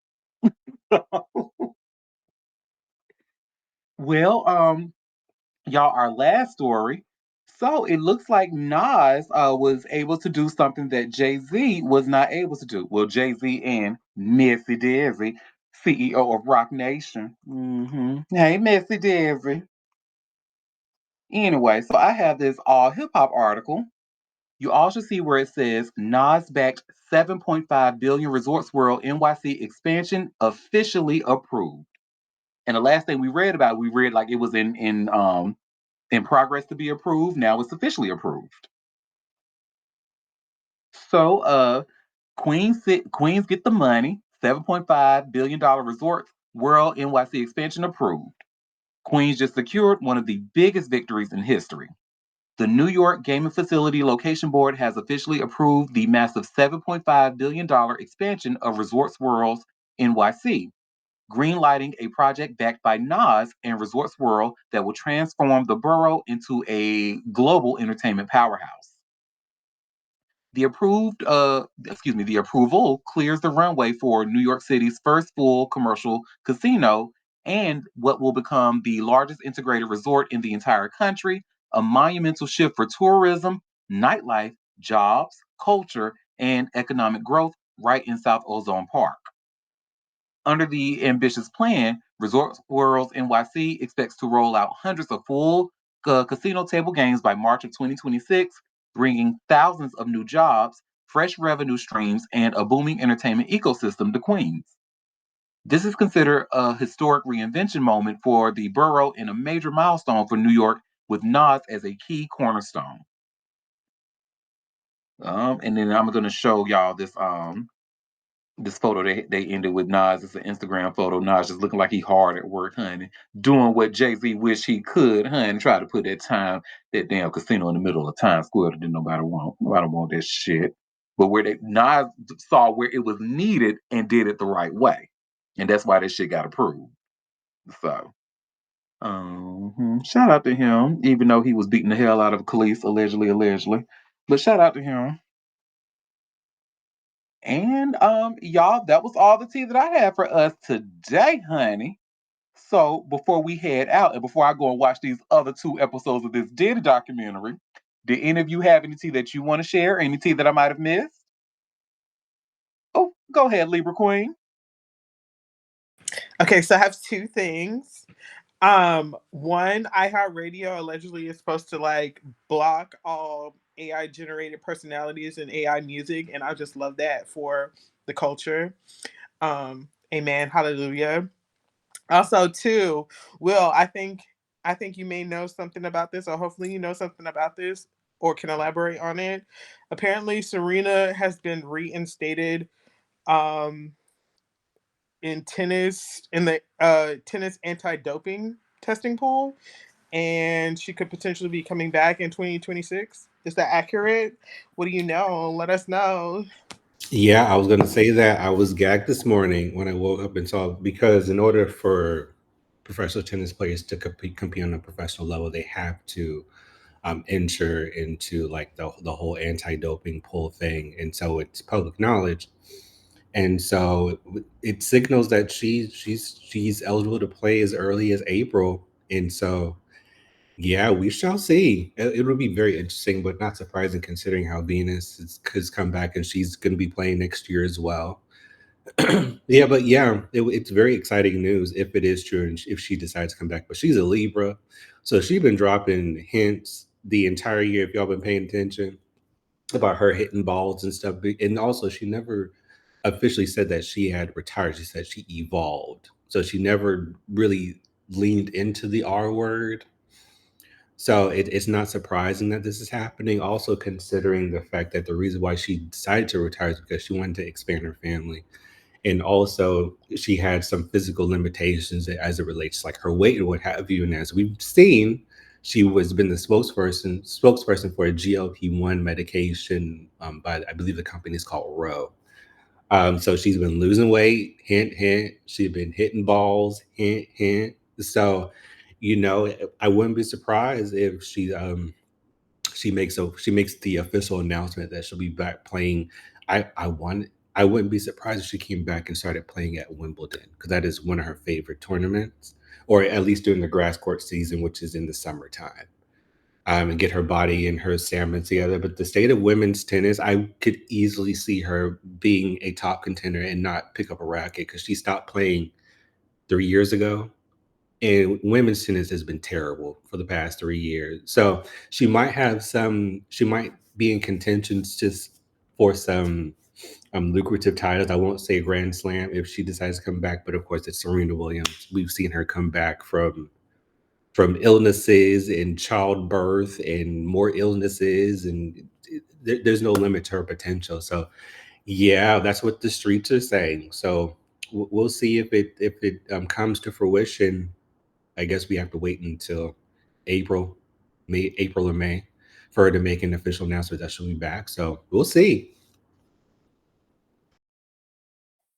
Well, y'all, our last story. So it looks like Nas was able to do something that Jay-Z was not able to do. Well, Jay-Z and Missy Dizzy, CEO of Rock Nation. Hey, Missy Dizzy. Anyway, so I have this all hip hop article. You all should see where it says Nas backed 7.5 billion Resorts World NYC expansion officially approved. And the last thing we read about, we read like it was in progress to be approved. Now it's officially approved. So Queens get the money. $7.5 billion Resorts World NYC expansion approved. Queens just secured one of the biggest victories in history. The New York Gaming Facility Location Board has officially approved the massive $7.5 billion expansion of Resorts World NYC, greenlighting a project backed by Nas and Resorts World that will transform the borough into a global entertainment powerhouse. The approval clears the runway for New York City's first full commercial casino and what will become the largest integrated resort in the entire country, a monumental shift for tourism, nightlife, jobs, culture, and economic growth right in South Ozone Park. Under the ambitious plan, Resort World NYC expects to roll out hundreds of full casino table games by March of 2026, bringing thousands of new jobs, fresh revenue streams, and a booming entertainment ecosystem to Queens. This is considered a historic reinvention moment for the borough and a major milestone for New York, with Nas as a key cornerstone. And then I'm going to show y'all this photo they ended with Nas. It's an Instagram photo. Nas just looking like he hard at work, honey, doing what Jay-Z wish he could, honey, try to put that damn casino in the middle of Times Square that didn't nobody want. Nobody want that shit. But where Nas saw where it was needed and did it the right way, and that's why this shit got approved. So, shout out to him, even though he was beating the hell out of Khalees, allegedly. But shout out to him. And y'all, that was all the tea that I had for us today, honey. So before we head out and before I go and watch these other 2 episodes of this Diddy documentary, did any of you have any tea that you want to share? Any tea that I might have missed? Oh, Go ahead, Libra Queen. Okay, so I have two things. One, iHeartRadio allegedly is supposed to like block all AI generated personalities and AI music, and I just love that for the culture. Amen, hallelujah. Also, two, Will, I think you may know something about this, or hopefully you know something about this, or can elaborate on it. Apparently, Serena has been reinstated um, in tennis in the tennis anti-doping testing pool, and she could potentially be coming back in 2026. Is that accurate? What do you know? Let us know. Yeah, I was going to say that. I was gagged this morning when I woke up and saw, because in order for professional tennis players to compete on a professional level, they have to enter into like the whole anti-doping pull thing, and so it's public knowledge, and so it signals that she's eligible to play as early as April, and so yeah, we shall see. It'll be very interesting, but not surprising considering how Venus has come back and she's going to be playing next year as well. Yeah, but yeah, it's very exciting news if it is true and if she decides to come back. But she's a Libra, so she's been dropping hints the entire year. If y'all been paying attention about her hitting balls and stuff, and also she never officially said that she had retired. She said she evolved, so she never really leaned into the R word. So it's not surprising that this is happening. Also, considering the fact that the reason why she decided to retire is because she wanted to expand her family, and also she had some physical limitations as it relates to like her weight and what have you. And as we've seen, she was been the spokesperson for a GLP-1 medication by I believe the company is called Roe. So she's been losing weight, hint, hint. She's been hitting balls, hint, hint. So, I wouldn't be surprised if she makes the official announcement that she'll be back playing. I wouldn't be surprised if she came back and started playing at Wimbledon because that is one of her favorite tournaments, or at least during the grass court season, which is in the summertime. And get her body and her stamina together. But the state of women's tennis, I could easily see her being a top contender and not pick up a racket because she stopped playing 3 years ago. And women's tennis has been terrible for the past 3 years. So she might be in contention just for some lucrative titles. I won't say Grand Slam if she decides to come back, but of course it's Serena Williams. We've seen her come back from illnesses and childbirth and more illnesses, and there's no limit to her potential. So yeah, that's what the streets are saying. So we'll see if it comes to fruition. I guess we have to wait until April, April or May, for her to make an official announcement that she'll be back. So we'll see.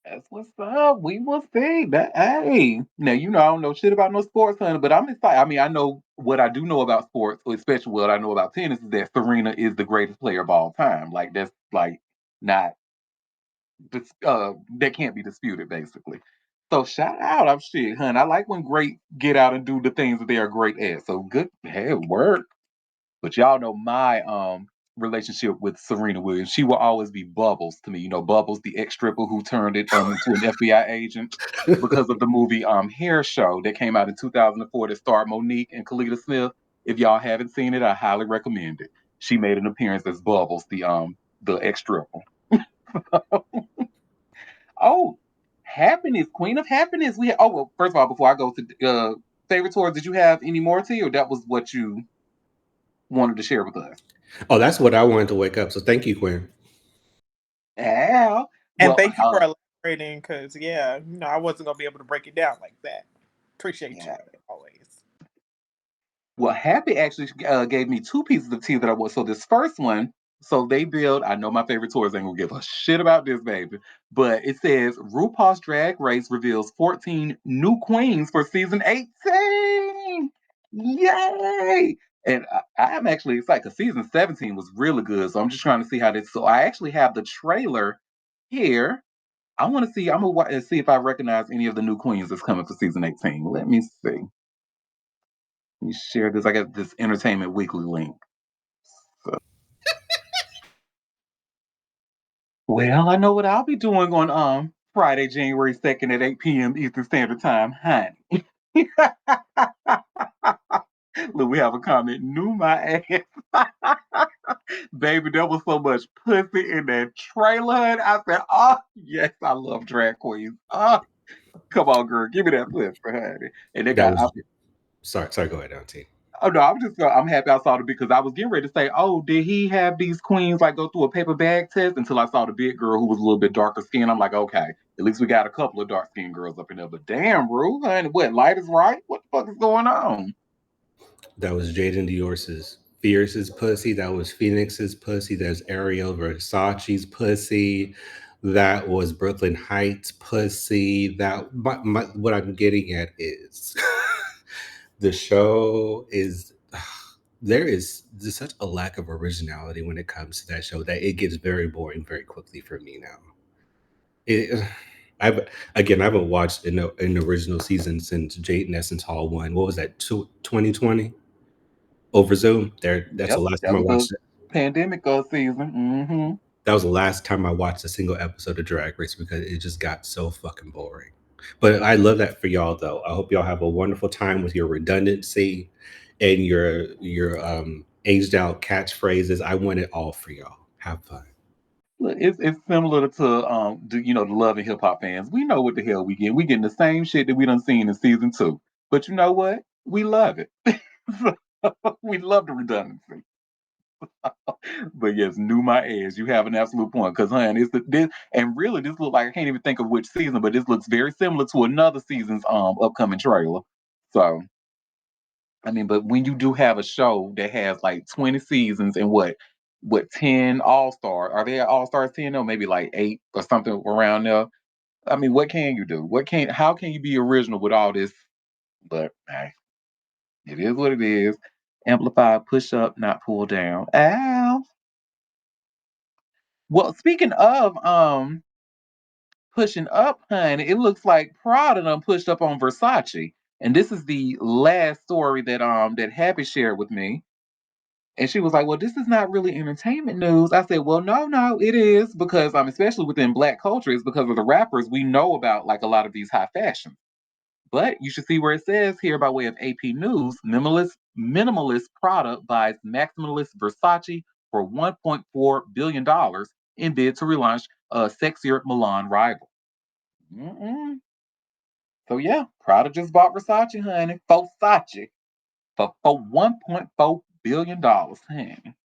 That's what's up. We will see. That hey. Now I don't know shit about no sports, honey, but I'm excited. I mean, I know what I do know about sports, or especially what I know about tennis, is that Serena is the greatest player of all time. Like that's like not that can't be disputed, basically. So shout out, I'm shit, hun. I like when great get out and do the things that they are great at. So good, hey, work. But y'all know my relationship with Serena Williams. She will always be Bubbles to me. Bubbles, the ex stripper who turned it into an FBI agent because of the movie Hair Show that came out in 2004 that starred Monique and Kalita Smith. If y'all haven't seen it, I highly recommend it. She made an appearance as Bubbles, the ex stripper. Oh, happiness, queen of happiness. Well, first of all, before I go to favorite tours, did you have any more to you, or that was what you wanted to share with us? Oh, that's what I wanted to wake up. So thank you, Quinn. Yeah. And Well, thank you for elaborating, because yeah, I wasn't gonna be able to break it down like that. Appreciate you yeah. always. Well, Happy actually gave me two pieces of tea that I want. So this first one, so they build. I know my favorite tours ain't gonna give a shit about this, baby, but it says RuPaul's Drag Race reveals 14 new queens for season 18. Yay! And I'm actually excited because season 17 was really good. So I'm just trying to see how this. So I actually have the trailer here. I want to see. I'm gonna see if I recognize any of the new queens that's coming for season 18. Let me see. Let me share this. I got this Entertainment Weekly link. So Well, I know what I'll be doing on Friday, January 2nd at 8 p.m. Eastern Standard Time, honey. Look, we have a comment. Knew my ass. Baby, there was so much pussy in that trailer. And I said, oh, yes, I love drag queens. Oh, come on, girl. Give me that pussy, honey. And they That got, was sorry. Go ahead, Auntie. oh no, I'm happy I saw it because I was getting ready to say, oh, did he have these queens like go through a paper bag test until I saw the big girl who was a little bit darker skinned. I'm like, okay, at least we got a couple of dark skinned girls up in there. But damn, Rue, honey, what, light is right? What the fuck is going on? That was Jaden Dior's Fierce's pussy. That was Phoenix's pussy. There's Ariel Versace's pussy. That was Brooklyn Heights pussy. What I'm getting at is the show is there's such a lack of originality when it comes to that show that it gets very boring very quickly for me now. It, I've again I haven't watched an original season since Jaden Essence Hall 1. What was that? 2020 over Zoom. That's the Yep, last that time I was the watched it. pandemic season. Mm-hmm. That was the last time I watched a single episode of Drag Race because it just got so fucking boring. But I love that for y'all though. I hope y'all have a wonderful time with your redundancy and your aged out catchphrases. I want it all for y'all. Have fun. Look, it's similar to the Love and Hip Hop fans. We know what the hell we get. We getting the same shit that we done seen in season 2. But you know what? We love it. We love the redundancy. But yes, knew my ass. You have an absolute point. Cause honey, this and really this looks like I can't even think of which season, but this looks very similar to another season's upcoming trailer. So I mean, but when you do have a show that has like 20 seasons and what 10 all-star, are they all-stars 10 or maybe like 8 or something around there? I mean, what can you do? How can you be original with all this? But hey, it is what it is. Amplify, push up, not pull down. Ow. Well, speaking of pushing up, honey, it looks like Prada done pushed up on Versace. And this is the last story that Happy shared with me. And she was like, "Well, this is not really entertainment news." I said, "Well, no, it is because especially within Black culture, it's because of the rappers we know about like a lot of these high fashions. But you should see where it says here by way of AP News, minimalist product buys maximalist Versace for $1.4 billion in bid to relaunch a sexier Milan rival." Mm-mm. So yeah, Prada just bought Versace, honey, Versace for $1.4 billion, honey.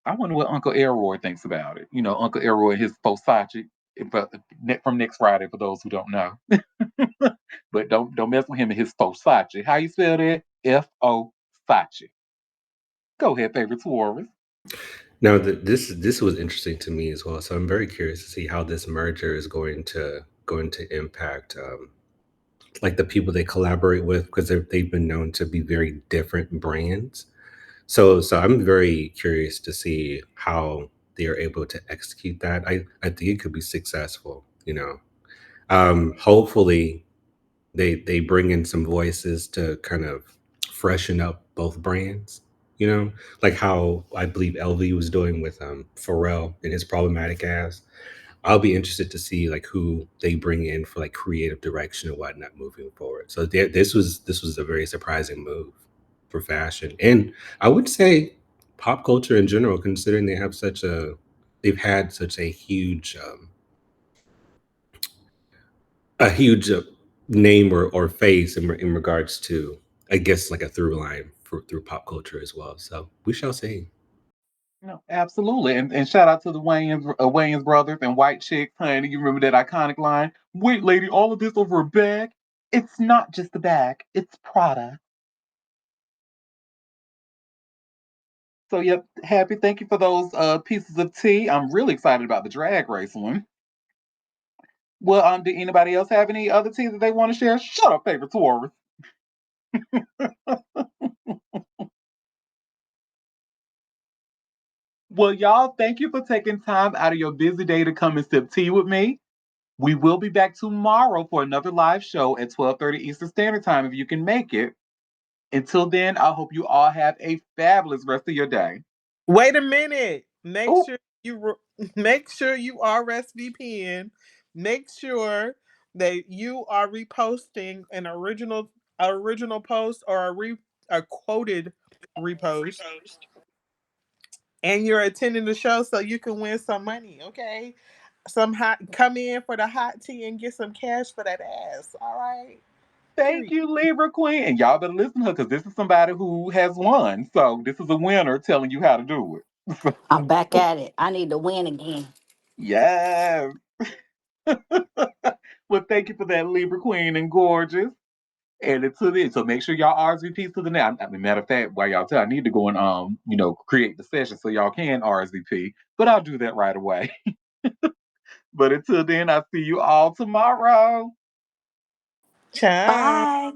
I wonder what Uncle Elroy thinks about it. You know, Uncle Elroy, his Versace, but from next Friday for those who don't know. But don't mess with him and his Versace. How you spell that? F-O Sachi. Go ahead, favorite Taurus. Now, this was interesting to me as well. So I'm very curious to see how this merger is going to impact like the people they collaborate with because they've been known to be very different brands. So I'm very curious to see how they are able to execute that. I think it could be successful. Hopefully they bring in some voices to kind of freshen up both brands. Like how I believe LV was doing with Pharrell and his problematic ass. I'll be interested to see like who they bring in for like creative direction and whatnot moving forward. So this was a very surprising move for fashion, and I would say pop culture in general, considering they've had such a huge name or face in regards to, I guess, like a through line through pop culture as well. So we shall see. No, absolutely. And shout out to the Wayans brothers and White Chicks, honey. You remember that iconic line? Wait, lady, all of this over a bag? It's not just a bag, it's Prada. So yep, happy. Thank you for those pieces of tea. I'm really excited about the drag race one. Well, did anybody else have any other tea that they want to share? Shut up, favorite Taurus. Well, y'all, thank you for taking time out of your busy day to come and sip tea with me. We will be back tomorrow for another live show at 12:30 Eastern Standard Time if you can make it. Until then, I hope you all have a fabulous rest of your day. Wait a minute. Make Oh, sure make sure you RSVPing. Make sure that you are reposting an original post or a quoted repost, and you're attending the show so you can win some money. Okay, come in for the hot tea and get some cash for that ass. All right. Thank you, Libra Queen. And y'all better listen to her because this is somebody who has won. So this is a winner telling you how to do it. I'm back at it. I need to win again. Yes. Well, thank you for that, Libra Queen and gorgeous. And it's to this. So make sure y'all RSVP to the now. I mean, matter of fact, while y'all tell, I need to go and create the session so y'all can RSVP. But I'll do that right away. But until then, I'll see you all tomorrow. Ciao. Bye.